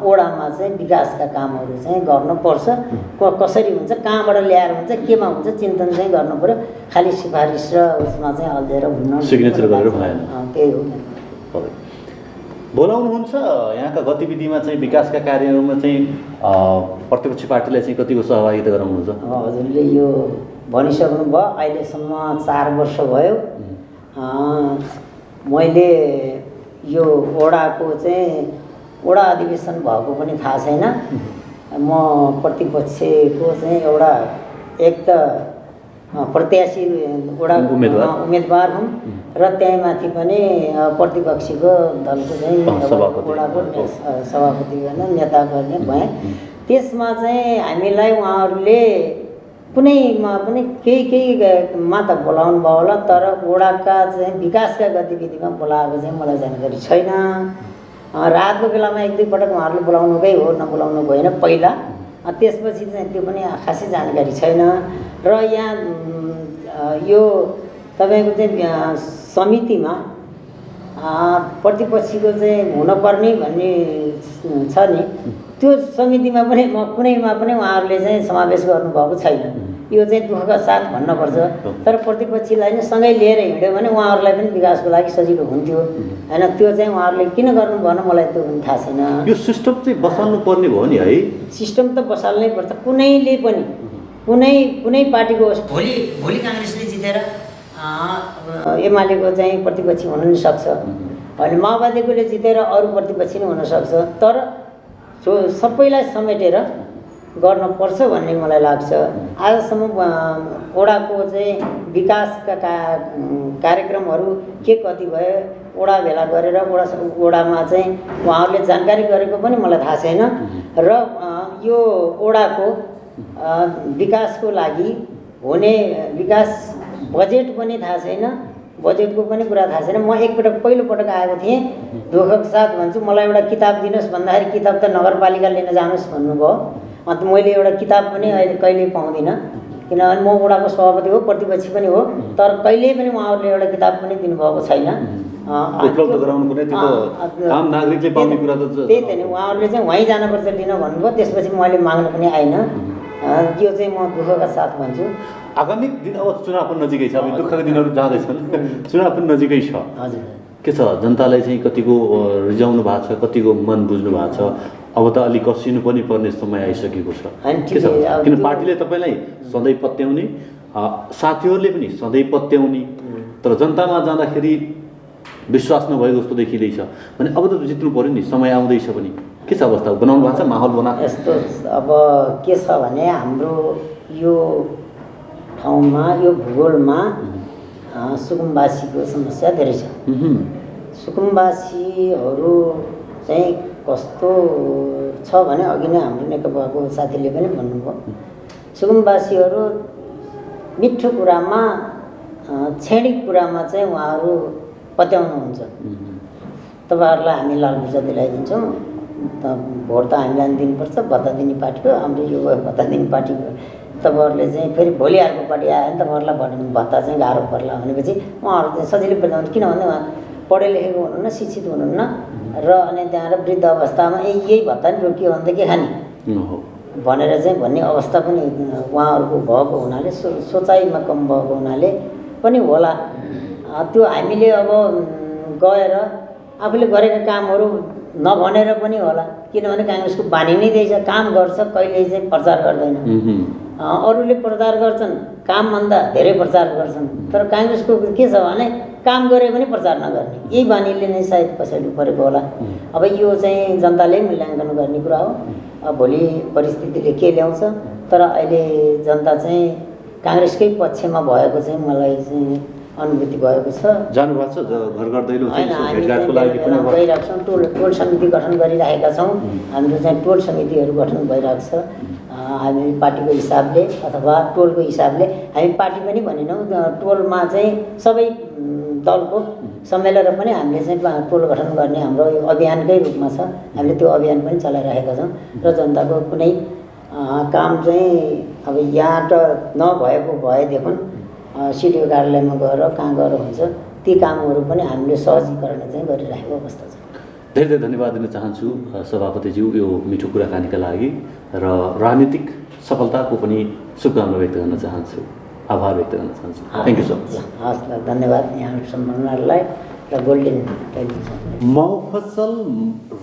ओडामा चाहिँ विकासका कामहरू चाहिँ गर्नुपर्छ। कसरी हुन्छ, कहाँबाट ल्याएर हुन्छ, केमा हुन्छ चिन्तन चाहिँ गर्नु पर्यो। खालि सिफारिस र उसमा चाहिँ अल्झेर हुन्न, सिग्नेचर गरेर भएन। त्यही हो। बोलाउनुहुन्छ यहाँका गतिविधिमा चाहिँ विकासका कार्यहरूमा चाहिँ प्रतिपक्ष पार्टीलाई चाहिँ कतिको सहभागिता गराउनुहुन्छ? हजुरले यो भनिसक्नुभयो, अहिलेसम्म 4 वर्ष भयो। मैले यो वडाको चाहिँ वडा अधिवेशन भएको पनि थाहा छैन। म प्रतिपक्षको चाहिँ एउटा एक त प्रत्याशी वडा उम्मेदवार हुँ र त्यही माथि पनि प्रतिपक्षीको दलको चाहिँ वडाको सभापति होइन नेता गर्ने भएँ। त्यसमा चाहिँ हामीलाई उहाँहरूले कुनैमा पनि केही मात्र बोलाउनु भयो होला, तर वडाका चाहिँ विकासका गतिविधिमा बोलाएको चाहिँ मलाई जानकारी छैन। रातको बेलामा 1-2 पटक उहाँहरूले बोलाउनुकै हो, नबोलाउनु भएन पहिला। त्यसपछि चाहिँ त्यो पनि खासै जानकारी छैन। र यहाँ यो तपाईँको चाहिँ समितिमा प्रतिपक्षीको चाहिँ हुनुपर्ने भन्ने छ नि, त्यो समितिमा पनि कुनैमा पनि उहाँहरूले चाहिँ समावेश गर्नुभएको छैन। यो चाहिँ दुःखका साथ भन्नुपर्छ। तर प्रतिपक्षीलाई नै सँगै लिएर हिँड्यो भने उहाँहरूलाई पनि विकासको लागि सजिलो हुन्थ्यो होइन। त्यो चाहिँ उहाँहरूले किन गर्नु भएन मलाई त्यो पनि थाहा छैन। यो सिस्टम चाहिँ बसाल्नु पर्ने भयो नि है। सिस्टम त बसाल्नै पर्छ। कुनैले पनि कुनै पार्टीको होस्, भोलि काङ्ग्रेसले जितेर एमालेको चाहिँ प्रतिपक्षी हुन नि सक्छ, अनि माओवादीकोले जितेर अरू प्रतिपक्षी नै हुनसक्छ। तर सबैलाई समेटेर गर्नुपर्छ भन्ने मलाई लाग्छ। आजसम्म वडाको चाहिँ विकासका कार्यक्रमहरू के कति भयो, वडा भेला गरेर वडामा चाहिँ उहाँहरूले जानकारी गरेको पनि मलाई थाहा छैन। र यो वडाको विकासको लागि हुने विकास बजेट पनि थाहा छैन, बजेटको पनि कुरा थाहा छैन। म पहिलोपटक आएको थिएँ, दुःखको साथ भन्छु, मलाई एउटा किताब दिनुहोस् भन्दाखेरि किताब त नगरपालिका लिन जानुहोस् भन्नुभयो। अन्त मैले एउटा किताब पनि अहिले कहिल्यै पाउँदिनँ, किनभने म वडाको सभापति हो, प्रतिपक्षी पनि हो, तर कहिल्यै पनि उहाँहरूले एउटा किताब पनि दिनुभएको छैन। उपलब्ध गराउनु पर्ने त्यो त आम नागरिकले पाउने कुरा त त्यही त नि, उहाँहरूले चाहिँ वहीँ जानुपर्छ लिन भन्नुभयो। त्यसपछि मैले माग्नु पनि आइन। यो चाहिँ म दुःखका साथ भन्छु। आगामी दिन अब चुनाव पनि नजिकै छ, अब दुःखका दिनहरू जाँदैछन्, चुनाव पनि नजिकै छ। हजुर के छ, जनतालाई चाहिँ कतिको रिझाउनु भएको छ, कतिको मन बुझ्नु भएको छ। अब त अलिक कसिनु पनि पर्ने समय आइसकेको छ। के छ, किन पार्टीले तपाईँलाई सधैँ पत्याउने, साथीहरूले पनि सधैँ पत्याउने, तर जनतामा जाँदाखेरि विश्वास नभएको जस्तो देखिँदैछ भने अब त जित्नु पर्यो नि, समय आउँदैछ पनि। के छ अवस्था बनाउनु भएको छ, माहौल बनाएको? यस्तो अब के छ भने हाम्रो यो ठाउँमा यो भूगोलमा सुकुम्बासीको समस्या धेरै छ। सुकुम्बासीहरू चाहिँ कस्तो छ भने अघि नै हाम्रो नेकपाको साथीले पनि भन्नुभयो, सुकुम्बासीहरू मिठो कुरामा क्षणिक कुरामा चाहिँ उहाँहरू पत्याउनुहुन्छ। तपाईँहरूलाई हामी लालबुजा दिलाइदिन्छौँ, भोट त हामीलाई दिनुपर्छ, भत्ता दिने पार्टीको, हाम्रो यो भत्ता दिने पार्टीको, तपाईँहरूले चाहिँ फेरि भोलि अर्को पार्टी आयो भने तपाईँहरूलाई भत्ता चाहिँ गाह्रो पर्ला भनेपछि उहाँहरू चाहिँ सजिलै बुझाउनु। किनभने उहाँ पढे लेखेको हुनुहुन्न, शिक्षित हुनुहुन्न, र अनि त्यहाँबाट वृद्ध अवस्थामा यही भत्ता नि रोकियो भने त के खाने भनेर चाहिँ भन्ने अवस्था पनि उहाँहरूको भएको हुनाले, सोचाइमा कम भएको हुनाले पनि होला। त्यो हामीले अब गएर आफूले गरेका कामहरू नभनेर पनि होला, किनभने काङ्ग्रेसको बानी नै त्यही छ, काम गर्छ कहिले चाहिँ प्रचार गर्दैन। अरूले प्रचार गर्छन्, कामभन्दा धेरै प्रचार गर्छन्, तर काङ्ग्रेसको के छ भने काम गरे पनि प्रचार नगर्ने, यही बानीले नै सायद पछाडि परेको होला। अब यो चाहिँ जनताले मूल्याङ्कन गर्ने कुरा हो, भोलि परिस्थितिले के ल्याउँछ। तर अहिले जनता चाहिँ काङ्ग्रेसकै पक्षमा भएको चाहिँ मलाई चाहिँ अनुभूति भएको छ। जानुभएको छ घर घर दैलो भेटघाटको लागि पनि गइरहेको छौँ, टोल समिति गठन गरिरहेका छौँ। हाम्रो चाहिँ टोल समितिहरू गठन भइरहेको छ। हामी पार्टीको हिसाबले अथवा टोलको हिसाबले, हामी पार्टी पनि भनेनौँ, टोलमा चाहिँ सबै दलको सम्मेलन पनि हामीले चाहिँ टोल गठन गर्ने हाम्रो अभियानकै रूपमा छ। हामीले त्यो अभियान पनि चलाइरहेका छौँ र जनताको कुनै काम चाहिँ अब यहाँ त नभएको भएदेखि सिडिओ कार्यालयमा गएर कहाँ गएर हुन्छ, ती कामहरू पनि हामीले सहजीकरण चाहिँ गरिरहेको अवस्था छ। धेरै धेरै धन्यवाद दिन चाहन्छु सभापतिज्यू यो मिठो कुराकानीका लागि, र राजनीतिक सफलताको पनि शुभकामना व्यक्त गर्न चाहन्छु, आभार व्यक्त गर्न चाहन्छु। Thank you so much. हस्, धन्यवाद यहाँहरू सम्पूर्णलाई र गोल्डेन टेलिभिजन। मफसल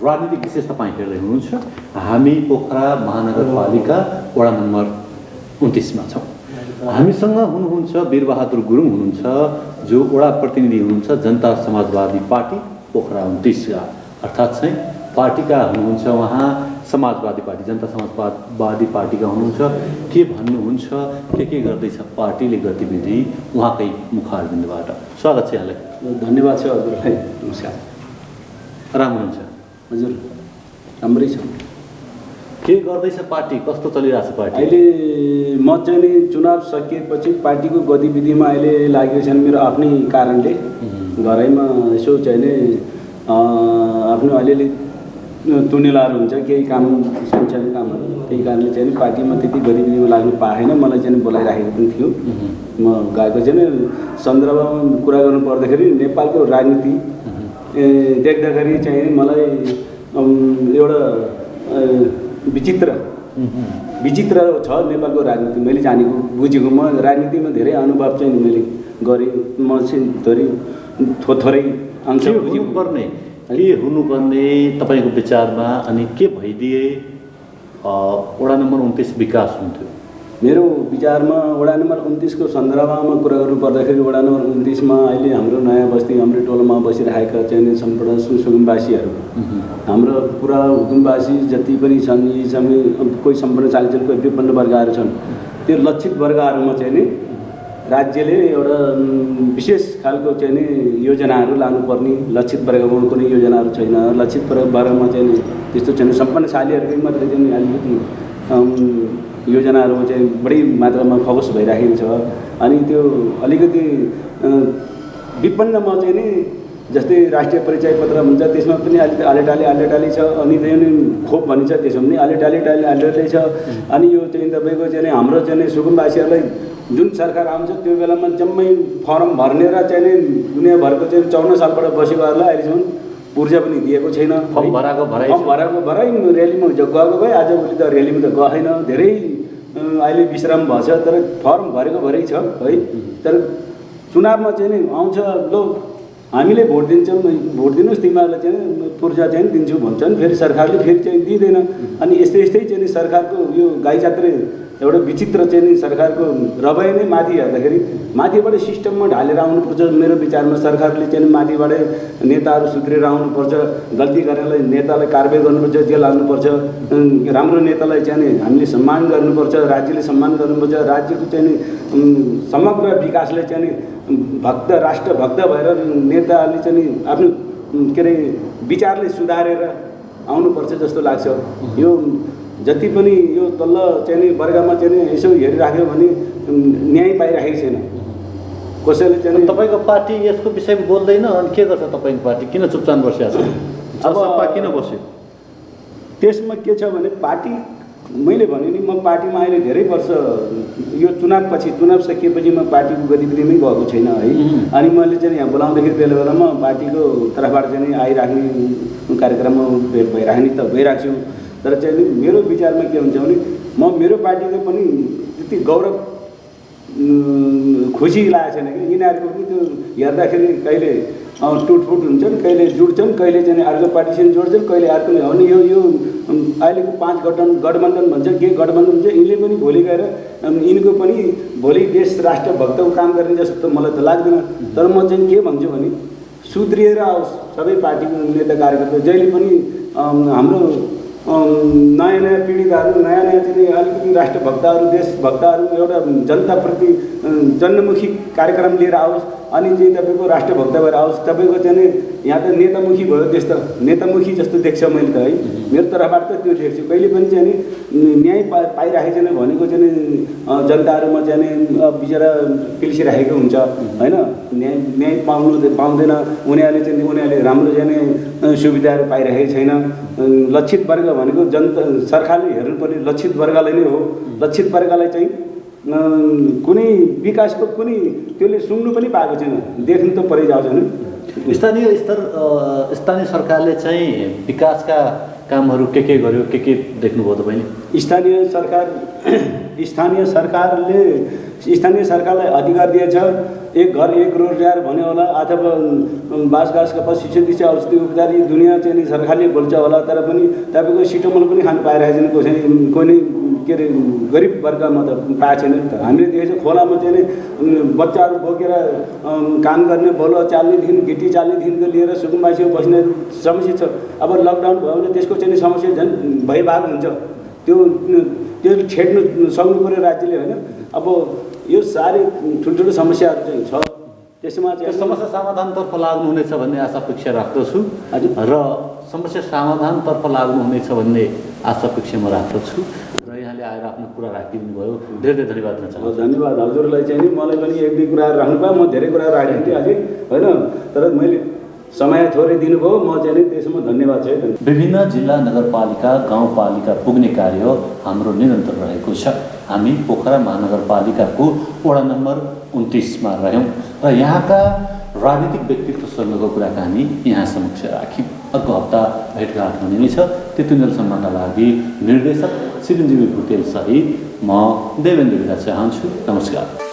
राजनीतिक विशेष तपाईँ हेर्दै हुनुहुन्छ। हामी पोखरा महानगरपालिका वडा नम्बर 29 मा छौँ। हामीसँग हुनुहुन्छ वीरबहादुर गुरुङ हुनुहुन्छ, जो वडा प्रतिनिधि हुनुहुन्छ जनता समाजवादी पार्टी पोखरा 29 का, अर्थात् चाहिँ पार्टीका हुनुहुन्छ उहाँ समाजवादी पार्टी जनता समाजवादी पार्टीका हुनुहुन्छ, के भन्नुहुन्छ, के गर्दैछ पार्टीले गतिविधि उहाँकै मुखारबिन्दबाट? स्वागत छ यहाँलाई। धन्यवाद छ हजुरलाई। नमस्कार। राम्रो हुन्छ हजुर, राम्रै छ। के गर्दैछ पार्टी, कस्तो चलिरहेछ पार्टी? अहिले म चाहिँ नि चुनाव सकिएपछि पार्टीको गतिविधिमा अहिले लागेको छैन। मेरो आफ्नै कारणले घरैमा यसो चाहिँ नि आफ्नो अलिअलि तुनेलाहरू हुन्छ, केही काम सानसानो कामहरू, त्यही कारणले चाहिँ पार्टीमा त्यति गतिविधिमा लाग्नु पाएन। मलाई चाहिँ बोलाइराखेको पनि थियो। म गएको चाहिँ सन्दर्भमा कुरा गर्नु पर्दाखेरि नेपालको राजनीति देख्दाखेरि चाहिँ मलाई एउटा विचित्र छ नेपालको राजनीति। मैले जानेको बुझेको, म राजनीतिमा धेरै अनुभव चाहिँ मैले गरेँ। म चाहिँ थोरै अंश हुनुपर्ने के हुनुपर्ने तपाईँको विचारमा, अनि के भइदिए वडा नम्बर 29 विकास हुन्थ्यो? मेरो विचारमा वडा नम्बर 29 को सन्दर्भमा कुरा गर्नु पर्दाखेरि वडा नम्बर 29 मा अहिले हाम्रो नयाँ बस्ती, हाम्रो टोलमा बसिरहेका चाहिँ सम्पूर्ण सुकुम्बासीहरू, हाम्रो पुरा हुकुमवासी जति पनि छन्, यी सबै कोही सम्पूर्ण चालिचलको विपन्न वर्गहरू छन्, त्यो लक्षित वर्गहरूमा चाहिँ नि राज्यले एउटा विशेष खालको चाहिँ नि योजनाहरू लानुपर्ने। लक्षित वर्गमा कुनै योजनाहरू छैन। लक्षित वर्गमा चाहिँ त्यस्तो छैन। सम्पन्नशालीहरूकै मात्रै चाहिँ अलिकति योजनाहरूमा चाहिँ बढी मात्रामा फोकस भइराखेको छ। अनि त्यो अलिकति विपन्नमा चाहिँ नि जस्तै राष्ट्रिय परिचय पत्र भन्छ, त्यसमा पनि अलिकति आलेटाली छ। अनि चाहिँ खोप भनिन्छ, त्यसमा पनि आलेटाली छ। अनि यो चाहिँ तपाईँको चाहिँ हाम्रो चाहिँ सुकुम्बासीहरूलाई जुन सरकार आउँछ त्यो बेलामा जम्मै फर्म भर्ने र चाहिँ दुनियाँभरको चाहिँ 54 सालबाट बसेकोहरूलाई अहिलेसम्म ऊर्जा पनि दिएको छैन। फर्म भराएको भराइ र्यालीमा गएको भए आजभोलि त र्यालीमा त गएन। धेरै अहिले विश्राम भएछ, तर फर्म भरेको भरै छ है। तर चुनावमा चाहिँ नि आउँछ, लो हामीले भोट दिन्छौँ, भोट दिनुहोस् तिमीहरूलाई चाहिँ पूर्जा चाहिँ दिन्छु भन्छन्, फेरि सरकारले फेरि चाहिँ दिँदैन। अनि यस्तै चाहिँ सरकारको यो गाई जात्रे एउटा विचित्र चाहिँ नि सरकारको रवै नै माथि हेर्दाखेरि माथिबाट सिस्टममा ढालेर आउनुपर्छ। मेरो विचारमा सरकारले चाहिँ माथिबाट नेताहरू सुध्रेर आउनुपर्छ। गल्ती गर्नेलाई नेतालाई कारबाही गर्नुपर्छ, जेल हाल्नुपर्छ। राम्रो नेतालाई चाहिँ हामीले सम्मान गर्नुपर्छ, राज्यले सम्मान गर्नुपर्छ। राज्यको चाहिँ समग्र विकासले चाहिँ राष्ट्रभक्त भएर नेताहरूले चाहिँ आफ्नो के अरे विचारले सुधारेर आउनुपर्छ जस्तो लाग्छ। यो जति पनि यो तल्लो चाहिँ वर्गमा चाहिँ यसो हेरिराख्यो भने न्याय पाइराखेको छैन। कसैले चाहिँ तपाईँको पार्टी यसको विषयमा बोल्दैन, अनि के गर्छ तपाईँको पार्टी? किन चुपचाप बसिरहेको छ? अब किन बस्यो? त्यसमा के छ भने पार्टी, मैले भने नि म पार्टीमा अहिले धेरै वर्ष, यो चुनाव सकिएपछि म पार्टीको गतिविधिमै गएको छैन है। अनि मैले चाहिँ यहाँ बोलाउँदाखेरि बेला बेलामा पार्टीको तर्फबाट चाहिँ आइराख्ने कार्यक्रममा भइराख्ने त भइरहेको छु। तर चाहिँ मेरो विचारमा के हुन्छ भने म मेरो पार्टीको पनि त्यति गौरव खुसी लागेको छैन कि यिनीहरूको पनि त्यो हेर्दाखेरि कहिले टुटफुट हुन्छन्, कहिले जुड्छन्, कहिले चाहिँ अर्को पार्टीसँग जोड्छन्, कहिले अर्कोले हो नि। यो अहिलेको 5 गठबन्धन भन्छ, के गठबन्धन भन्छ, यिनले पनि भोलि गएर यिनको पनि भोलि देश राष्ट्रभक्तको काम गर्ने जस्तो त मलाई त लाग्दैन। तर म चाहिँ के भन्छु भने सुध्रिएर आओस् सबै पार्टीको नेता कार्यकर्ता, जहिले पनि हाम्रो नयाँ पीडितहरू, नयाँ चाहिँ अलिकति राष्ट्रभक्तहरू, देशभक्तहरू एउटा जनताप्रति जनमुखी कार्यक्रम लिएर आओस्। अनि चाहिँ तपाईँको राष्ट्रभक्त भएर आओस्। तपाईँको चाहिँ यहाँ त नेतामुखी भयो, देश त नेतामुखी जस्तो देख्छ मैले त है। मेरो तर्फबाट त त्यो देख्छु। कहिले पनि चाहिँ न्याय पाइराखेको छैन भनेको चाहिँ जनताहरूमा चाहिँ बिचरा पिल्सिराखेको हुन्छ होइन। न्याय पाउँदैन उनीहरूले राम्रो चाहिँ सुविधाहरू पाइरहेको छैन। लक्षित वर्ग भनेको जनता, सरकारले हेर्नुपर्ने लक्षित वर्गलाई नै हो। लक्षित वर्गलाई चाहिँ कुनै विकासको कुनै त्यसले सुन्नु पनि पाएको छैन, देख्नु त परै जान्छ नि। स्थानीय सरकारले चाहिँ विकासका कामहरू के गर्यो, के देख्नुभयो तपाईँले? स्थानीय सरकारलाई अधिकार दिएछ, एक घर एक रोजगार भन्यो होला, अथवा बाँसघाँस कपास शिक्षा दिशा औषधि उपचार दुनियाँ चाहिँ सरकारले बोल्छ होला। तर पनि तपाईँको सिटोमल पनि खानु पाइरहेको छैन। कोही के अरे गरिब वर्गमा त पाएको छैन नि त। हामीले देखेको छ खोलामा चाहिँ नि बच्चाहरू बोकेर काम गर्ने बलुवा चाल्नेदेखि गिटी चाल्नेदेखिको लिएर सुकुम्बासी बस्ने समस्या छ। अब लकडाउन भयो भने त्यसको चाहिँ समस्या झन् भइभाग हुन्छ। त्यो छेड्नु सक्नु पऱ्यो राज्यले होइन। अब यो साह्रै ठुल्ठुलो समस्याहरू चाहिँ छ। त्यसमा चाहिँ समस्या समाधानतर्फ लाग्नुहुनेछ भन्ने आशा अपेक्षा राख्दछु र समस्या समाधानतर्फ लाग्नुहुनेछ भन्ने आशा अपेक्षा म राख्दछु र यहाँले आएर आफ्नो कुरा राखिदिनु भयो। धेरै धेरै धन्यवाद दिन चाहन्छु। धन्यवाद हजुरलाई चाहिँ नि मलाई पनि एक दुई कुराहरू राख्नु पाएँ। म धेरै कुरा राखिदिन्थेँ अझै होइन, तर मैले समय थोरै दिनुभयो। म चाहिँ नि त्यसमा धन्यवाद चाहिँ। विभिन्न जिल्ला नगरपालिका गाउँपालिका पुग्ने कार्य हाम्रो निरन्तर रहेको छ। हामी पोखरा महानगरपालिकाको वडा नम्बर 29मा रह्यौँ र यहाँका राजनीतिक व्यक्तित्वसँगको कुराकानी यहाँ समक्ष राख्यौँ। अर्को हप्ता भेटघाट हुने नै छ। त्यतिन्जेलसम्मका लागि निर्देशक चिरञ्जीवी भुटेल सहित म देवेन्द्र विदा चाहन्छु। नमस्कार।